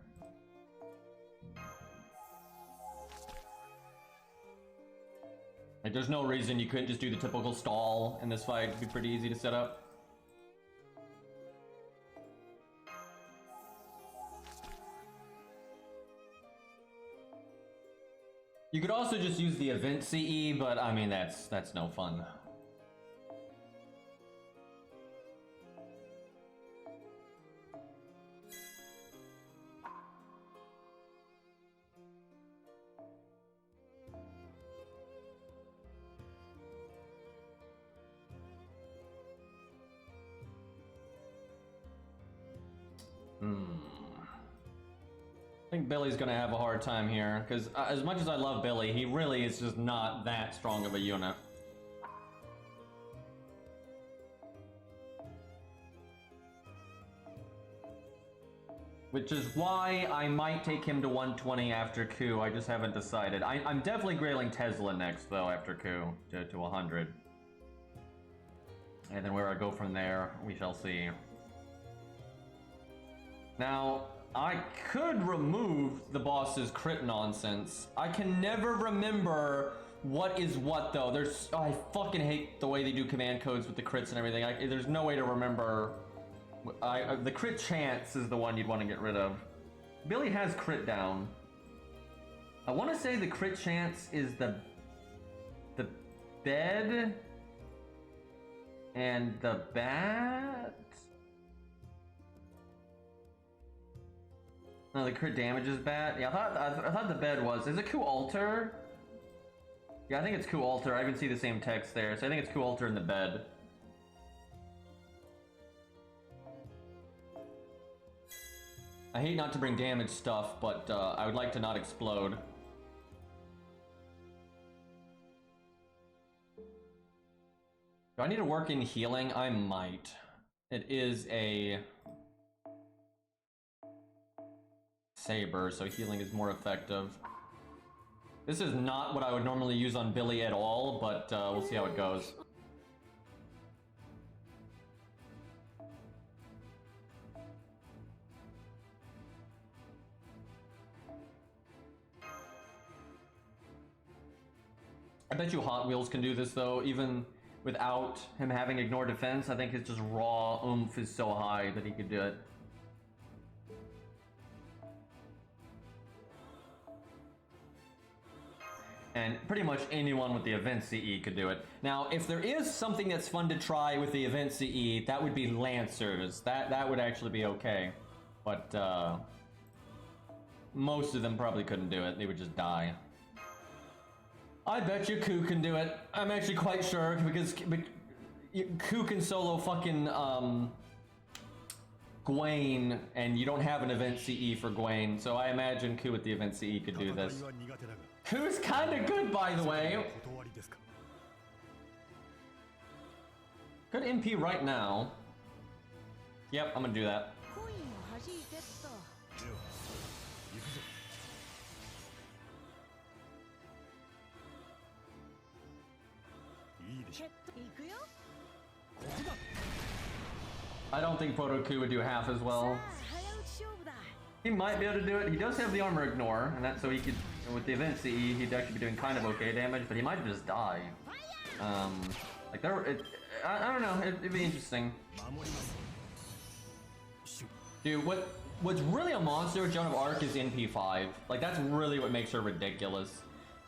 Like, there's no reason you couldn't just do the typical stall in this fight. It'd be pretty easy to set up. You could also just use the event CE, but I mean, that's no fun. I think Billy's gonna have a hard time here, because as much as I love Billy, he really is just not that strong of a unit. Which is why I might take him to 120 after Coup, I just haven't decided. I'm definitely grailing Tesla next, though, after Coup, to 100. And then where I go from there, we shall see. Now, I could remove the boss's crit nonsense. I can never remember what is what, though. I fucking hate the way they do command codes with the crits and everything. There's no way to remember. The crit chance is the one you'd want to get rid of. Billy has crit down. I want to say the crit chance is the bed and the bat. No, the crit damage is bad. Yeah, I thought the bed was. Is it Coup Alter? Yeah, I think it's Coup Alter. I even see the same text there, so I think it's Coup Alter in the bed. I hate not to bring damage stuff, but I would like to not explode. Do I need to work in healing? I might. It is a Saber, so healing is more effective. This is not what I would normally use on Billy at all, but we'll see how it goes. I bet you Hot Wheels can do this, though, even without him having Ignore Defense. I think his just raw oomph is so high that he could do it. And pretty much anyone with the Event CE could do it. Now, if there is something that's fun to try with the Event CE, that would be Lancers. That would actually be okay. But, most of them probably couldn't do it. They would just die. I bet you Coup can do it. I'm actually quite sure, because Coup can solo fucking, Gwaine, and you don't have an Event CE for Gwaine, so I imagine Coup with the Event CE could do this. Cou's kinda good, by the way. Good MP right now. Yep, I'm gonna do that. I don't think Proto Coup would do half as well. He might be able to do it. He does have the armor ignore, and that's so he could, with the event CE, he'd actually be doing kind of okay damage, but he might just die. Like I don't know, it'd be interesting. Dude, what what's really a monster with Joan of Arc is NP5. Like, that's really what makes her ridiculous.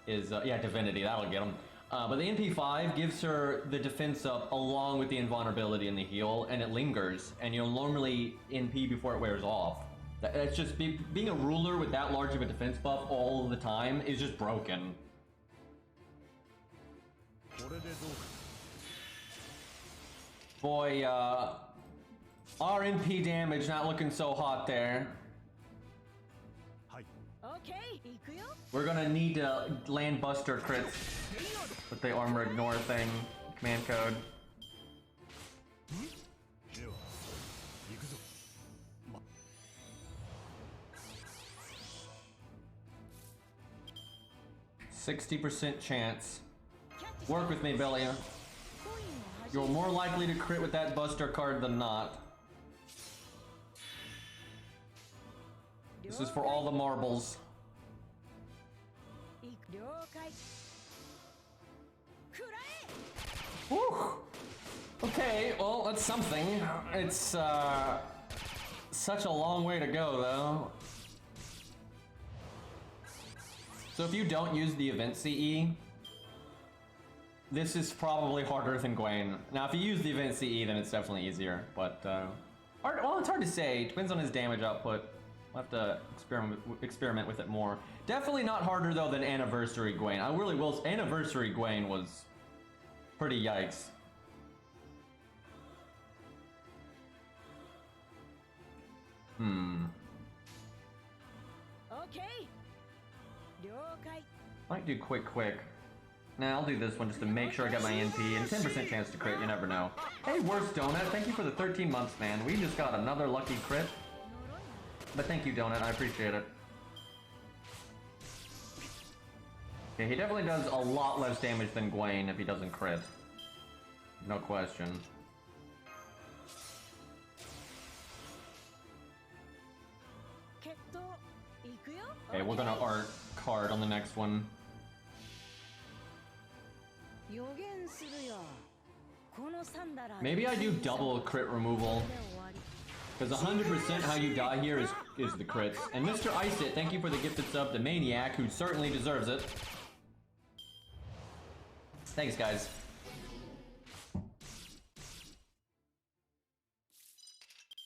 Is, yeah, Divinity, that'll get him. But the NP5 gives her the defense up along with the invulnerability and the heal, and it lingers, and you'll normally NP before it wears off. That's just, being a ruler with that large of a defense buff all the time is just broken. Boy, our NP damage not looking so hot there. We're gonna need to land Buster crits with the armor ignore thing, command code. %60 chance. Work with me, Billy. You're more likely to crit with that Buster card than not. This is for all the marbles. Whew. Okay, well, that's something. It's such a long way to go, though. So if you don't use the event CE, this is probably harder than Gwen. Now, if you use the event CE, then it's definitely easier. But well, it's hard to say. It depends on his damage output. We'll have to experiment with it more. Definitely not harder though than Anniversary Gwen. I really will. Anniversary Gwen was pretty yikes. Okay. Might do quick. Nah, I'll do this one just to make sure I got my NP and 10% chance to crit. You never know. Hey, Worst Donut, thank you for the 13 months, man. We just got another lucky crit. But thank you, Donut. I appreciate it. Okay, he definitely does a lot less damage than Gwen if he doesn't crit. No question. Okay, we're gonna art card on the next one. Maybe I do double crit removal. Because 100% how you die here is the crits. And Mr. Ice It, thank you for the gifted sub to Maniac, who certainly deserves it. Thanks, guys.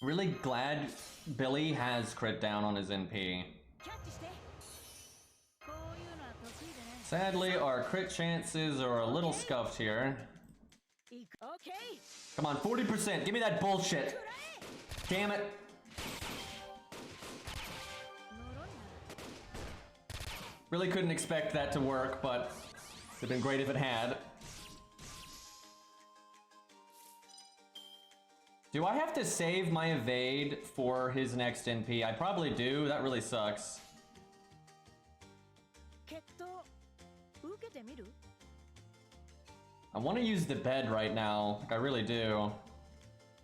Really glad Billy has crit down on his NP. Sadly, our crit chances are a little scuffed here. Come on, 40%. Give me that bullshit. Damn it. Really couldn't expect that to work, but it'd been great if it had. Do I have to save my evade for his next NP? I probably do. That really sucks. I want to use the bed right now. Like, I really do.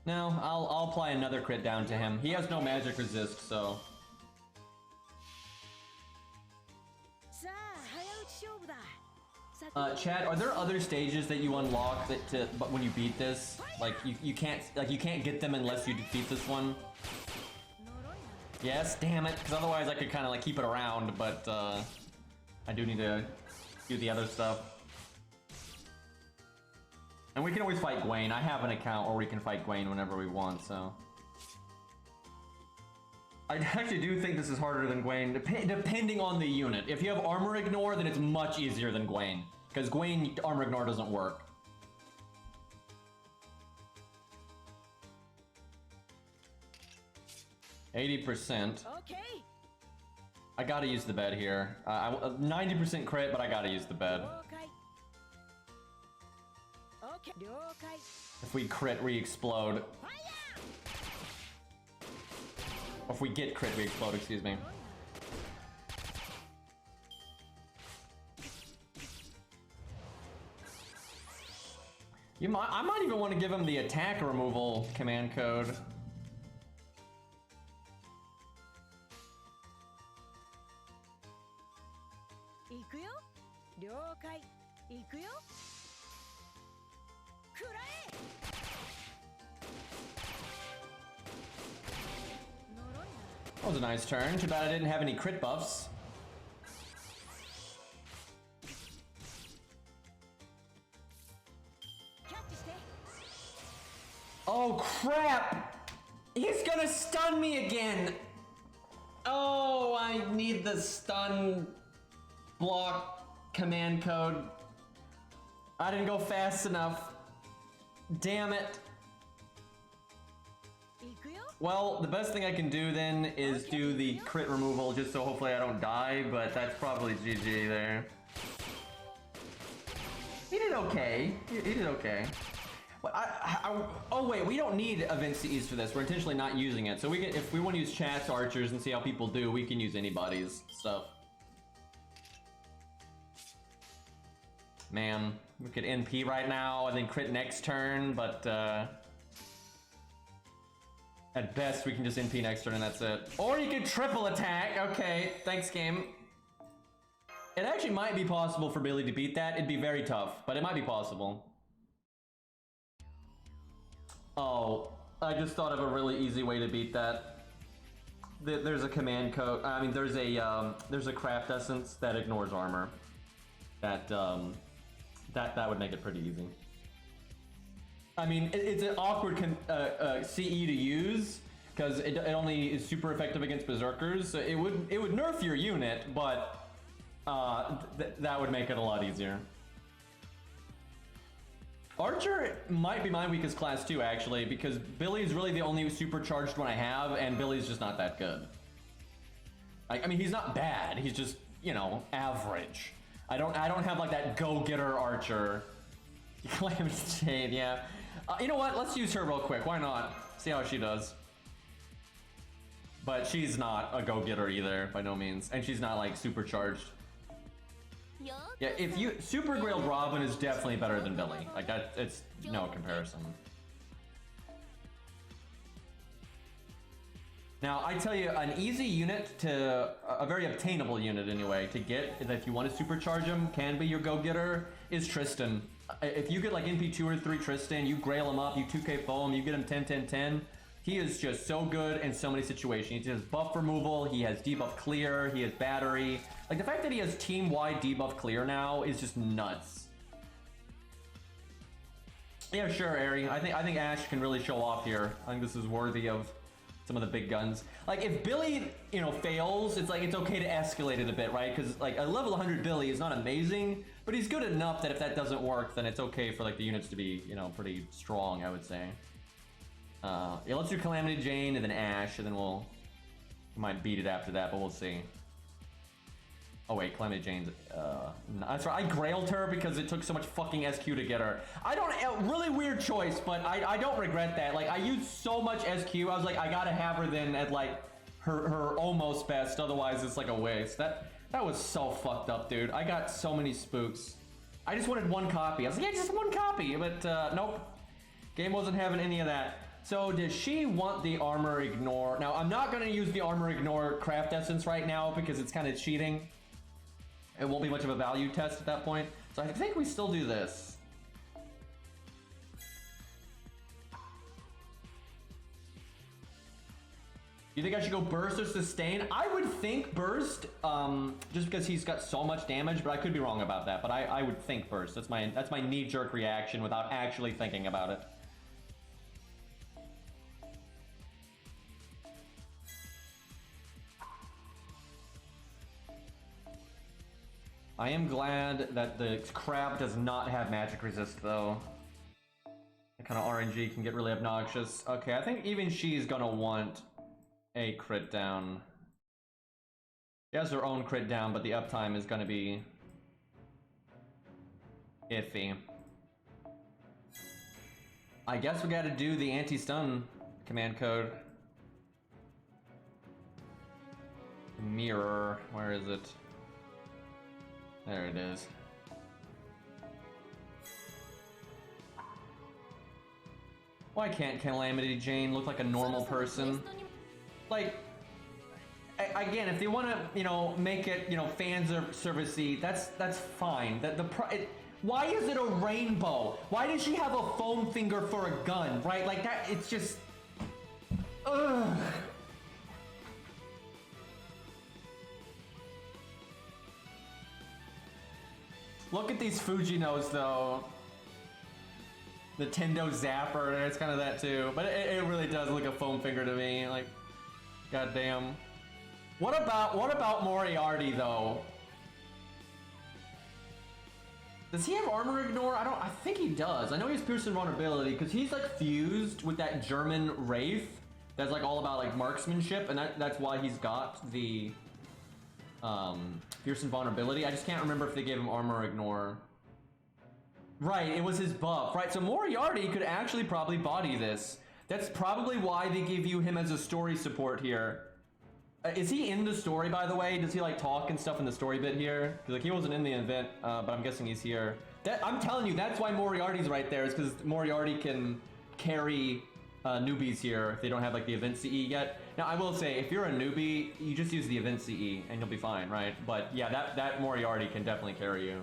No, I'll apply another crit down to him. He has no magic resist, so. Chat, are there other stages that you unlock but when you beat this? Like you can't get them unless you defeat this one? Yes, damn it, because otherwise I could kind of like keep it around, but I do need to do the other stuff. And we can always fight Gwen. I have an account where we can fight Gwen whenever we want, so. I actually do think this is harder than Gwen, depending on the unit. If you have armor ignore, then it's much easier than Gwen. Because Gwen, armor ignore doesn't work. %. Okay. I gotta use the bed here. 90% crit, but I gotta use the bed. If we crit, we explode. Or if we get crit, we explode, excuse me. I might even want to give him the attack removal command code. That was a nice turn. Too bad I didn't have any crit buffs. Oh crap! He's gonna stun me again! Oh, I need the stun block command code. I didn't go fast enough. Damn it. Well, the best thing I can do then is do the crit removal just so hopefully I don't die, but that's probably GG there. He did okay. He did okay. Well, oh wait, we don't need events to ease for this. We're intentionally not using it. So we can, if we want to use chats, archers, and see how people do, we can use anybody's stuff. Man, we could NP right now and then crit next turn, but at best we can just NP next turn and that's it. Or you could triple attack. Okay, thanks game. It actually might be possible for Billy to beat that. It'd be very tough, but it might be possible. Oh, I just thought of a really easy way to beat that. There's a command code. I mean, there's a craft essence that ignores armor. That would make it pretty easy. I mean, it's an awkward CE to use because it only is super effective against berserkers. So it would nerf your unit, but that would make it a lot easier. Archer might be my weakest class too, actually, because Billy is really the only supercharged one I have, and Billy's just not that good. I mean, he's not bad. He's just, you know, average. I don't have like that go-getter Archer. Calamity Jade, yeah. You know what? Let's use her real quick. Why not? See how she does. But she's not a go-getter either, by no means, and she's not like supercharged. Yeah, if you Super Grailed Robin is definitely better than Billy. Like that, it's no comparison. Now I tell you, an easy unit to a very obtainable unit anyway to get if you want to supercharge him can be your go-getter is Tristan. If you get like NP 2 or 3 Tristan, you grail him up, you 2k foe him, you get him 10-10-10. He is just so good in so many situations. He has buff removal, he has debuff clear, he has battery. Like the fact that he has team-wide debuff clear now is just nuts. Yeah, sure, Ari. I think Ash can really show off here. I think this is worthy of some of the big guns. Like if Billy, you know, fails, it's like it's okay to escalate it a bit, right? Because like a level 100 Billy is not amazing, but he's good enough that if that doesn't work, then it's okay for like the units to be, you know, pretty strong, I would say. Yeah, let's do Calamity Jane and then Ash, and then we might beat it after that, but we'll see. Oh wait, Calamity Jane's, that's right, I grailed her because it took so much fucking SQ to get her. I don't, really weird choice, but I don't regret that. Like, I used so much SQ, I was like, I gotta have her then at like, her almost best, otherwise it's like a waste. That was so fucked up, dude. I got so many spooks. I just wanted one copy. I was like, yeah, just one copy, but nope. Game wasn't having any of that. So does she want the armor ignore? Now, I'm not gonna use the armor ignore craft essence right now because it's kind of cheating. It won't be much of a value test at that point. So I think we still do this. You think I should go burst or sustain? I would think burst, just because he's got so much damage, but I could be wrong about that. But I would think burst. That's my knee-jerk reaction without actually thinking about it. I am glad that the crab does not have magic resist though. That kind of RNG can get really obnoxious. Okay, I think even she's gonna want a crit down. She has her own crit down, but the uptime is gonna be iffy. I guess we gotta do the anti-stun command code. Mirror, where is it? There it is. Why can't Calamity Jane look like a normal person? Like, again, if they want to, you know, make it, you know, fans servicey, that's fine. Why is it a rainbow? Why does she have a foam finger for a gun, right? Like that, it's just, ugh. Look at these Fujinos though. The Tendo Zapper, it's kind of that too. But it really does look like a foam finger to me. Like, goddamn. What about Moriarty though? Does he have armor ignore? I think he does. I know he has pierce invulnerability because he's like fused with that German Wraith that's like all about like marksmanship, and that's why he's got the pierce invulnerability. I just can't remember if they gave him armor ignore. Right, it was his buff. Right, so Moriarty could actually probably body this. That's probably why they give you him as a story support here. Is he in the story, by the way? Does he like talk and stuff in the story bit here? Because like he wasn't in the event, but I'm guessing he's here. I'm telling you, that's why Moriarty's right there, is because Moriarty can carry newbies here if they don't have like the event CE yet. Now I will say, if you're a newbie, you just use the event CE and you'll be fine, right? But yeah, that Moriarty can definitely carry you.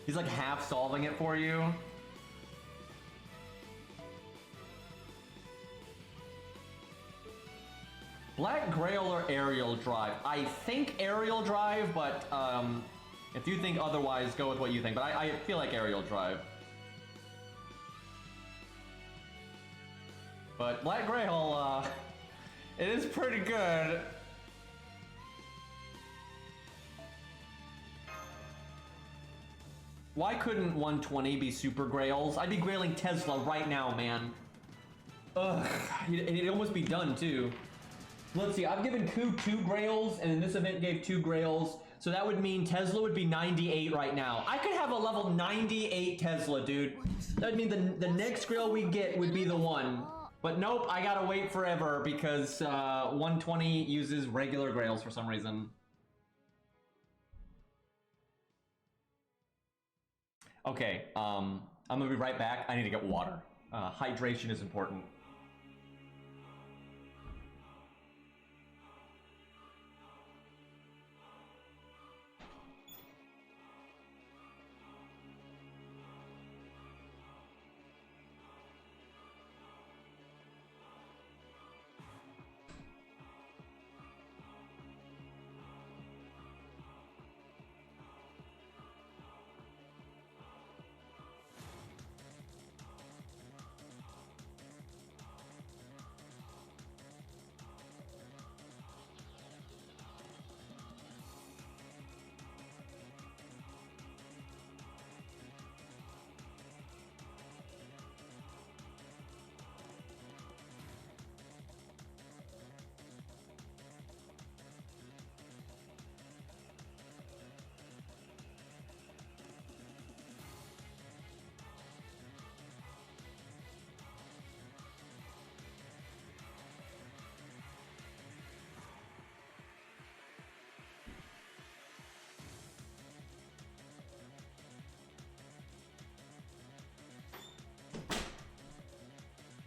He's like half solving it for you. Black Grail or Aerial Drive? I think Aerial Drive, but if you think otherwise, go with what you think. But I feel like Aerial Drive. But Black Grail, it is pretty good. Why couldn't 120 be Super Grails? I'd be grailing Tesla right now, man. Ugh, it'd almost be done too. Let's see, I've given Ku 2 Grails, and this event gave 2 Grails, so that would mean Tesla would be 98 right now. I could have a level 98 Tesla, dude. That'd mean the next Grail we get would be the one. But nope, I gotta wait forever because 120 uses regular Grails for some reason. Okay, I'm gonna be right back. I need to get water. Hydration is important.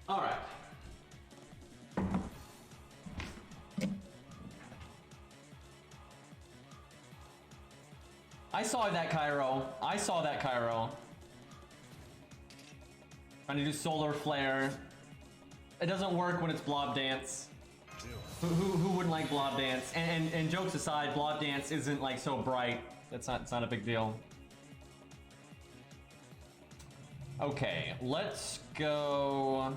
All right. I saw that, Cairo. I saw that, Cairo. Trying to do solar flare. It doesn't work when it's blob dance. Who wouldn't like blob dance? And jokes aside, blob dance isn't like so bright. It's not a big deal. Okay, let's go.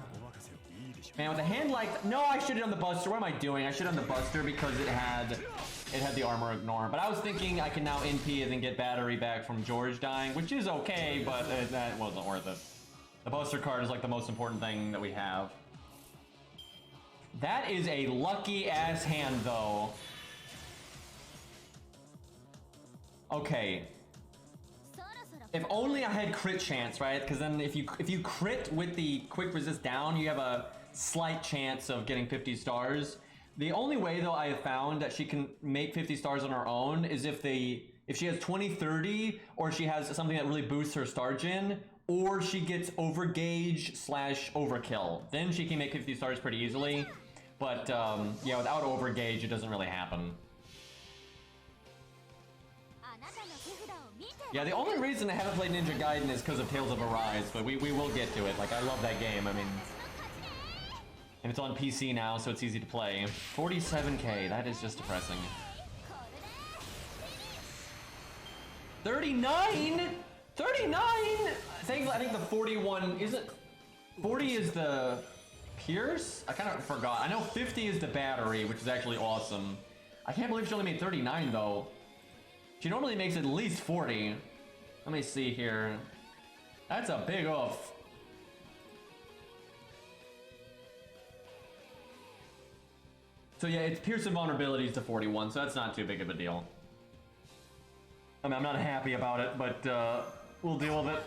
Man, with a hand like no, I should have done the Buster. What am I doing? I should have done the Buster because it had the armor ignore. But I was thinking I can now NP and then get battery back from George dying, which is okay, but that wasn't worth it. The Buster card is like the most important thing that we have. That is a lucky ass hand though. Okay. If only I had crit chance, right? Because then if you crit with the quick resist down, you have a slight chance of getting 50 stars. The only way though I have found that she can make 50 stars on her own is if she has 20-30, or she has something that really boosts her star gen, or she gets overgauge / overkill. Then she can make 50 stars pretty easily. But yeah, without overgauge, it doesn't really happen. Yeah, the only reason I haven't played Ninja Gaiden is because of Tales of Arise, but we will get to it. Like, I love that game. I mean, And it's on PC now, so it's easy to play. 47k, that is just depressing. 39? 39? I think the 41 isn't. 40 is the Pierce? I kind of forgot. I know 50 is the battery, which is actually awesome. I can't believe she only made 39 though. She normally makes at least 40. Let me see here. That's a big off. So yeah, it's Pierce and vulnerabilities to 41, so that's not too big of a deal. I mean, I'm not happy about it, but we'll deal with it.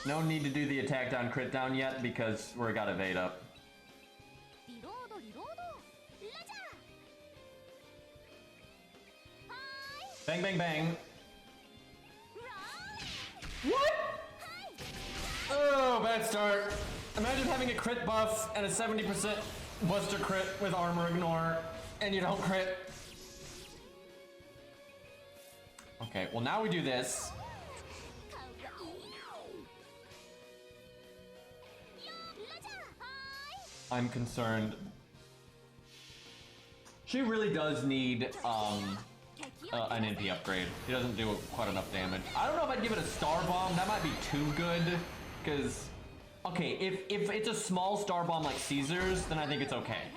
No need to do the attack down, crit down yet, because we're got evade up. Bang, bang, bang. What? Oh, bad start. Imagine having a crit buff and a 70% buster crit with armor ignore, and you don't crit. Okay, well now we do this. I'm concerned. She really does need an NP upgrade. She doesn't do quite enough damage. I don't know if I'd give it a star bomb. That might be too good, because okay, if it's a small star bomb like Caesar's, then I think it's okay.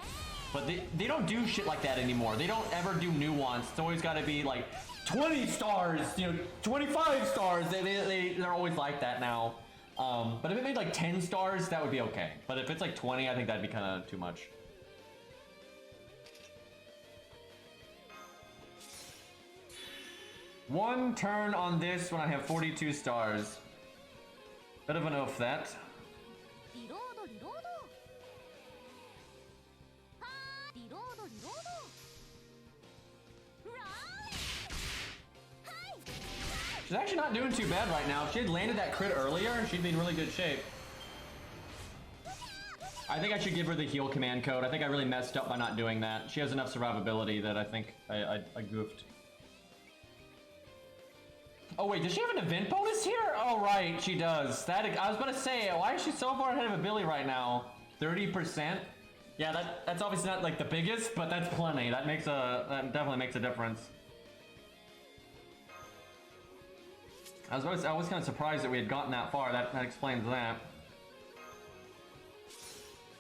But they don't do shit like that anymore. They don't ever do nuance. It's always got to be like 20 stars, you know, 25 stars. They're always like that now. But if it made like 10 stars, that would be okay. But if it's like 20, I think that'd be kind of too much. One turn on this when I have 42 stars. Bit of an oaf that. She's actually not doing too bad right now. If she had landed that crit earlier, she'd be in really good shape. I think I should give her the heal command code. I think I really messed up by not doing that. She has enough survivability that I think I goofed. Oh wait, does she have an event bonus here? Oh right, she does. That I was gonna say, why is she so far ahead of a Billy right now? 30%? Yeah, that's obviously not like the biggest, but that's plenty. That definitely makes a difference. I was kind of surprised that we had gotten that far. That explains that.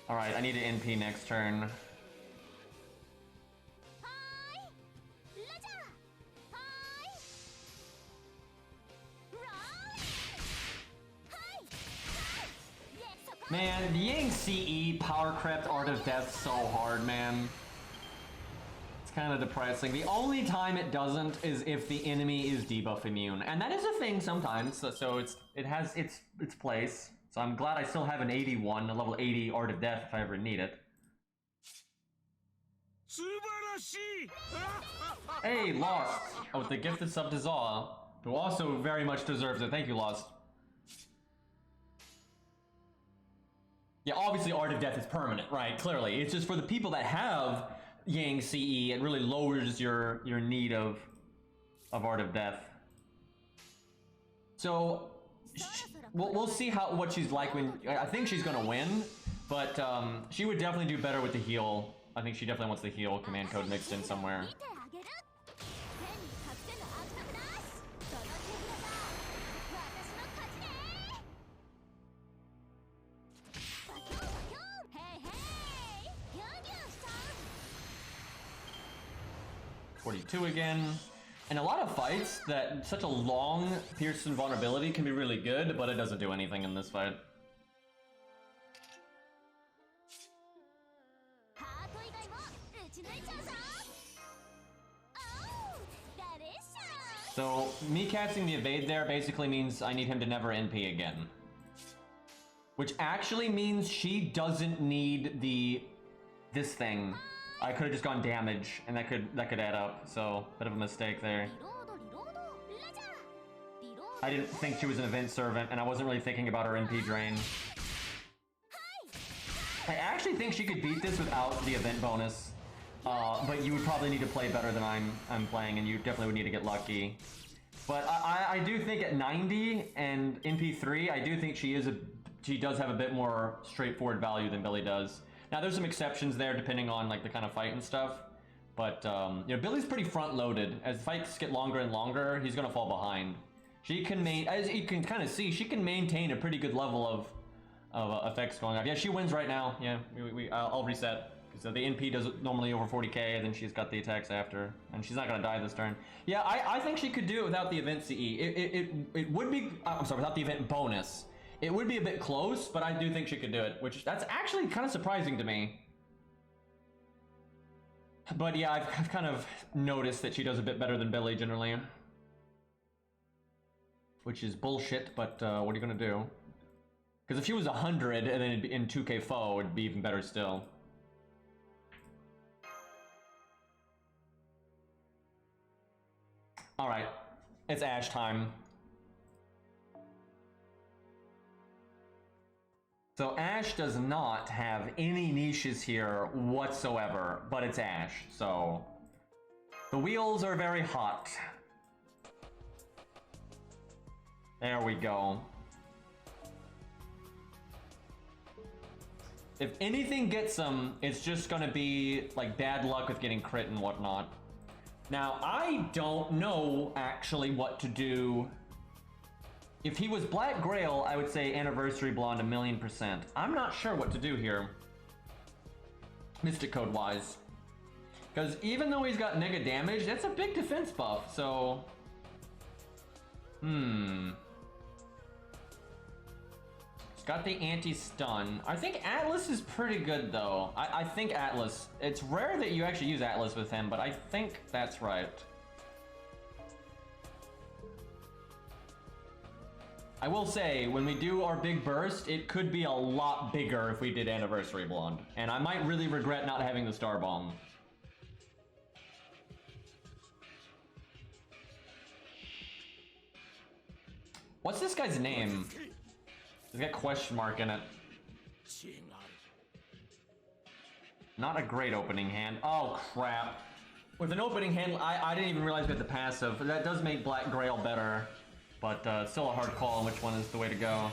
All right, I need an NP next turn. Man, the Yang CE power crept Art of Death so hard, man. It's kind of depressing. The only time it doesn't is if the enemy is debuff immune, and that is a thing sometimes. So it has its place. So I'm glad I still have an 81, a level 80 Art of Death if I ever need it. Hey, Lost. Oh, with the gifted sub to Zaw, who also very much deserves it. Thank you, Lost. Yeah, obviously Art of Death is permanent, right? Clearly. It's just for the people that have Yang CE, it really lowers your need of Art of Death. So we'll see what she's like when I think she's gonna win, but she would definitely do better with the heal. I think she definitely wants the heal command code mixed in somewhere. .42 again. And a lot of fights that such a long Pierce and vulnerability can be really good, but it doesn't do anything in this fight. So me casting the evade there basically means I need him to never NP again. Which actually means she doesn't need this thing. I could have just gone damage, and that could add up. So bit of a mistake there. I didn't think she was an event servant, and I wasn't really thinking about her NP drain. I actually think she could beat this without the event bonus, but you would probably need to play better than I'm playing, and you definitely would need to get lucky. But I do think at 90 and NP3, I do think she does have a bit more straightforward value than Billy does. Now there's some exceptions there depending on like the kind of fight and stuff. But you know, Billy's pretty front loaded. As fights get longer and longer, he's gonna fall behind. She can as you can kind of see, she can maintain a pretty good level of effects going on. Yeah, she wins right now. Yeah, I'll reset. So the NP does normally over 40k, and then she's got the attacks after, and she's not gonna die this turn. Yeah, I think she could do it without the event CE. It would be, I'm sorry, without the event bonus. It would be a bit close, but I do think she could do it, which that's actually kind of surprising to me. But yeah, I've kind of noticed that she does a bit better than Billy generally. Which is bullshit, but what are you gonna do? Because if she was 100 and then it'd be in 2k foe, it'd be even better still. Alright, it's Ash time. So Ash does not have any niches here whatsoever, but it's Ash, so the wheels are very hot. There we go. If anything gets him, it's just gonna be like bad luck with getting crit and whatnot. Now, I don't know actually what to do. If he was Black Grail, I would say Anniversary Blonde 1,000,000%. I'm not sure what to do here. Mystic Code wise. Because even though he's got nega damage, that's a big defense buff, so... He's got the anti-stun. I think Atlas is pretty good though. I think Atlas, it's rare that you actually use Atlas with him, but I think that's right. I will say, when we do our big burst, it could be a lot bigger if we did Anniversary Blonde. And I might really regret not having the Star Bomb. What's this guy's name? He's got a question mark in it. Not a great opening hand. Oh, crap. With an opening hand, I didn't even realize we had the passive. That does make Black Grail better. But still a hard call on which one is the way to go.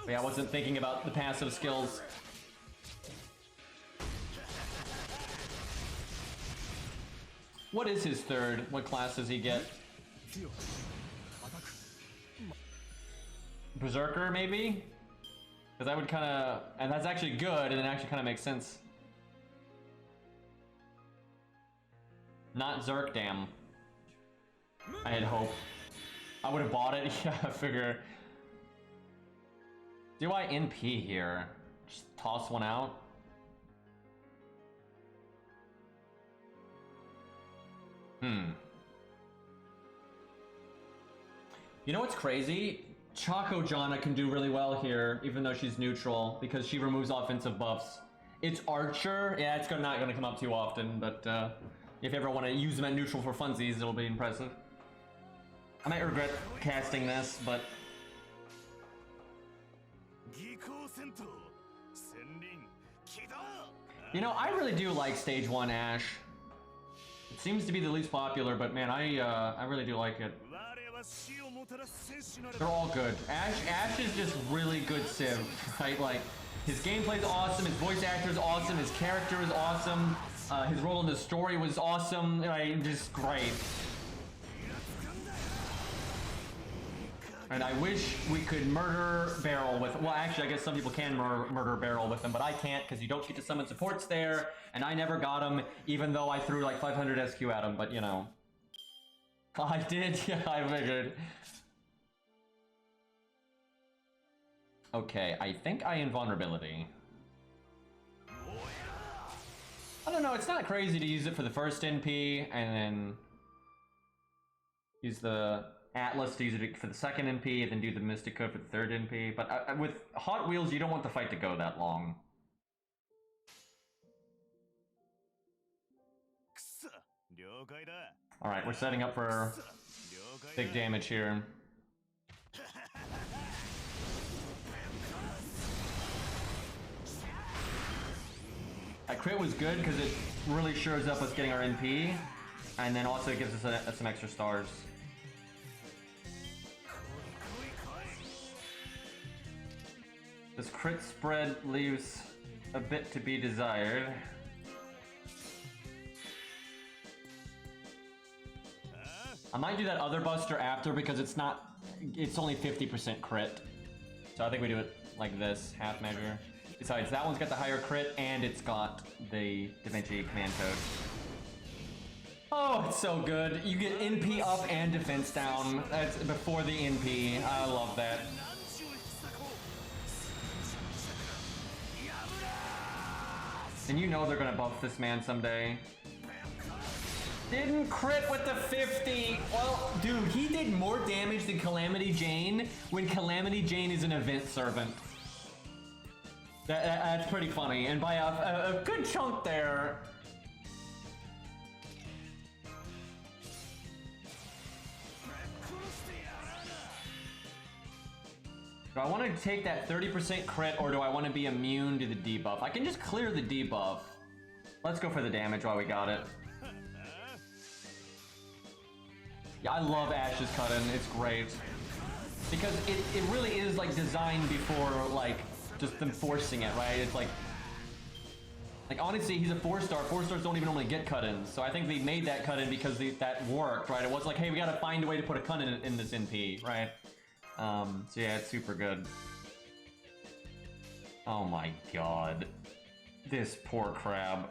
But yeah, I wasn't thinking about the passive skills. What is his third? What class does he get? Berserker, maybe? Because I would kind of... And that's actually good, and it actually kind of makes sense. Not Zerk, damn. I had hope. I would have bought it. Yeah, I figure. Do I NP here? Just toss one out? You know what's crazy? Choco Jana can do really well here, even though she's neutral, because she removes offensive buffs. It's Archer. Yeah, it's not going to come up too often, but if you ever want to use them at neutral for funsies, it'll be impressive. I might regret casting this, but... You know, I really do like Stage 1 Ash. It seems to be the least popular, but man, I really do like it. They're all good. Ash is just really good Civ, right? Like, his gameplay is awesome, his voice actor is awesome, his character is awesome, his role in the story was awesome, like, just great. And I wish we could murder Barrel with... Well, actually, I guess some people can murder Barrel with them, but I can't because you don't get to summon supports there, and I never got him, even though I threw like 500 SQ at him, but you know. I did? Yeah, I figured. Okay, I think I invulnerability. I don't know, it's not crazy to use it for the first NP, and then... use the... Atlas to use it for the second NP, and then do the Mystic Code for the third NP. But with Hot Wheels, you don't want the fight to go that long. Alright, we're setting up for big damage here. That crit was good because it really shores up us getting our NP. And then also it gives us some extra stars. This crit spread leaves a bit to be desired. I might do that other buster after because it's only 50% crit. So I think we do it like this, half measure. Besides, that one's got the higher crit and it's got the Da Vinci command code. Oh, it's so good. You get NP up and defense down. That's before the NP. I love that. And you know they're gonna buff this man someday. Didn't crit with the 50. Well, dude, he did more damage than Calamity Jane when Calamity Jane is an event servant. That's pretty funny. And by a good chunk there. Do I want to take that 30% crit or do I want to be immune to the debuff? I can just clear the debuff. Let's go for the damage while we got it. Yeah, I love Ash's cut-in. It's great. Because it really is like designed before like just them forcing it, right? It's like honestly, he's a 4-star. 4-stars don't even normally get cut-ins. So I think they made that cut-in because that worked, right? It wasn't like, hey, we gotta find a way to put a cut-in in this NP, right? So yeah, it's super good. Oh my god. This poor crab.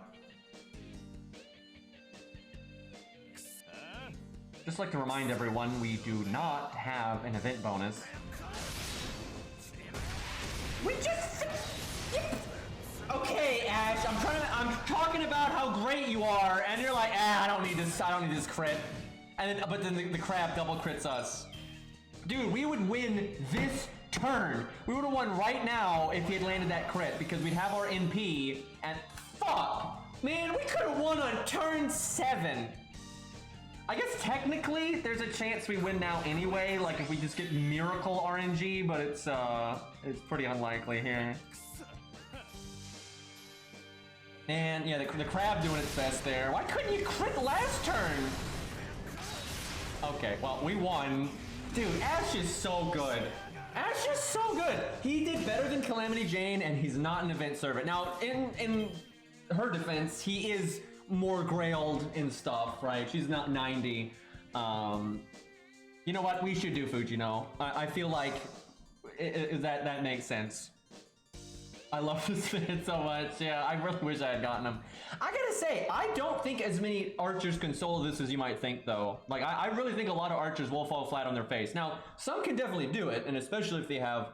Just like to remind everyone, we do not have an event bonus. We just... Okay, Ash, I'm talking about how great you are, and you're like, I don't need this crit. And then, but then the crab double crits us. Dude, we would win this turn. We would have won right now if he had landed that crit, because we'd have our NP, and fuck! Man, we could have won on turn 7. I guess technically there's a chance we win now anyway, like if we just get miracle RNG, but it's pretty unlikely here. And yeah, the crab doing its best there. Why couldn't you crit last turn? Okay, well, we won. Dude, Ash is so good. Ash is so good. He did better than Calamity Jane, and he's not an event servant. Now, in her defense, he is more grailed in stuff, right? She's not 90. You know what? We should do Fujino. I feel like that makes sense. I love this fit so much. Yeah, I really wish I had gotten him. I gotta say, I don't think as many archers can solo this as you might think, though. Like, I really think a lot of archers will fall flat on their face. Now, some can definitely do it, and especially if they have,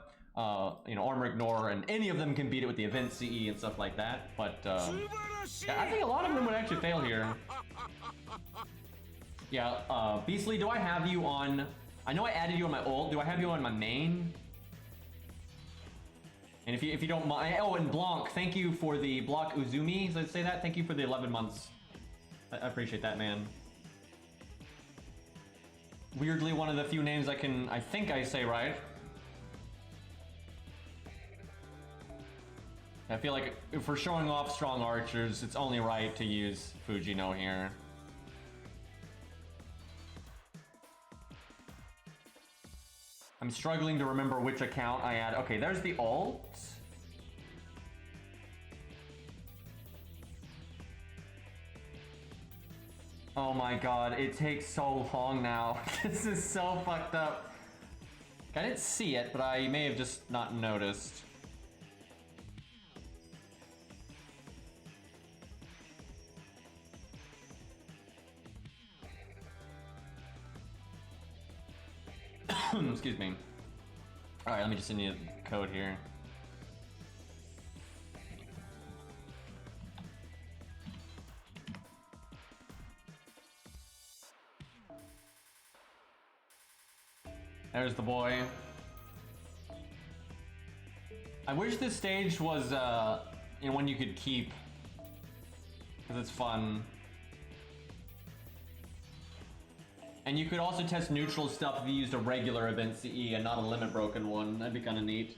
you know, armor ignore, and any of them can beat it with the event CE and stuff like that. But yeah, I think a lot of them would actually fail here. Yeah, Beastly, do I have you on? I know I added you on my ult. Do I have you on my main? And if you don't mind, oh, and Blanc, thank you for the Block Uzumi. Let's say that. Thank you for the 11 months. I appreciate that, man. Weirdly, one of the few names I think I say right. I feel like if we're showing off strong archers, it's only right to use Fujino here. I'm struggling to remember which account I add. Okay, there's the ult. Oh my god, it takes so long now. This is so fucked up. I didn't see it, but I may have just not noticed. Excuse me. Alright, let me just send you the code here. There's the boy. I wish this stage was you know, one you could keep, because it's fun. And you could also test neutral stuff if you used a regular event CE and not a limit broken one. That'd be kind of neat.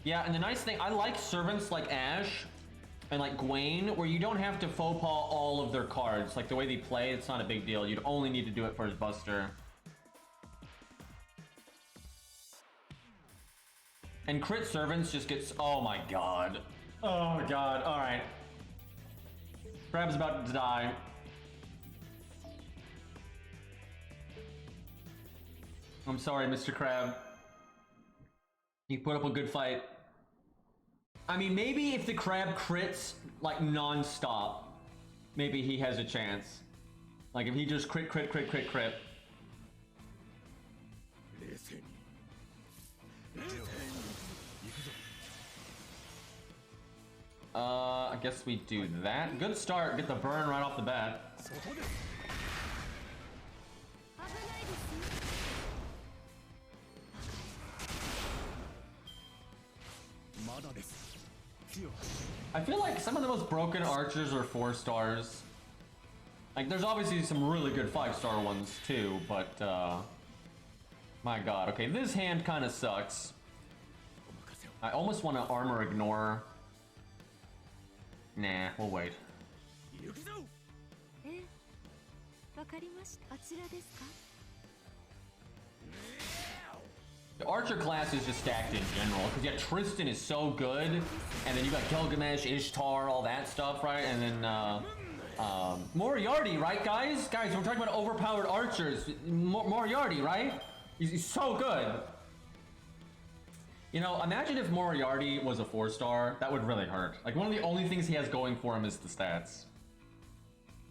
Yeah, and the nice thing, I like servants like Ash and like Gwaine, where you don't have to faux pas all of their cards. Like the way they play, it's not a big deal. You'd only need to do it for his Buster. And crit servants just gets, oh my god. Oh my god, alright. Crab's about to die. I'm sorry, Mr. Crab. You put up a good fight. I mean, maybe if the crab crits like non-stop, maybe he has a chance. Like if he just crit. I guess we do that. Good start, get the burn right off the bat. I feel like some of the most broken archers are 4 stars. Like, there's obviously some really good 5-star ones too, but my god. Okay, this hand kind of sucks. I almost want to armor ignore. Nah, we'll wait. The archer class is just stacked in general, because yeah, Tristan is so good, and then you got Gilgamesh, Ishtar, all that stuff, right? And then Moriarty, right, guys? Guys, we're talking about overpowered archers. Moriarty, right? He's so good. You know, imagine if Moriarty was a 4-star. That would really hurt. Like, one of the only things he has going for him is the stats.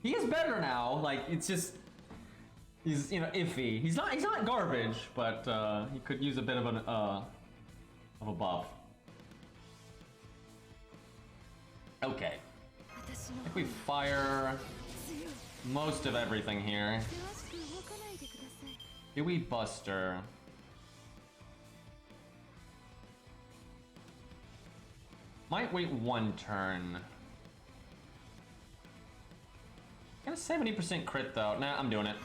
He is better now. Like, it's just, he's, you know, iffy. He's not garbage, but he could use a bit of a buff. Okay. I think we fire most of everything here. Do we Buster? Might wait 1 turn. Got a 70% crit though. Nah, I'm doing it.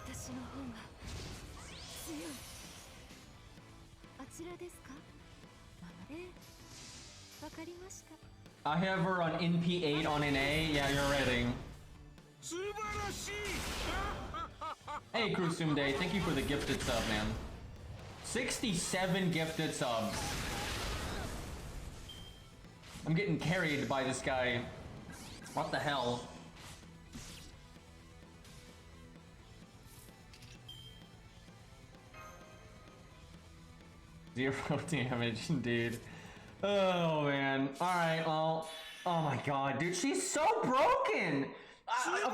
I have her on NP8 on NA. Yeah, you're ready. Hey, Krusumde, thank you for the gifted sub, man. 67 gifted subs. I'm getting carried by this guy. What the hell? Zero damage, indeed. Oh, man. Alright, well. Oh my god, dude. She's so broken!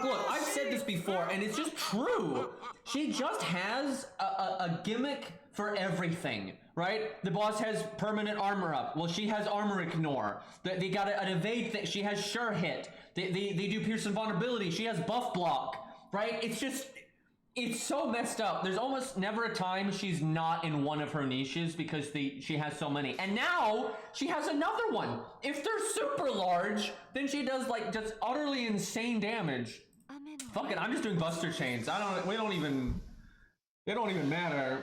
Look, I've said this before, and it's just true. She just has a gimmick for everything, right? The boss has permanent armor up. Well, she has armor ignore. They got an evade thing. She has sure hit. They do pierce and vulnerability. She has buff block, right? It's just, it's so messed up. There's almost never a time she's not in one of her niches because she has so many. And now she has another one. If they're super large, then she does like just utterly insane damage. Fuck it, I'm just doing Buster Chains. They don't even matter.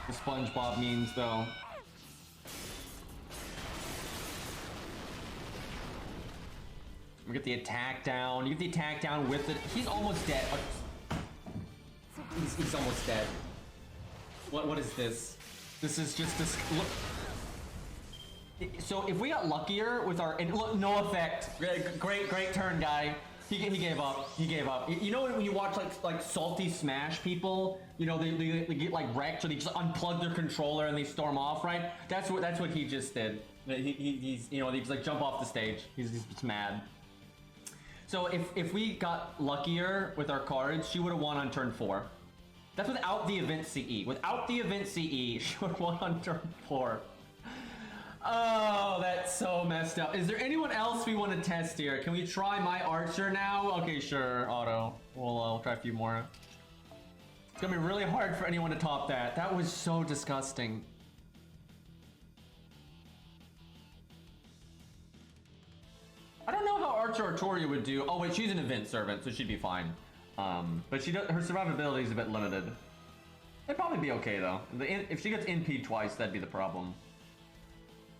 The SpongeBob memes though. We get the attack down. You get the attack down with it. He's almost dead. He's almost dead. What is this? This is just this. Look. So if we got luckier with our, and look, no effect. Great turn, guy. He gave up. He gave up. You know when you watch like salty Smash people, you know they get like wrecked, or they just unplug their controller and they storm off, right? That's what he just did. He's you know they just like jump off the stage. He's just mad. So if we got luckier with our cards, she would have won on turn 4. That's without the event CE. Without the event CE, she would have won on turn 4. Oh, that's so messed up. Is there anyone else we want to test here? Can we try my archer now? Okay, sure, auto. We'll try a few more. It's gonna be really hard for anyone to top that. That was so disgusting. I don't know how Archer Artoria would do. Oh wait, she's an event servant, so she'd be fine. But her survivability is a bit limited. It'd probably be okay though. If she gets NP twice, that'd be the problem.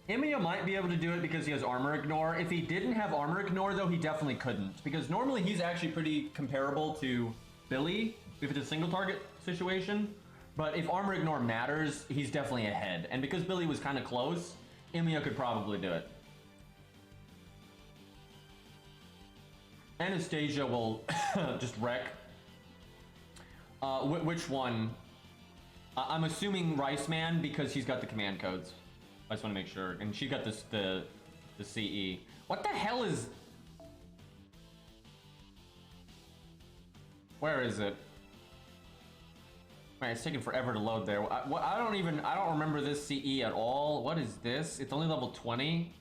Emiya might be able to do it because he has armor ignore. If he didn't have armor ignore though, he definitely couldn't. Because normally he's actually pretty comparable to Billy if it's a single target situation. But if armor ignore matters, he's definitely ahead. And because Billy was kind of close, Emiya could probably do it. Anastasia will just wreck. Which one? I'm assuming Rice Man because he's got the command codes. I just want to make sure. And she got this the CE. What the hell is... Where is it? Man, it's taking forever to load there. I don't remember this CE at all. What is this? It's only level 20.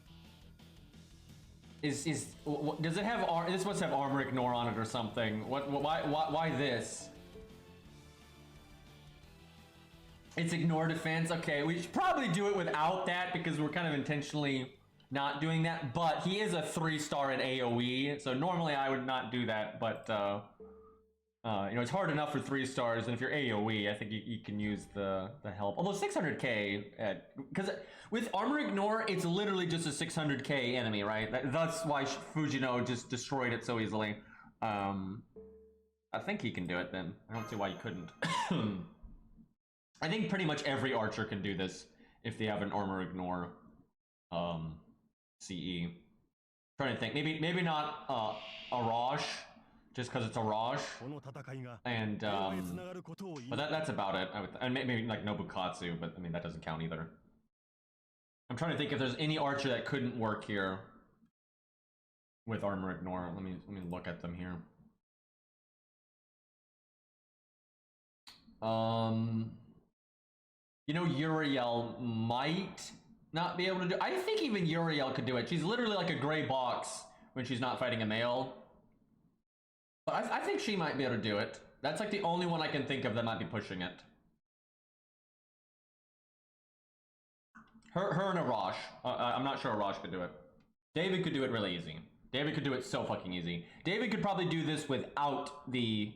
Does it have this must have armor ignore on it or something? Why this? It's ignore defense. Okay, we should probably do it without that because we're kind of intentionally not doing that. But he is a 3-star in AoE, so normally I would not do that. But you know, it's hard enough for 3 stars, and if you're AoE, I think you can use the help. Although 600k, because with armor ignore, it's literally just a 600k enemy, right? That's why Fujino just destroyed it so easily. I think he can do it then. I don't see why he couldn't. I think pretty much every archer can do this if they have an armor ignore CE. Trying to think, maybe not Arash, just because it's Arash, and but that's about it. And maybe like Nobukatsu, but I mean that doesn't count either. I'm trying to think if there's any archer that couldn't work here with armor ignore. Let me look at them here. You know, Uriel might not be able to do. I think even Uriel could do it. She's literally like a gray box when she's not fighting a male. But I think she might be able to do it. That's like the only one I can think of that might be pushing it. Her and Arash. I'm not sure Arash could do it. David could do it really easy. David could do it so fucking easy. David could probably do this without the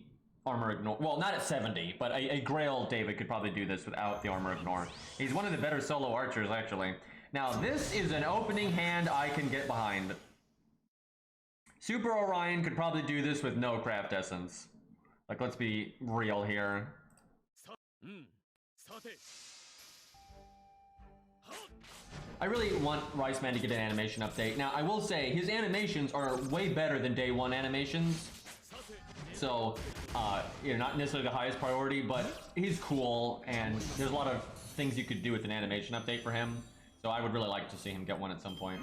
armor ignore. Well, not at 70, but a Grail David could probably do this without the armor ignore. He's one of the better solo archers, actually. Now, this is an opening hand I can get behind. Super Orion could probably do this with no craft essence. Like, let's be real here. I really want Rice Man to get an animation update. Now, I will say, his animations are way better than day 1 animations. So, you know, not necessarily the highest priority, but he's cool, and there's a lot of things you could do with an animation update for him. So I would really like to see him get one at some point.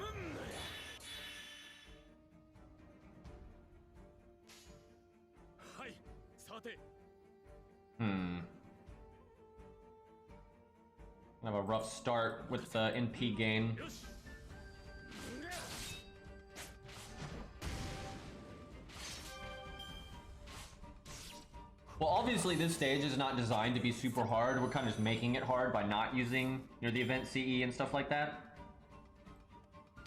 I have a rough start with the NP gain. Well, obviously this stage is not designed to be super hard. We're kind of just making it hard by not using, you know, the event CE and stuff like that.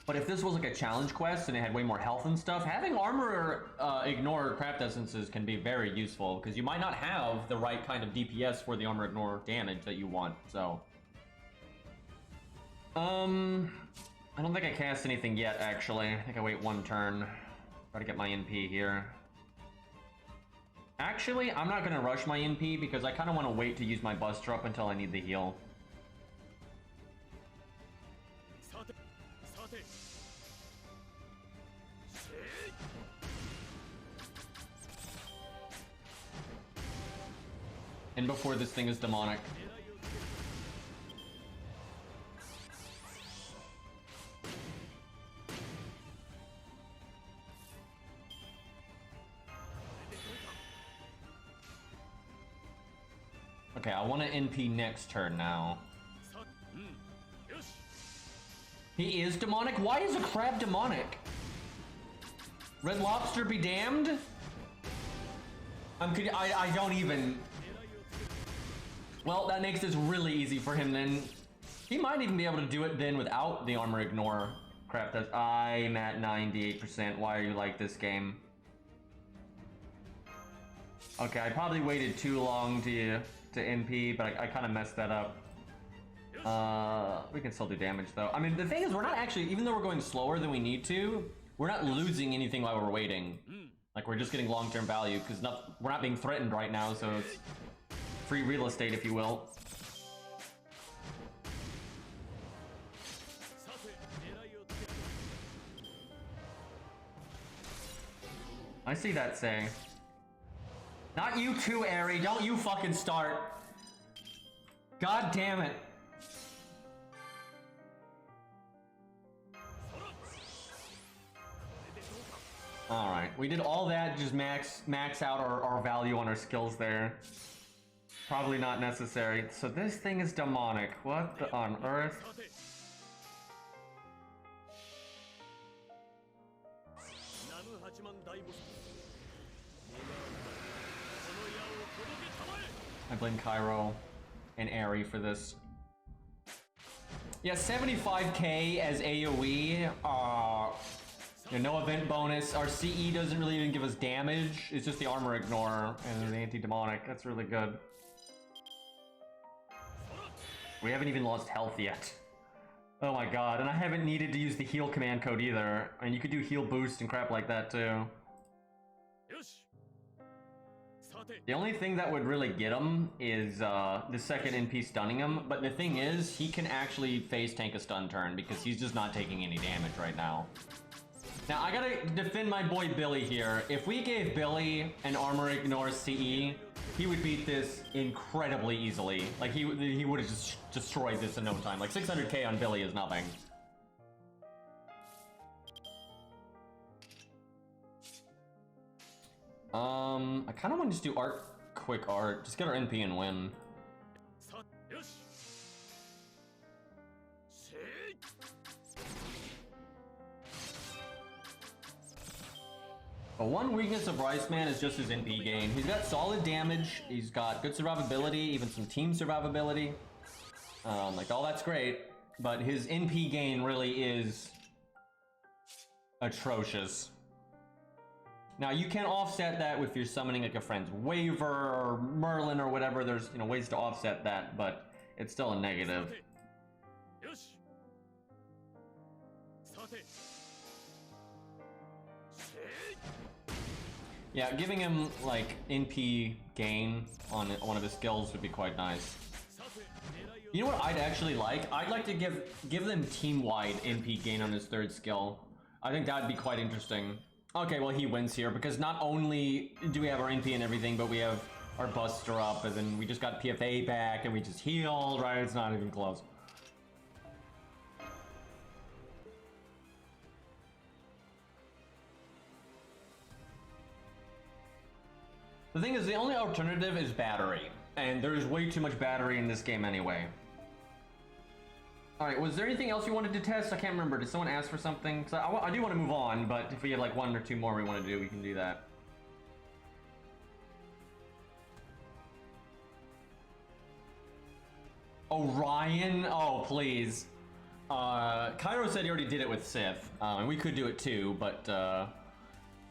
But if this was like a challenge quest and it had way more health and stuff, having armor ignore craft essences can be very useful because you might not have the right kind of DPS for the armor ignore damage that you want. So, I don't think I cast anything yet. Actually, I think I wait 1 turn. Try to get my NP here. Actually, I'm not gonna rush my NP because I kind of want to wait to use my buster up until I need the heal. And before this thing is demonic. Okay, I want to NP next turn now. He is demonic? Why is a crab demonic? Red Lobster be damned? I don't even... Well, that makes this really easy for him then. He might even be able to do it then without the armor ignore. Crap, I'm at 98%. Why are you like this game? Okay, I probably waited too long to to NP, but I kind of messed that up. We can still do damage though. I mean, the thing is, we're not actually, even though we're going slower than we need to, we're not losing anything while we're waiting. Like, we're just getting long-term value because we're not being threatened right now, so it's free real estate, if you will. I see that saying. Not you too, Aerie. Don't you fucking start. God damn it. Alright, we did all that, just max out our value on our skills there. Probably not necessary. So this thing is demonic. What on earth? I blame Cairo and Aerie for this. Yeah, 75k as AoE. No event bonus. Our CE doesn't really even give us damage. It's just the armor ignore and the anti-demonic. That's really good. We haven't even lost health yet. Oh my god, and I haven't needed to use the heal command code either. I mean, you could do heal boost and crap like that too. The only thing that would really get him is the second NP stunning him, but the thing is, he can actually phase tank a stun turn because he's just not taking any damage right now. Now, I gotta defend my boy Billy here. If we gave Billy an armor ignore CE, he would beat this incredibly easily. Like, he would have just destroyed this in no time. Like, 600k on Billy is nothing. I kind of want to just do quick art. Just get our NP and win. But one weakness of Riceman is just his NP gain. He's got solid damage, he's got good survivability, even some team survivability. Like, all that's great, but his NP gain really is atrocious. Now, you can offset that if you're summoning like a friend's Waver or Merlin or whatever. There's, ways to offset that, but it's still a negative. Yeah, giving him like NP gain on one of his skills would be quite nice. You know what I'd actually like? I'd like to give them team-wide NP gain on his third skill. I think that'd be quite interesting. Okay, well, he wins here because not only do we have our NP and everything, but we have our Buster up, and then we just got PFA back, and we just healed, right? It's not even close. The thing is, the only alternative is battery, and there's way too much battery in this game anyway. Alright, was there anything else you wanted to test? I can't remember. Did someone ask for something? Because I do want to move on, but if we have like one or two more we want to do, we can do that. Orion? Oh, please. Cairo said he already did it with Sith, and we could do it too, but yeah,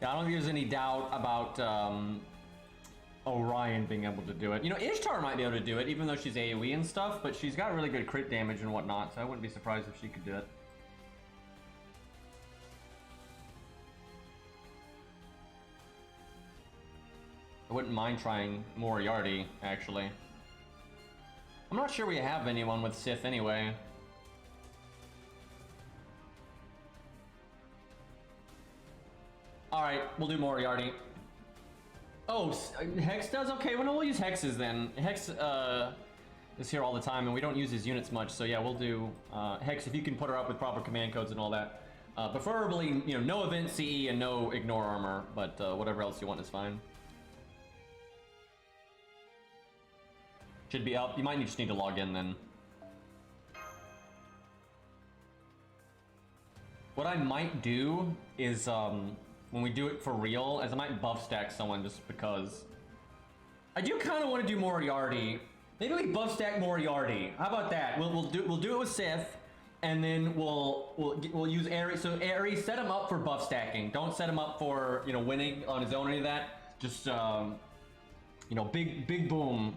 I don't think there's any doubt about Orion being able to do it. Ishtar might be able to do it, even though she's AoE and stuff, but she's got really good crit damage and whatnot, so I wouldn't be surprised if she could do it. I wouldn't mind trying Moriarty, actually. I'm not sure we have anyone with Sith anyway. Alright, we'll do Moriarty. Oh, Hex does? Okay, well, no, we'll use Hexes then. Hex is here all the time, and we don't use his units much, so yeah, we'll do Hex if you can put her up with proper command codes and all that. Preferably, no event CE and no ignore armor, but whatever else you want is fine. Should be up. You might just need to log in then. What I might do is, when we do it for real, is I might buff stack someone just because. I do kind of want to do Moriarty. Maybe we buff stack Moriarty. How about that? We'll do it with Sith, and then we'll use Aerie. So Aerie, set him up for buff stacking. Don't set him up for winning on his own or any of that. Just big boom.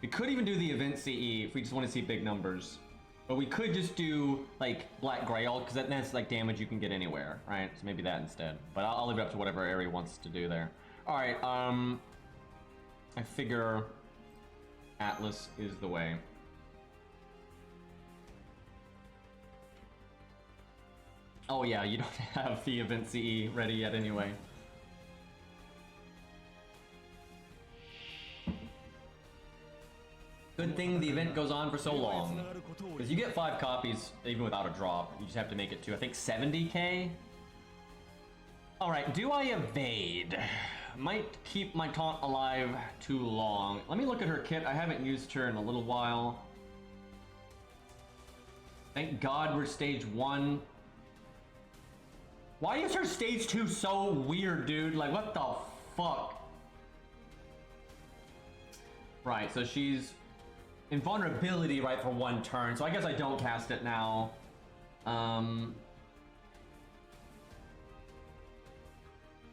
We could even do the event CE if we just want to see big numbers. But we could just do like Black Grail, because that's like damage you can get anywhere, right? So maybe that instead. But I'll leave it up to whatever area wants to do there. Alright, I figure Atlas is the way. Oh yeah, you don't have the event CE ready yet anyway. Good thing the event goes on for so long. Because you get 5 copies even without a drop. You just have to make it to, I think, 70k? Alright, do I evade? Might keep my taunt alive too long. Let me look at her kit. I haven't used her in a little while. Thank God we're stage 1. Why is her stage 2 so weird, dude? Like, what the fuck? Right, so she's invulnerability right for 1 turn, so I guess I don't cast it now. I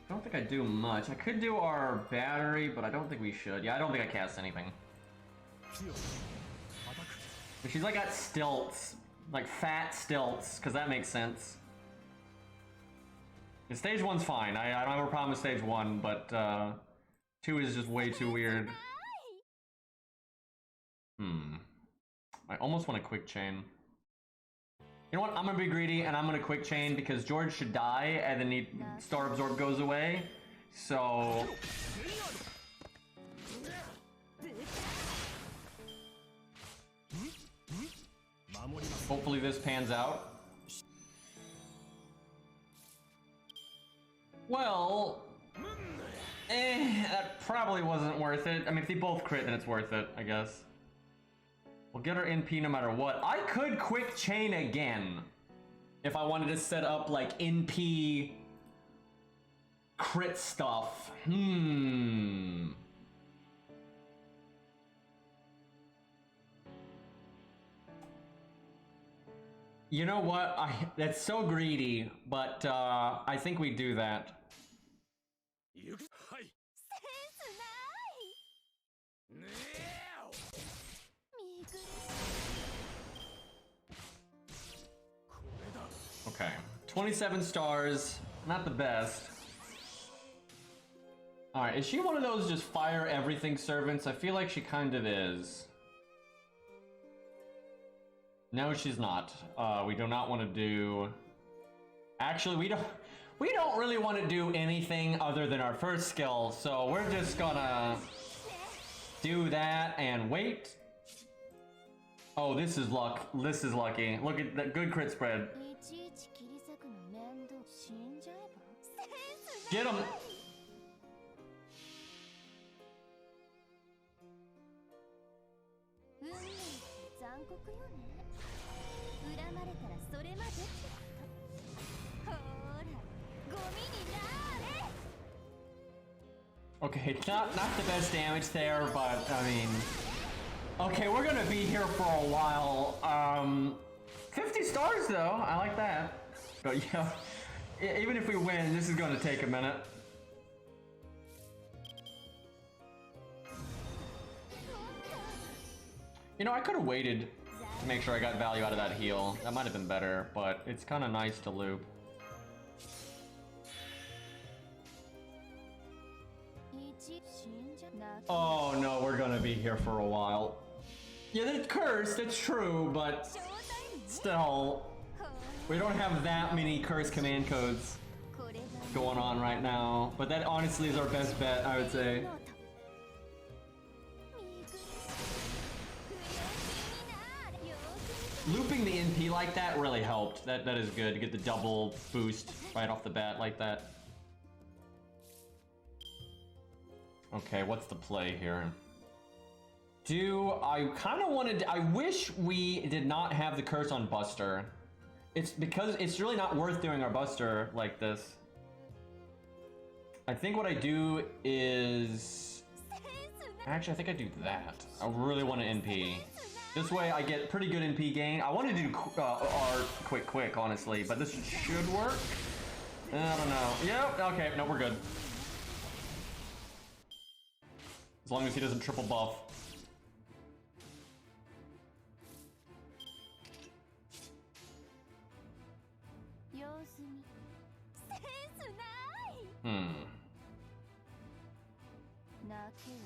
don't think I do much. I could do our battery, but I don't think we should. Yeah, I don't think I cast anything. But she's like got stilts, like fat stilts, because that makes sense. And stage 1's fine. I don't have a problem with stage 1, but 2 is just way too weird. I almost want a quick chain. You know what? I'm gonna be greedy and I'm gonna quick chain because George should die and then Star Absorb goes away. So hopefully this pans out. Well, that probably wasn't worth it. I mean, if they both crit, then it's worth it, I guess. We'll get our NP no matter what. I could quick chain again if I wanted to set up like NP crit stuff. You know what? That's so greedy, but I think we do that. Okay, 27 stars, not the best. Alright, is she one of those just fire everything servants? I feel like she kind of is. No, she's not. We do not want to do... Actually, we don't really want to do anything other than our first skill, so we're just gonna do that and wait. Oh, this is luck. This is lucky. Look at that good crit spread. Get him! Okay, not the best damage there, but I mean... Okay, we're gonna be here for a while. 50 stars though, I like that. But yeah, even if we win, this is gonna take a minute. You know, I could have waited to make sure I got value out of that heal. That might have been better, but it's kind of nice to loop. Oh no, we're gonna be here for a while. Yeah, that's cursed, it's true, but still, we don't have that many cursed command codes going on right now. But that honestly is our best bet, I would say. Looping the NP like that really helped. That is good to get the double boost right off the bat like that. Okay, what's the play here? I kind of wanted I wish we did not have the curse on Buster. It's because it's really not worth doing our Buster like this. I think what I do is... Actually, I think I do that. I really want to NP. This way I get pretty good NP gain. I want to do our quick, honestly, but this should work. I don't know. Yep, okay, no, we're good. As long as he doesn't triple buff.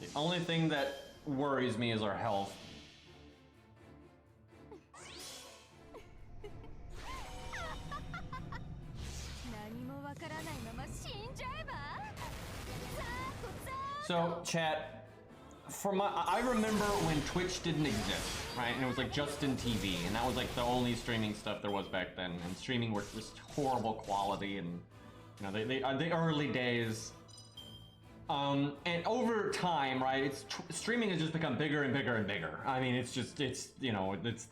The only thing that worries me is our health. So, chat, I remember when Twitch didn't exist, right? And it was like Justin TV, and that was like the only streaming stuff there was back then. And streaming was just horrible quality, and you know, the early days. And over time, right? Streaming has just become bigger and bigger and bigger. I mean, it's you know, it's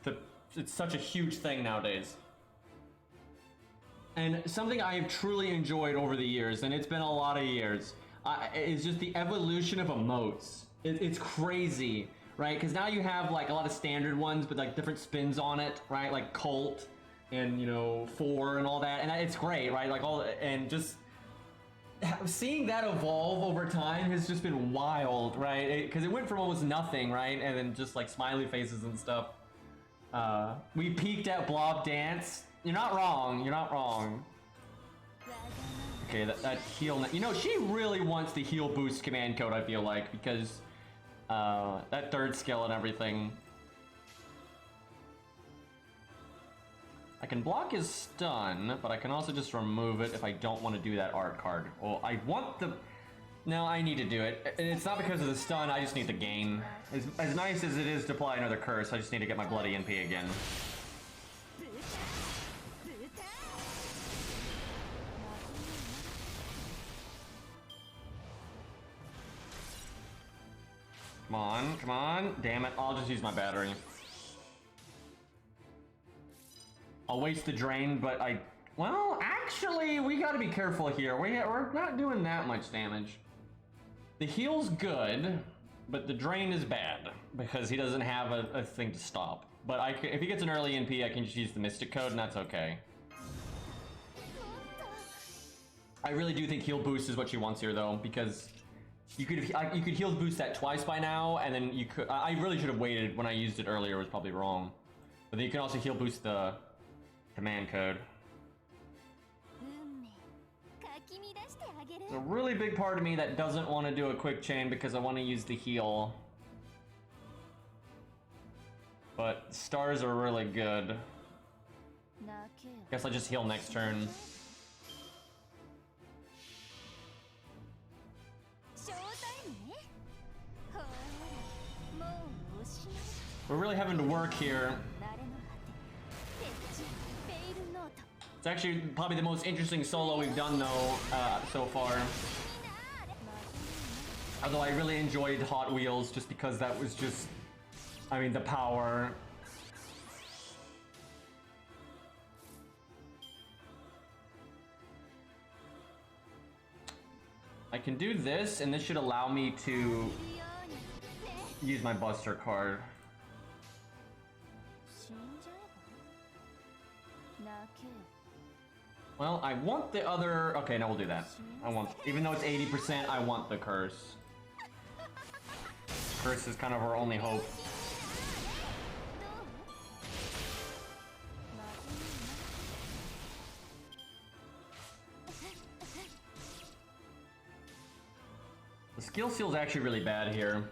such a huge thing nowadays. And something I have truly enjoyed over the years, and it's been a lot of years, is just the evolution of emotes. It's crazy, right? Because now you have like a lot of standard ones, but like different spins on it, right? Like Cult and, you know, 4 and all that, and it's great, right? Like and just seeing that evolve over time has just been wild, right? Because it went from almost nothing, right? And then just like smiley faces and stuff. We peaked at Blob Dance. You're not wrong. You're not wrong. Okay, that heal. You know, she really wants the heal boost command code, I feel like, because that third skill and everything. I can block his stun, but I can also just remove it if I don't want to do that art card. Well, I want the... No, I need to do it. It's not because of the stun, I just need the gain. As nice as it is to apply another curse, I just need to get my bloody NP again. Come on, come on. Damn it, I'll just use my battery. I'll waste the drain, but well, actually, we gotta be careful here. We're not doing that much damage. The heal's good, but the drain is bad, because he doesn't have a thing to stop. But if he gets an early NP, I can just use the Mystic Code, and that's okay. I really do think heal boost is what she wants here, though, because you could heal boost that twice by now, and then you could... I really should have waited when I used it earlier, it was probably wrong. But then you can also heal boost the command code. There's a really big part of me that doesn't want to do a quick chain because I want to use the heal. But stars are really good. Guess I'll just heal next turn. We're really having to work here. It's actually probably the most interesting solo we've done, though, so far. Although I really enjoyed Hot Wheels just because that was just... I mean, the power. I can do this, and this should allow me to use my Buster card. Well, I want the other... Okay, no, we'll do that. I want... Even though it's 80%, I want the curse. Curse is kind of our only hope. The skill seal is actually really bad here.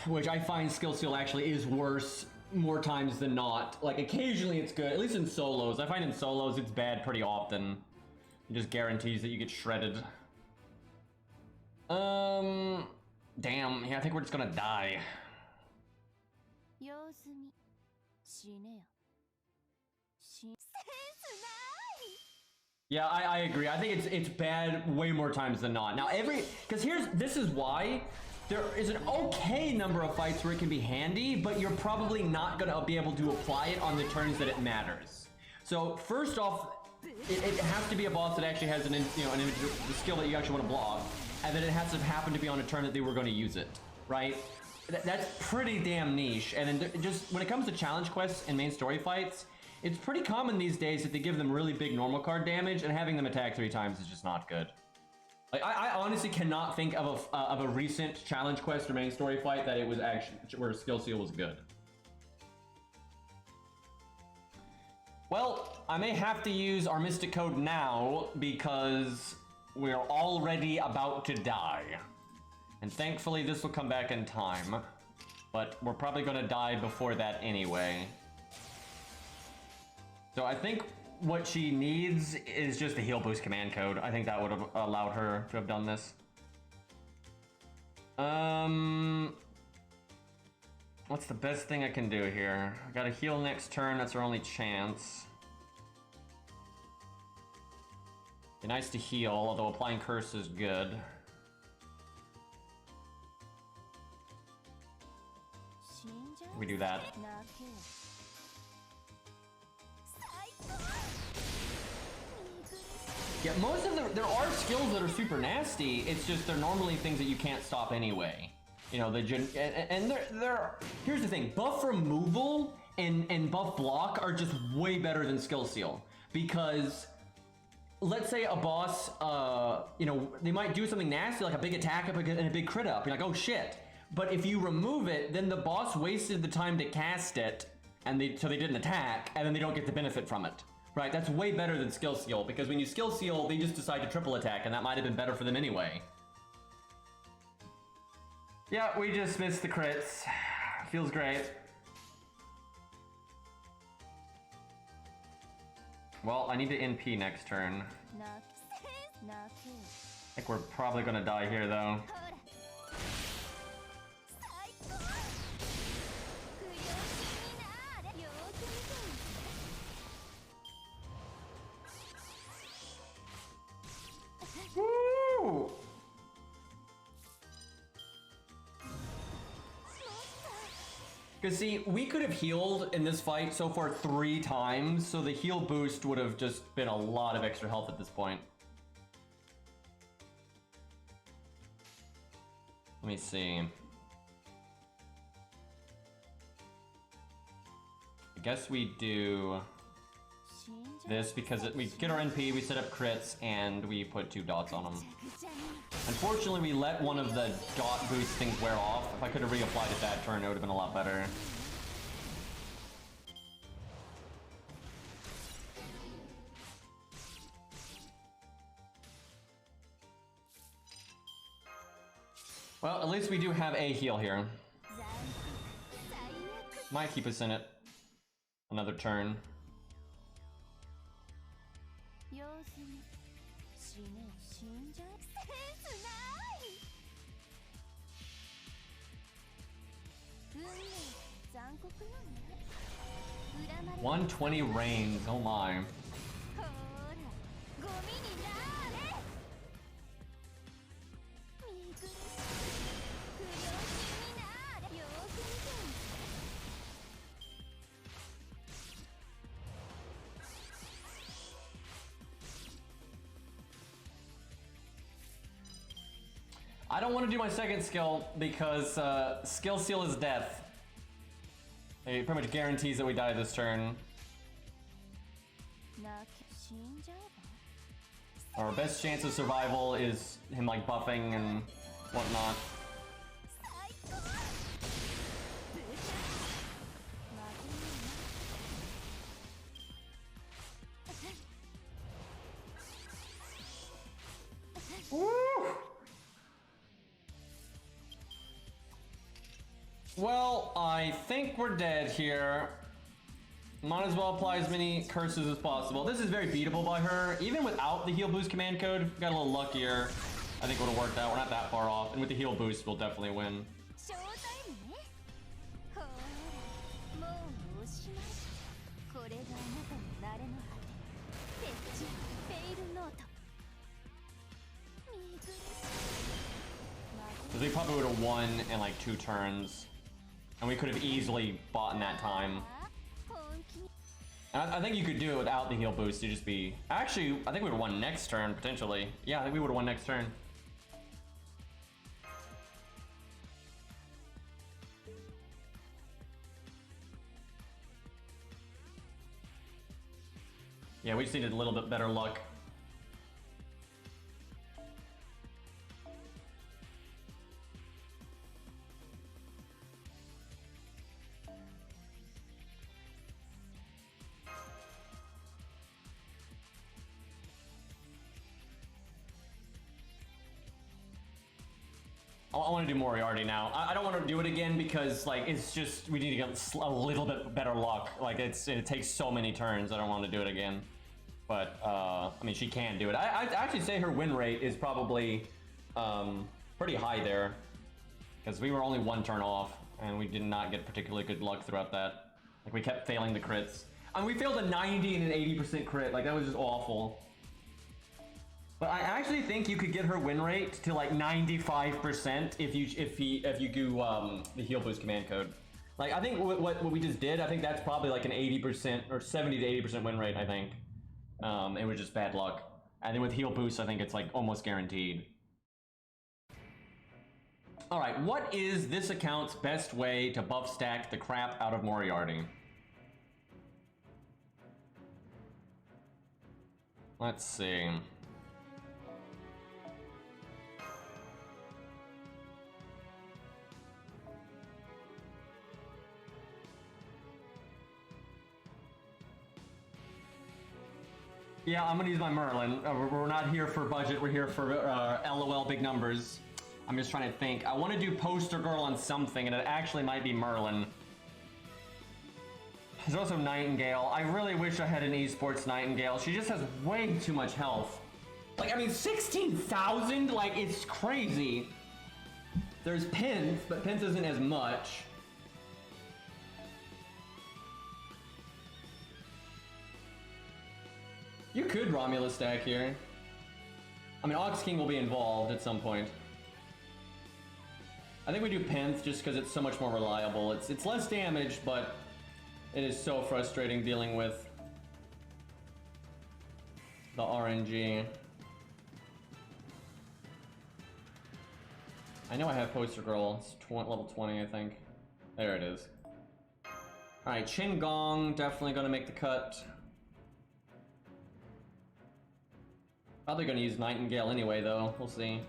Which I find skill seal actually is worse more times than not. Like, occasionally it's good, at least in solos. I find in solos it's bad pretty often. It just guarantees that you get shredded. Damn, yeah, I think we're just gonna die. Yeah, I agree. I think it's bad way more times than not. Now because this is why there is an okay number of fights where it can be handy, but you're probably not gonna be able to apply it on the turns that it matters. So first off, it has to be a boss that actually has the skill that you actually want to block, and then it has to happen to be on a turn that they were going to use it, right? That's pretty damn niche. And then just when it comes to challenge quests and main story fights, it's pretty common these days that they give them really big normal card damage, and having them attack 3 times is just not good. Like, I honestly cannot think of a recent challenge quest or main story fight that it was actually where skill seal was good. Well, I may have to use our Mystic Code now because we're already about to die. And thankfully this will come back in time. But we're probably gonna die before that anyway. So I think what she needs is just a heal boost command code. I think that would have allowed her to have done this. What's the best thing I can do here? I gotta heal next turn, that's our only chance. Be nice to heal, although applying curse is good. We do that. Yeah, most of there are skills that are super nasty. It's just they're normally things that you can't stop anyway. You know, and they're here's the thing: buff removal and buff block are just way better than skill seal, because let's say a boss, you know, they might do something nasty like a big attack up and a big crit up. You're like, oh shit. But if you remove it, then the boss wasted the time to cast it, and so they didn't attack, and then they don't get the benefit from it. Right, that's way better than skill seal, because when you skill seal, they just decide to triple attack, and that might have been better for them anyway. Yeah, we just missed the crits. Feels great. Well, I need to NP next turn. I think we're probably gonna die here, though. Woo! Because see, we could have healed in this fight so far 3 times, so the heal boost would have just been a lot of extra health at this point. Let me see. I guess we do this because we get our NP, we set up crits, and we put 2 dots on them. Unfortunately, we let one of the dot boost things wear off. If I could have reapplied it that turn, it would have been a lot better. Well, at least we do have a heal here. Might keep us in it another turn. $120 reigns, oh my. I don't want to do my second skill because skill seal is death. It pretty much guarantees that we die this turn. Our best chance of survival is him like buffing and whatnot. Woo! Well, I think we're dead here. Might as well apply as many curses as possible. This is very beatable by her. Even without the heal boost command code, got a little luckier. I think it would have worked out. We're not that far off. And with the heal boost, we'll definitely win. So they probably would have won in like 2 turns. And we could have easily bought in that time. And I think you could do it without the heal boost to just be... Actually, I think we would have won next turn, potentially. Yeah, I think we would have won next turn. Yeah, we just needed a little bit better luck. I want to do Moriarty now. I don't want to do it again because like it's just we need to get a little bit better luck. Like it takes so many turns. I don't want to do it again. But I mean, she can do it. I'd actually say her win rate is probably pretty high there, because we were only one turn off and we did not get particularly good luck throughout that. Like we kept failing the crits. I mean, we failed a 90 and an 80% crit. Like that was just awful. But I actually think you could get her win rate to like 95% if you do the heal boost command code. Like I think what we just did, I think that's probably like an 80% or 70 to 80% win rate. I think it was just bad luck. And then with heal boost, I think it's like almost guaranteed. All right, what is this account's best way to buff stack the crap out of Moriarty? Let's see. Yeah, I'm gonna use my Merlin. We're not here for budget, we're here for LOL big numbers. I'm just trying to think. I want to do Poster Girl on something, and it actually might be Merlin. There's also Nightingale. I really wish I had an esports Nightingale. She just has way too much health. Like, I mean, 16,000? Like, it's crazy. There's Pinth, but Pinth isn't as much. You could Romulus stack here. I mean, Ox King will be involved at some point. I think we do Pinth just because it's so much more reliable. It's less damage, but it is so frustrating dealing with the RNG. I know I have Poster Girl. It's level 20, I think. There it is. Alright, Chin Gong, definitely gonna make the cut. Probably gonna use Nightingale anyway, though. We'll see.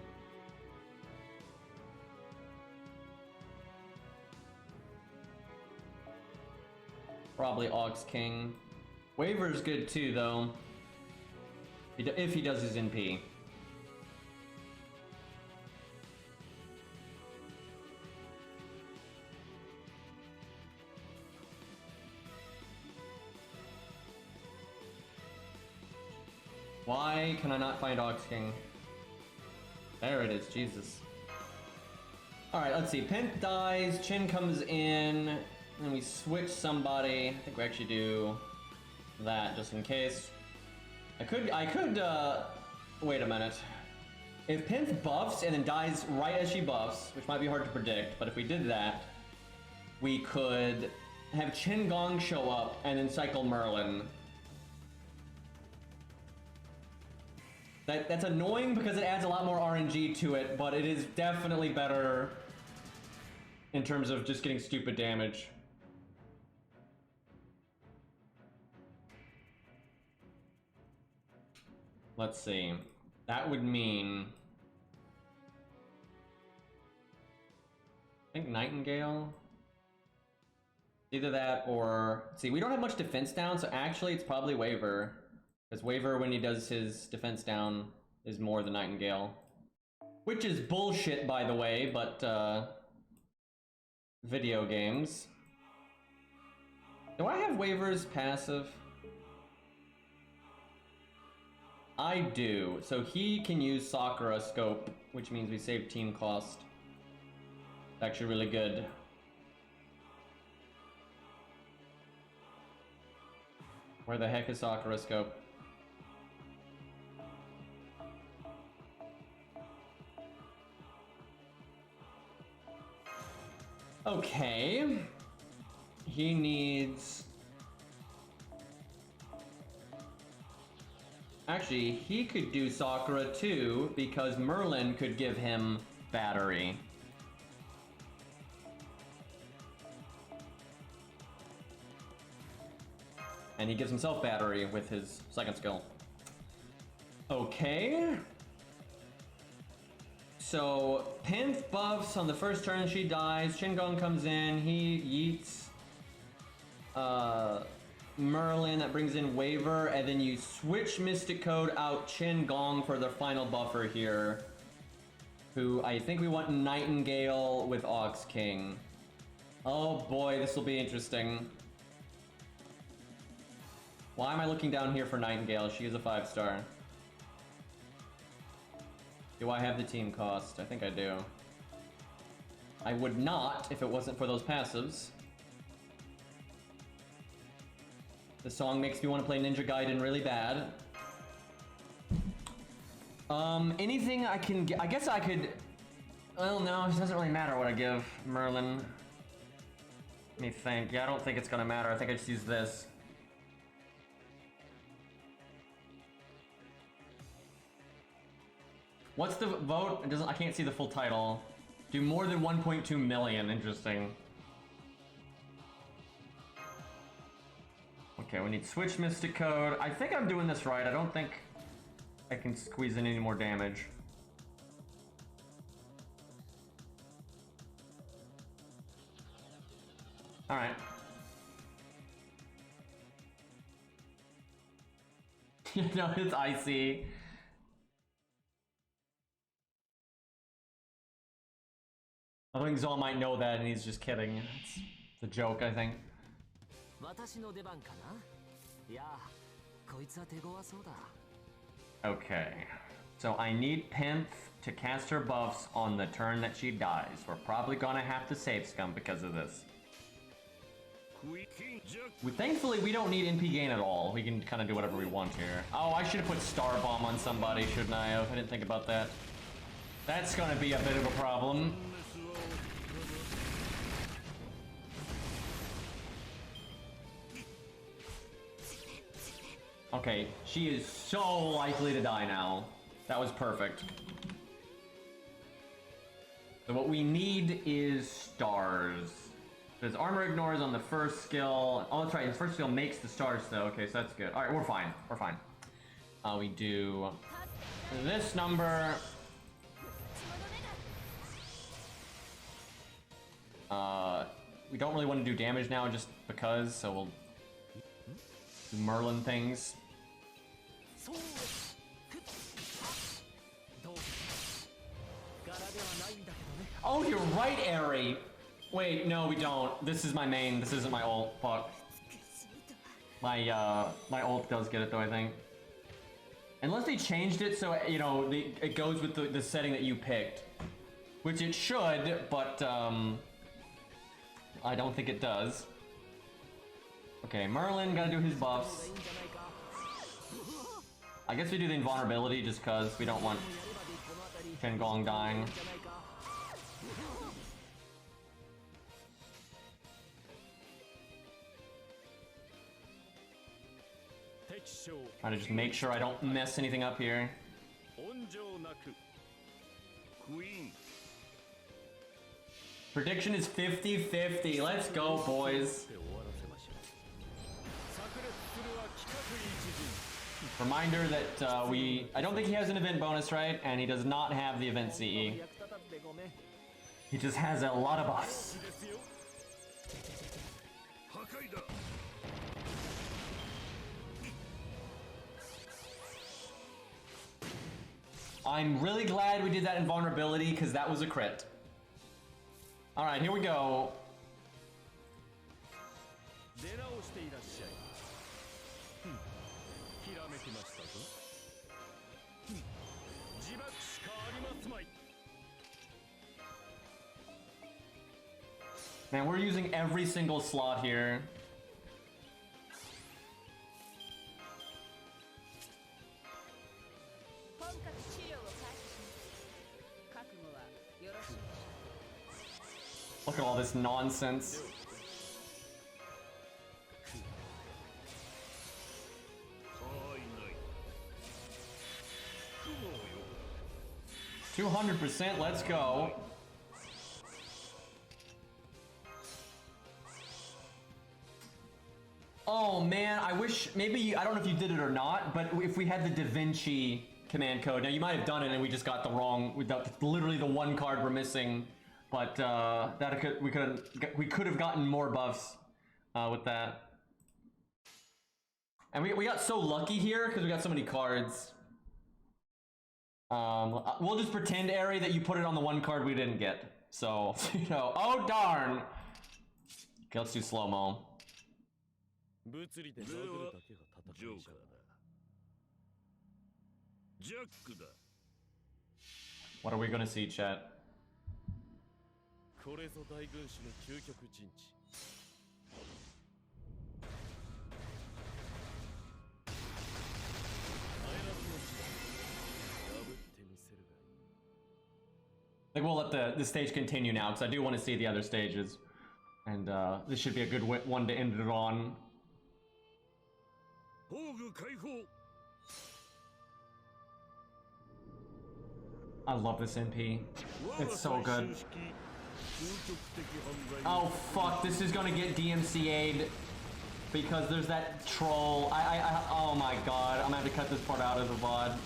Probably Ox King. Waver's good too, though. If he does his NP. Why can I not find Ox King? There it is, Jesus. Alright, let's see. Pent dies, Chin comes in, and we switch somebody. I think we actually do that just in case. I could, wait a minute. If Pinth buffs and then dies right as she buffs, which might be hard to predict, but if we did that, we could have Chin Gong show up and then cycle Merlin. That's annoying because it adds a lot more RNG to it, but it is definitely better in terms of just getting stupid damage. Let's see. That would mean... I think Nightingale? Either that or... See, we don't have much defense down, so actually it's probably Waver. Because Waver, when he does his defense down, is more than Nightingale. Which is bullshit, by the way, but, video games. Do I have Waver's passive? I do. So he can use Sakura Scope, which means we save team cost. It's actually really good. Where the heck is Sakura Scope? Okay. He needs... Actually, he could do Sakura too, because Merlin could give him Battery. And he gives himself Battery with his second skill. Okay. So, Pinth buffs on the first turn, she dies. Chin Gong comes in, he yeets Merlin, that brings in Waver, and then you switch Mystic Code out Chin Gong for the final buffer here. who I think we want Nightingale with Ox King. Oh boy, this will be interesting. Why am I looking down here for Nightingale? She is a 5-star. Do I have the team cost? I think I do. I would not if it wasn't for those passives. The song makes me want to play Ninja Gaiden really bad. Anything I can get, I guess I could, well no, it doesn't really matter what I give Merlin. Let me think, yeah I don't think it's gonna matter, I think I just use this. What's the vote? It doesn't, I can't see the full title. Do more than 1.2 million, interesting. Okay, we need switch Mystic Code. I think I'm doing this right, I don't think I can squeeze in any more damage. Alright. You know, it's icy. I think Zol might know that and he's just kidding. It's a joke, I think. Okay, so I need Pinth to cast her buffs on the turn that she dies. We're probably gonna have to save Scum because of this. Thankfully, we don't need NP gain at all. We can kind of do whatever we want here. Oh, I should have put Star Bomb on somebody, shouldn't I have? I didn't think about that. That's gonna be a bit of a problem. Okay, she is so likely to die now. That was perfect. So what we need is stars. His armor ignores on the first skill. Oh, that's right, his first skill makes the stars though. Okay, so that's good. Alright, we're fine. We're fine. We do this number. We don't really want to do damage now just because, so we'll do Merlin things. Oh, you're right, Aerie! Wait, no, we don't. This is my main. This isn't my ult. Fuck. My ult does get it though, I think. Unless they changed it so, you know, it goes with the setting that you picked. Which it should, but, I don't think it does. Okay, Merlin, gotta do his buffs. I guess we do the invulnerability just cause we don't want Changong dying. Trying to just make sure I don't mess anything up here. Prediction is 50-50. Let's go, boys. Reminder that I don't think he has an event bonus, right? And he does not have the event CE. He just has a lot of buffs. I'm really glad we did that invulnerability because that was a crit. Alright, here we go. Man, we're using every single slot here. Look at all this nonsense. $200%, let's go. Oh man, I wish, maybe, I don't know if you did it or not, but if we had the Da Vinci command code, now you might have done it and we just got the wrong, literally the one card we're missing, but we could have gotten more buffs with that. And we got so lucky here because we got so many cards. We'll just pretend, Ari, that you put it on the one card we didn't get. So, you know, oh darn! Okay, let's do slow-mo. What are we gonna see, chat? Like, we'll let the stage continue now, because I do want to see the other stages. And this should be a good one to end it on. I love this MP. It's so good. Oh fuck, this is gonna get DMCA'd because there's that troll. Oh my god, I'm gonna have to cut this part out of the VOD.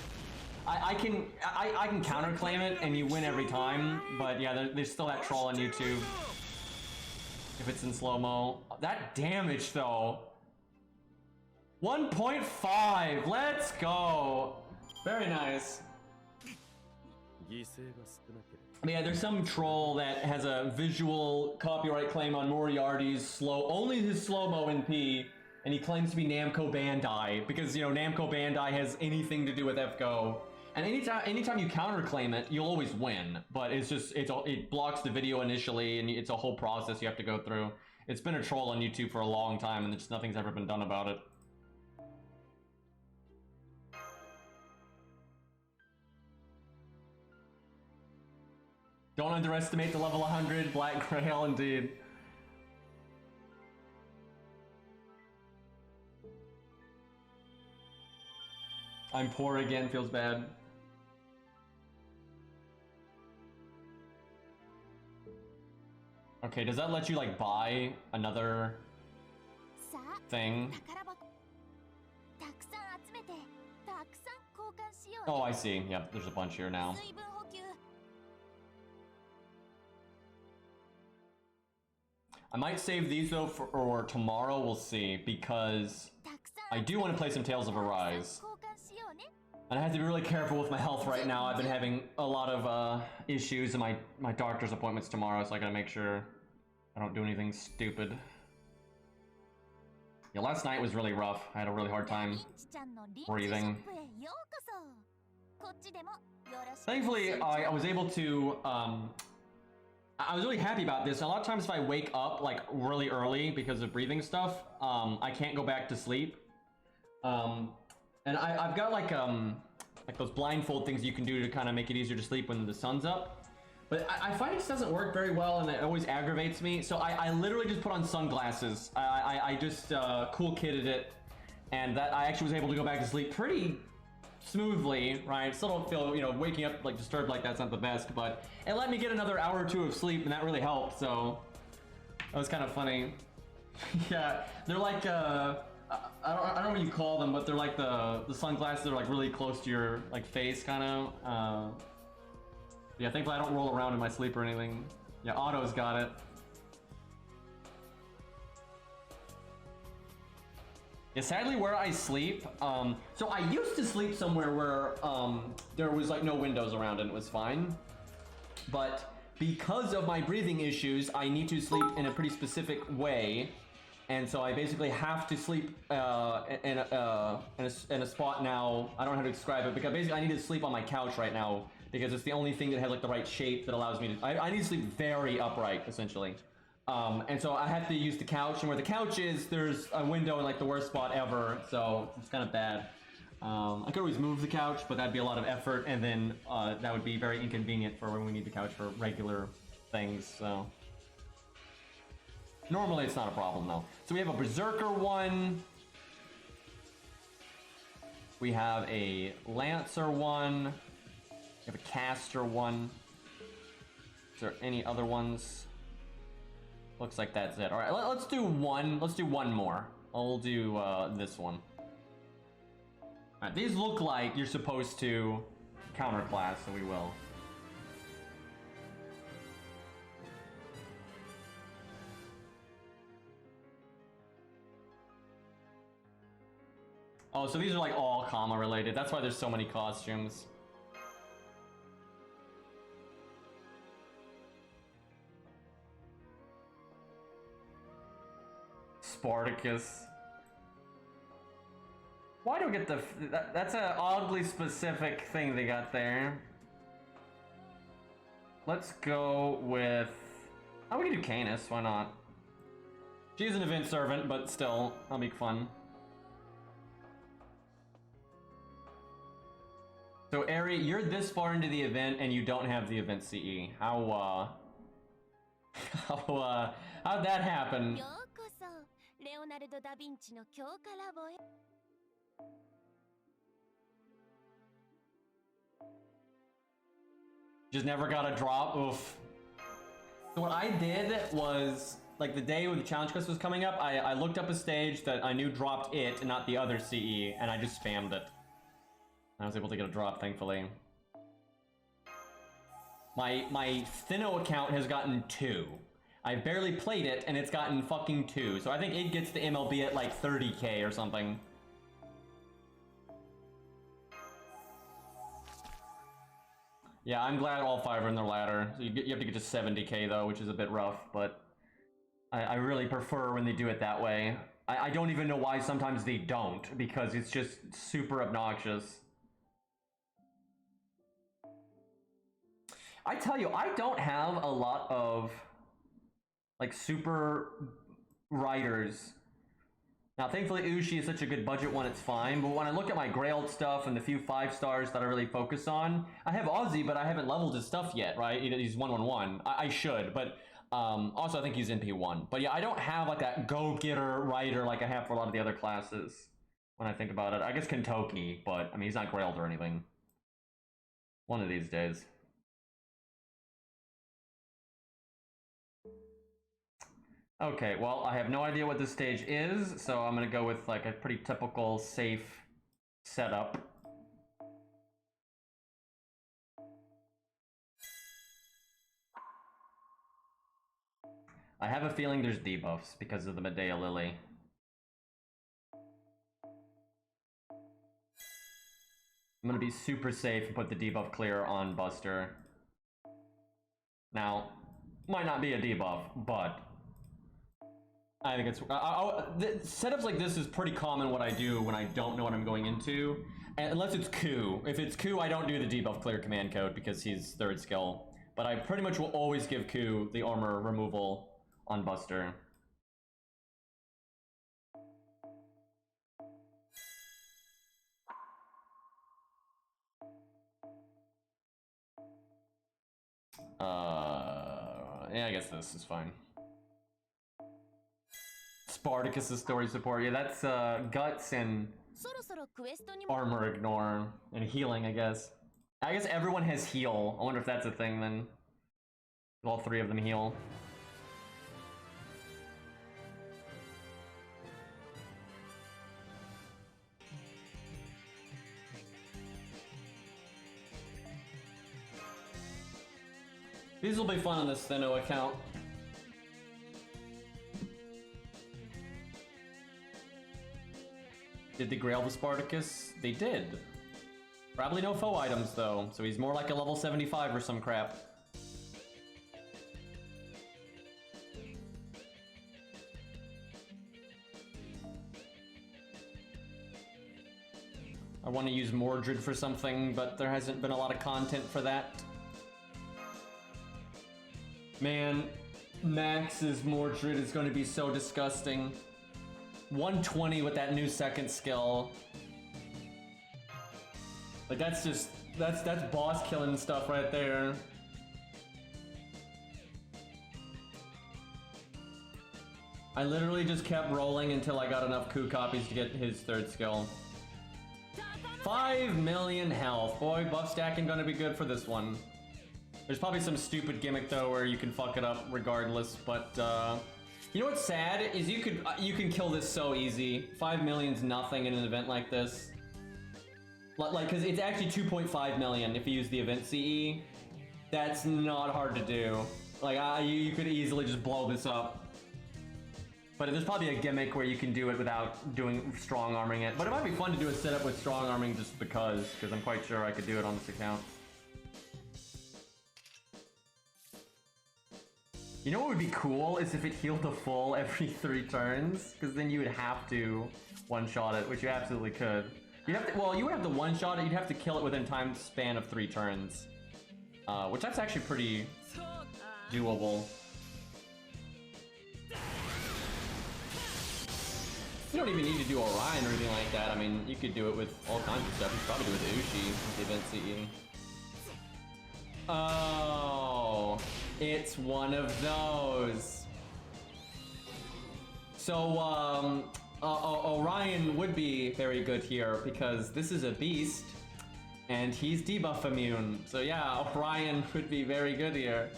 I can counterclaim it and you win every time, but yeah, there's still that troll on YouTube. If it's in slow-mo. That damage though. 1.5, let's go. Very nice. Yeah, there's some troll that has a visual copyright claim on Moriarty's only his slow-mo NP, and he claims to be Namco Bandai, because, you know, Namco Bandai has anything to do with FGO. And anytime you counterclaim it, you'll always win, but it blocks the video initially, and it's a whole process you have to go through. It's been a troll on YouTube for a long time, and just nothing's ever been done about it. Don't underestimate the level 100 Black Grail, indeed. I'm poor again, feels bad. Okay, does that let you, like, buy another thing? Oh, I see. Yep, there's a bunch here now. I might save these though for tomorrow, we'll see, because I do want to play some Tales of Arise. And I have to be really careful with my health right now. I've been having a lot of issues in my doctor's appointments tomorrow, so I gotta make sure I don't do anything stupid. Yeah, last night was really rough. I had a really hard time breathing. Thankfully, I was able to, I was really happy about this. A lot of times if I wake up like really early because of breathing stuff, I can't go back to sleep. And I've got like those blindfold things you can do to kind of make it easier to sleep when the sun's up. But I find it just doesn't work very well, and it always aggravates me. So I literally just put on sunglasses. I just cool kidded it, and that I actually was able to go back to sleep pretty smoothly, right? Still don't feel, you know, waking up like disturbed like that's not the best, but it let me get another hour or two of sleep, and that really helped. So that was kind of funny. Yeah, they're like I don't know what you call them, but they're like the sunglasses that are like really close to your like face, kind of. Yeah, thankfully I don't roll around in my sleep or anything. Yeah, Otto's got it. Yeah, sadly where I sleep, so I used to sleep somewhere where there was like no windows around and it was fine. But because of my breathing issues, I need to sleep in a pretty specific way. And so I basically have to sleep in a spot now. I don't know how to describe it, because basically I need to sleep on my couch right now because it's the only thing that has like the right shape that allows me to, I need to sleep very upright essentially. And so I have to use the couch, and where the couch is, there's a window in like the worst spot ever, so it's kind of bad. I could always move the couch, but that'd be a lot of effort, and then that would be very inconvenient for when we need the couch for regular things, so. Normally it's not a problem though. So we have a Berserker one. We have a Lancer one. We have a Caster one. Is there any other ones? Looks like that's it. All right, let's do one. Let's do one more. I'll do this one. All right, these look like you're supposed to counterclass, so we will. Oh, so these are like all comma related. That's why there's so many costumes. Spartacus. Why do we get the... that's an oddly specific thing they got there. Let's go with... oh, we can do Canis, why not? She's an event servant, but still, that'll be fun. So, Ari, you're this far into the event and you don't have the event CE. How'd that happen? ようこそレオナルド・ダ・ヴィンチの強化ラボへ。 Just never got a drop. Oof. So what I did was, like the day when the challenge quest was coming up, I looked up a stage that I knew dropped it and not the other CE, and I just spammed it. I was able to get a drop, thankfully. My Thinno account has gotten 2. I barely played it, and it's gotten fucking 2. So I think it gets the MLB at like 30k or something. Yeah, I'm glad all 5 are in the ladder. So you have to get to 70k though, which is a bit rough, but I really prefer when they do it that way. I don't even know why sometimes they don't, because it's just super obnoxious. I tell you, I don't have a lot of like super writers. Now, thankfully, Ushi is such a good budget one, it's fine. But when I look at my Grailed stuff and the few 5 stars that I really focus on, I have Ozzy, but I haven't leveled his stuff yet, right? He's 111. I should, but also I think he's NP1. But yeah, I don't have like that go-getter writer like I have for a lot of the other classes when I think about it. I guess Kentucky, but I mean, he's not Grailed or anything. One of these days. Okay, well, I have no idea what this stage is, so I'm gonna go with like a pretty typical safe setup. I have a feeling there's debuffs because of the Medea Lily. I'm gonna be super safe and put the debuff clear on Buster. Now, might not be a debuff, but I think it's... setups like this is pretty common what I do when I don't know what I'm going into. Unless it's Ku. If it's Ku, I don't do the debuff clear command code because he's 3rd skill. But I pretty much will always give Ku the armor removal on Buster. Yeah, I guess this is fine. Spartacus' story support. Yeah, that's guts and armor ignore and healing, I guess. I guess everyone has heal. I wonder if that's a thing then. All 3 of them heal. These will be fun on this Thinno account. Did they grail the Spartacus? They did. Probably no foe items though, so he's more like a level 75 or some crap. I want to use Mordred for something, but there hasn't been a lot of content for that. Man, Max's Mordred is going to be so disgusting. 120 with that new 2nd skill. Like that's just that's boss killing stuff right there. I literally just kept rolling until I got enough Ku copies to get his 3rd skill. 5 million health. Boy, buff stacking gonna be good for this one. There's probably some stupid gimmick though where you can fuck it up regardless, but you know what's sad is you can kill this so easy. 5 million's nothing in an event like this. Like, cause it's actually 2.5 million if you use the event CE. That's not hard to do. Like, you could easily just blow this up. But there's probably a gimmick where you can do it without doing strong arming it. But it might be fun to do a setup with strong arming just because I'm quite sure I could do it on this account. You know what would be cool is if it healed the full every 3 turns, because then you would have to one-shot it, which you absolutely could. You'd have to, well, you would have to one-shot it, you'd have to kill it within a time span of 3 turns. Which that's actually pretty doable. You don't even need to do Orion or anything like that. I mean, you could do it with all kinds of stuff. You could probably do it with Ushi with the event CE. Oh, it's one of those. So, Orion would be very good here because this is a beast and he's debuff immune. So yeah, Orion would be very good here.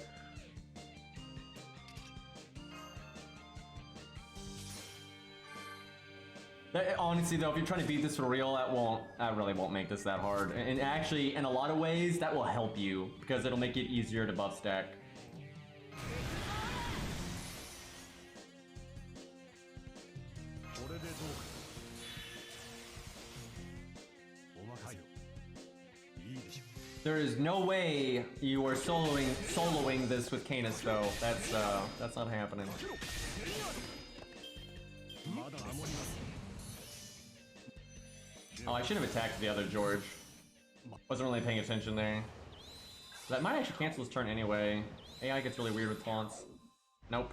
Honestly though, if you're trying to beat this for real, that really won't make this that hard. And actually, in a lot of ways, that will help you because it'll make it easier to buff stack. There is no way you are soloing this with Canis though. That's not happening. Oh, I should have attacked the other George. Wasn't really paying attention there. That might actually cancel his turn anyway. AI gets really weird with taunts. Nope.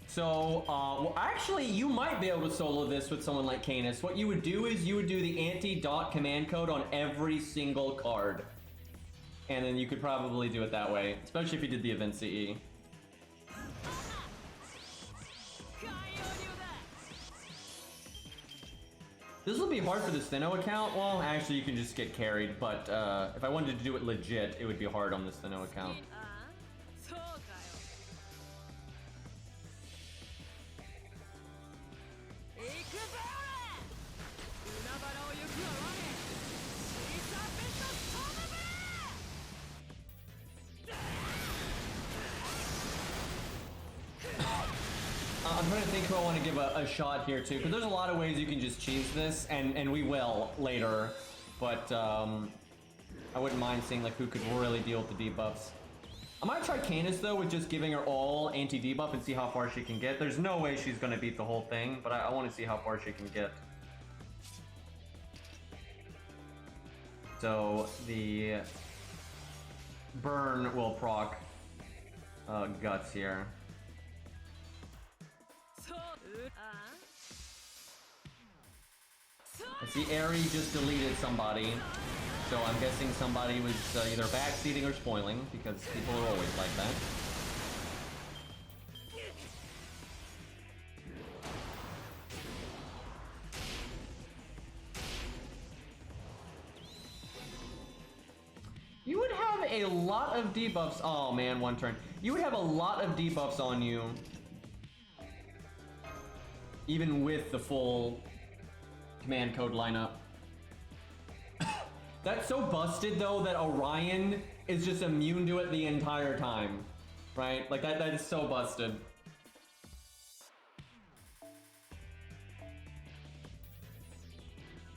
So, well, actually, you might be able to solo this with someone like Canis. What you would do is you would do the anti-dot command code on every single card. And then you could probably do it that way, especially if you did the event CE. This will be hard for the Steno account. Well, actually, you can just get carried, but if I wanted to do it legit, it would be hard on the Steno account. I'm trying to think who I want to give a shot here too, because there's a lot of ways you can just cheese this, and we will later, but I wouldn't mind seeing like who could really deal with the debuffs. I might try Canis though with just giving her all anti-debuff and see how far she can get. There's no way she's going to beat the whole thing, but I want to see how far she can get. So the burn will proc guts here. I see Aerie just deleted somebody, so I'm guessing somebody was either backseating or spoiling, because people are always like that. You would have a lot of debuffs. Oh man, one turn. You would have a lot of debuffs on you, even with the full command code lineup. That's so busted though that Orion is just immune to it the entire time, right? Like that is so busted.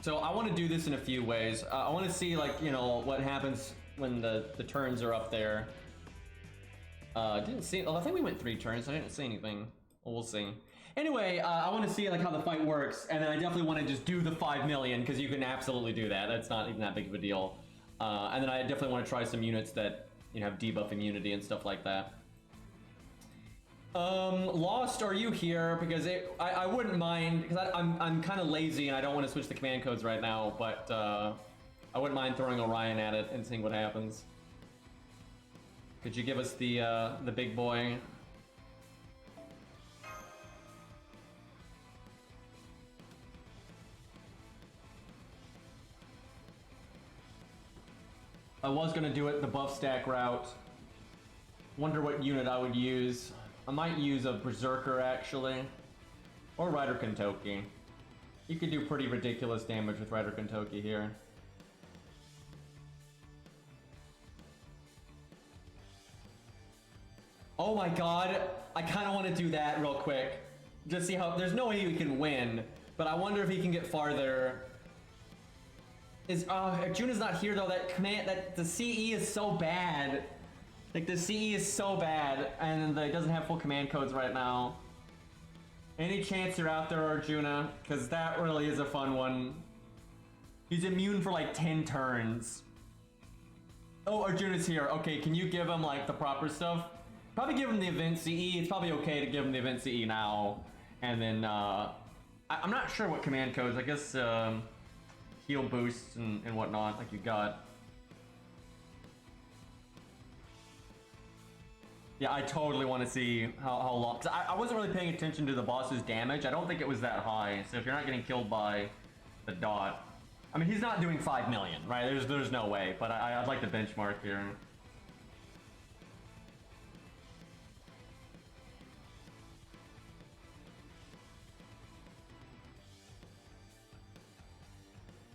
So I want to do this in a few ways. I want to see, like, you know, what happens when the turns are up there. Didn't see. Oh, I think we went 3 turns. I didn't see anything. Well, we'll see. Anyway, I want to see like how the fight works, and then I definitely want to just do the 5 million because you can absolutely do that. That's not even that big of a deal. And then I definitely want to try some units that, you know, have debuff immunity and stuff like that. Lost, are you here? Because I wouldn't mind, because I'm kind of lazy and I don't want to switch the command codes right now, but I wouldn't mind throwing Orion at it and seeing what happens. Could you give us the big boy? I was gonna do it the buff stack route. Wonder what unit I would use. I might use a Berserker actually, or Rider Kentoki. You could do pretty ridiculous damage with Rider Kentoki here. Oh my god, I kind of want to do that real quick. Just see how, there's no way we can win, but I wonder if he can get farther. is Arjuna's not here though. That the CE is so bad. Like the CE is so bad, and it doesn't have full command codes right now. Any chance you're out there, Arjuna? Because that really is a fun one. He's immune for like 10 turns. Oh, Arjuna's here. Okay, can you give him like the proper stuff? Probably give him the event CE. It's probably okay to give him the event CE now. And then, I'm not sure what command codes. I guess, heal boosts and whatnot, like you got. Yeah, I totally want to see how long. Cause I wasn't really paying attention to the boss's damage. I don't think it was that high. So if you're not getting killed by the dot, I mean, he's not doing 5 million, right? There's no way. But I'd like to benchmark here.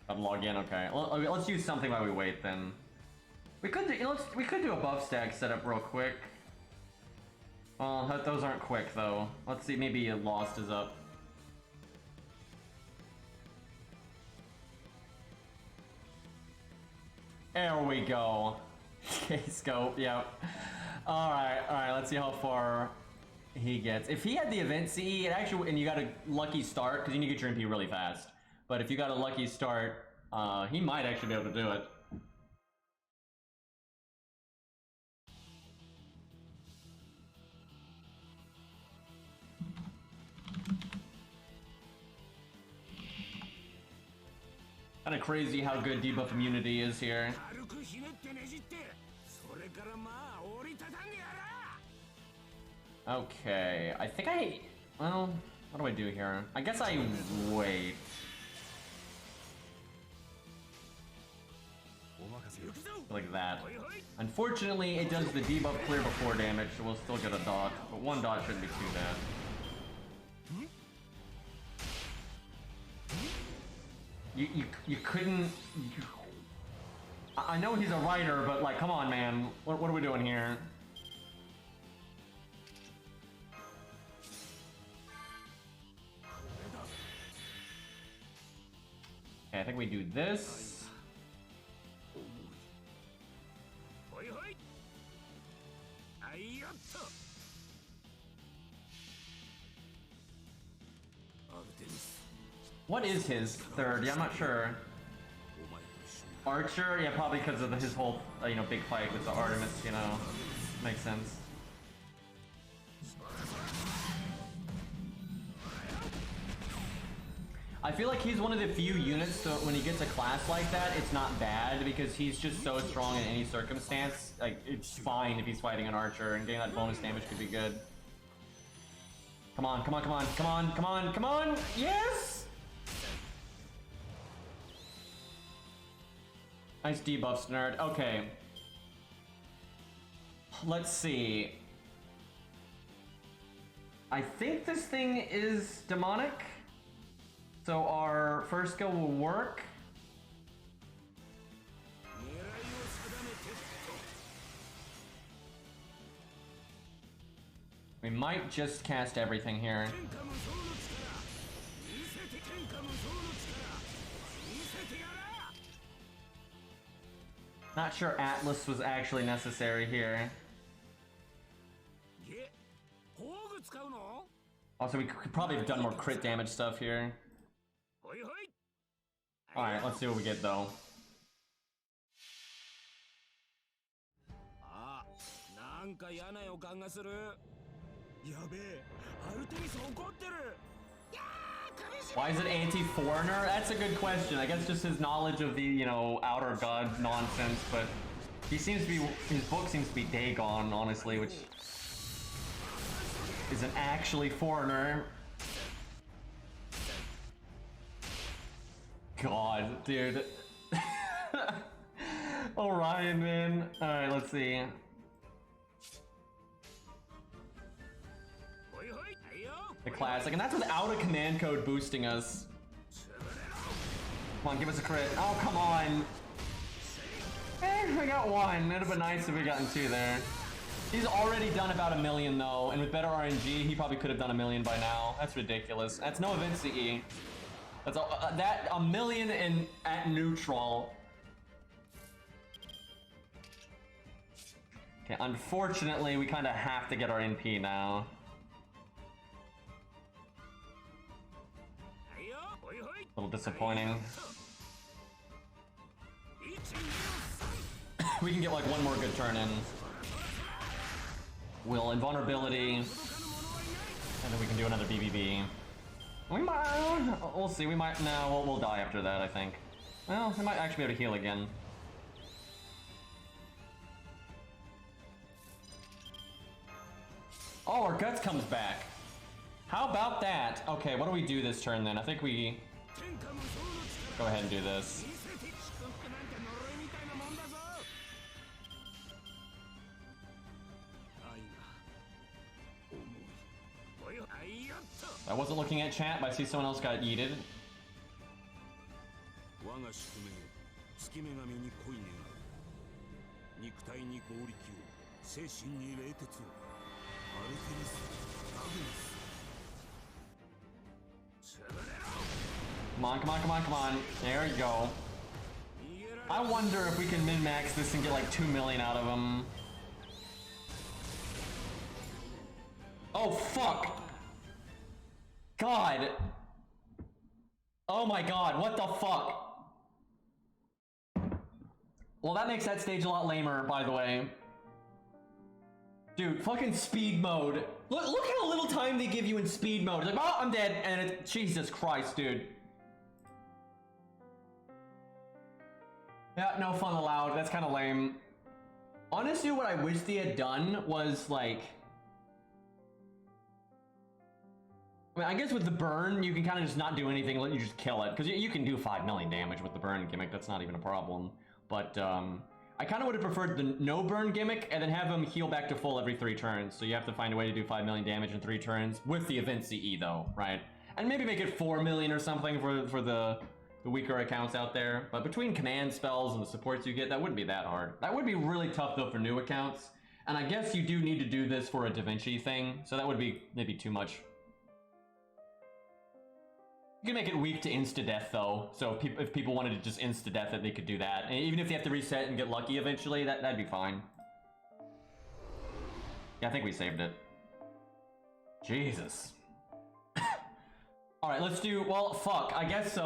I'd log in. Okay. Let's use something while we wait then. We could do. We could do a buff stack setup real quick. Those aren't quick though. Let's see, maybe Lost is up. There we go. Okay, scope, yep. Alright, let's see how far he gets. If he had the event CE, it actually, and you got a lucky start, because you need to get your MP really fast. But if you got a lucky start, he might actually be able to do it. Kind of crazy how good debuff immunity is here. Okay, I think well, what do I do here? I guess I wait. Like that. Unfortunately, it does the debuff clear before damage, so we'll still get a dot, but one dot shouldn't be too bad. You couldn't. I know he's a writer, but like, come on, man. What are we doing here? Okay, I think we do this. What is his third? Yeah, I'm not sure. Archer? Yeah, probably because of his whole, you know, big fight with the Artemis, you know. Makes sense. I feel like he's one of the few units, so when he gets a class like that, it's not bad, because he's just so strong in any circumstance. Like, it's fine if he's fighting an Archer, and getting that bonus damage could be good. Come on, come on, come on, come on, come on, come on! Yes! Nice debuffs, nerd. Okay. Let's see. I think this thing is demonic. So our first skill will work. We might just cast everything here. Not sure Atlas was actually necessary here. Also, we could probably have done more crit damage stuff here. Alright, let's see what we get though. Why is it anti-foreigner? That's a good question. I guess just his knowledge of the, you know, outer god nonsense, but he seems to be, his book seems to be Dagon, honestly, which isn't actually foreigner. God, dude. Orion, man. Alright, let's see. The classic, and that's without a command code boosting us. Come on, give us a crit. Oh, come on. We got one. It'd have been nice if we gotten two there. He's already done about 1 million though, and with better RNG, he probably could have done 1 million by now. That's ridiculous. That's no event CE. That's that a million in at neutral. Okay, unfortunately, we kind of have to get our NP now. A little disappointing. We can get like one more good turn in. Will invulnerability, and then we can do another BBB. We might. We'll see. We might. No, we'll die after that. I think. Well, we might actually be able to heal again. Oh, our guts comes back. How about that? Okay, what do we do this turn then? I think we go ahead and do this. I wasn't looking at chat, but I see someone else got yeeted. Come on, come on, come on, come on. There you go. I wonder if we can min-max this and get like 2 million out of him. Oh, fuck. God. Oh my god, what the fuck? Well, that makes that stage a lot lamer, by the way. Dude, fucking speed mode. Look how little time they give you in speed mode. It's like, oh, I'm dead, and it's, Jesus Christ, dude. Yeah, no fun allowed. That's kind of lame. Honestly, what I wish they had done was, like... I mean, I guess with the burn, you can kind of just not do anything, let you just kill it. Because you can do 5 million damage with the burn gimmick, that's not even a problem. But, I kind of would have preferred the no burn gimmick, and then have him heal back to full every 3 turns. So you have to find a way to do 5 million damage in 3 turns, with the event CE though, right? And maybe make it 4 million or something for the weaker accounts out there. But between command spells and the supports you get, that wouldn't be that hard. That would be really tough though for new accounts. And I guess you do need to do this for a Da Vinci thing, so that would be maybe too much. You can make it weak to insta-death though, so if people wanted to just insta-death it, they could do that. And even if they have to reset and get lucky eventually, that'd be fine. Yeah, I think we saved it. Jesus. Alright, let's do, well, fuck, I guess,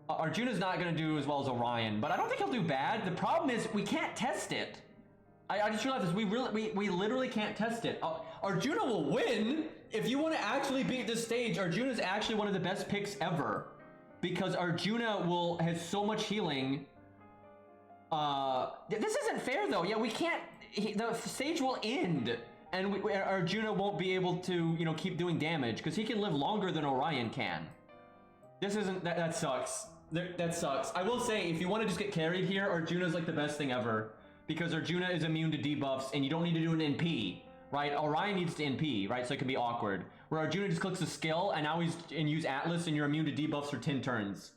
Arjuna's not gonna do as well as Orion, but I don't think he'll do bad. The problem is, we can't test it. I just realized this, we literally can't test it. Arjuna will win! If you want to actually beat this stage, Arjuna's actually one of the best picks ever. Because Arjuna has so much healing. This isn't fair though. Yeah, we can't, the stage will end. And Arjuna won't be able to, you know, keep doing damage. Because he can live longer than Orion can. This isn't, that sucks. That sucks. I will say, if you want to just get carried here, Arjuna's like the best thing ever. Because Arjuna is immune to debuffs and you don't need to do an NP. Right, Orion needs to NP, right, so it can be awkward. Where Arjuna just clicks a skill, and now use Atlas, and you're immune to debuffs for 10 turns.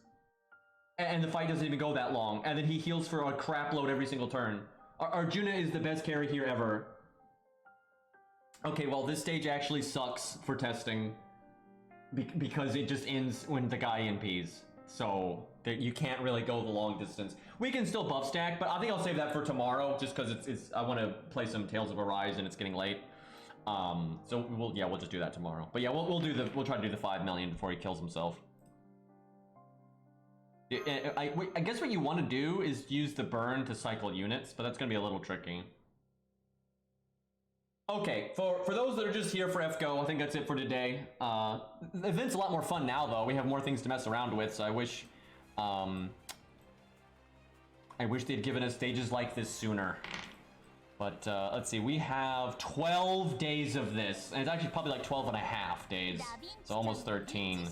And the fight doesn't even go that long, and then he heals for a crap load every single turn. Arjuna is the best carry here ever. Okay, well, this stage actually sucks for testing. Because it just ends when the guy NPs. So, you can't really go the long distance. We can still buff stack, but I think I'll save that for tomorrow, just because I want to play some Tales of Arise and it's getting late. So we'll just do that tomorrow. But yeah, we'll try to do the 5 million before he kills himself. I guess what you want to do is use the burn to cycle units, but that's gonna be a little tricky. Okay, for those that are just here for FGO, I think that's it for today. The event's a lot more fun now, though. We have more things to mess around with, so I wish they'd given us stages like this sooner. But let's see, we have 12 days of this, and it's actually probably like 12 and a half days, so almost 13.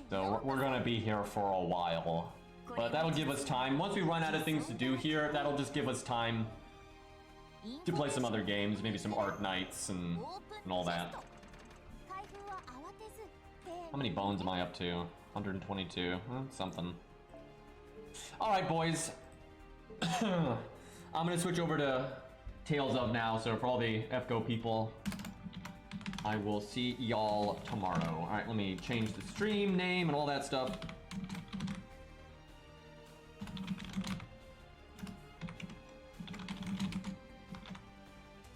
So we're gonna be here for a while. But that'll give us time. Once we run out of things to do here, that'll just give us time to play some other games, maybe some Arc Knights and all that. How many bones am I up to? 122. Something. Alright, boys. I'm gonna switch over to Tales of now, so for all the FGO people, I will see y'all tomorrow. Alright, let me change the stream name and all that stuff.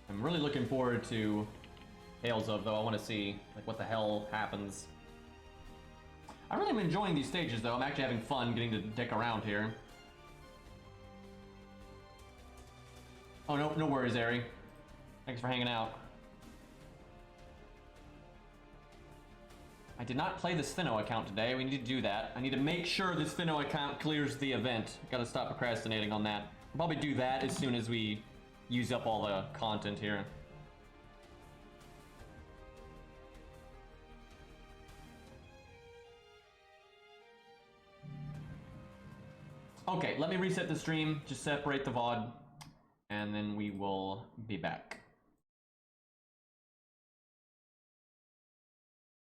I'm really looking forward to Tales of, though. I want to see like what the hell happens. I really am enjoying these stages, though. I'm actually having fun getting to dick around here. Oh, no worries, Ari. Thanks for hanging out. I did not play the Spino account today. We need to do that. I need to make sure this Spino account clears the event. Gotta stop procrastinating on that. I'll probably do that as soon as we use up all the content here. Okay, let me reset the stream, just separate the VOD, and then we will be back.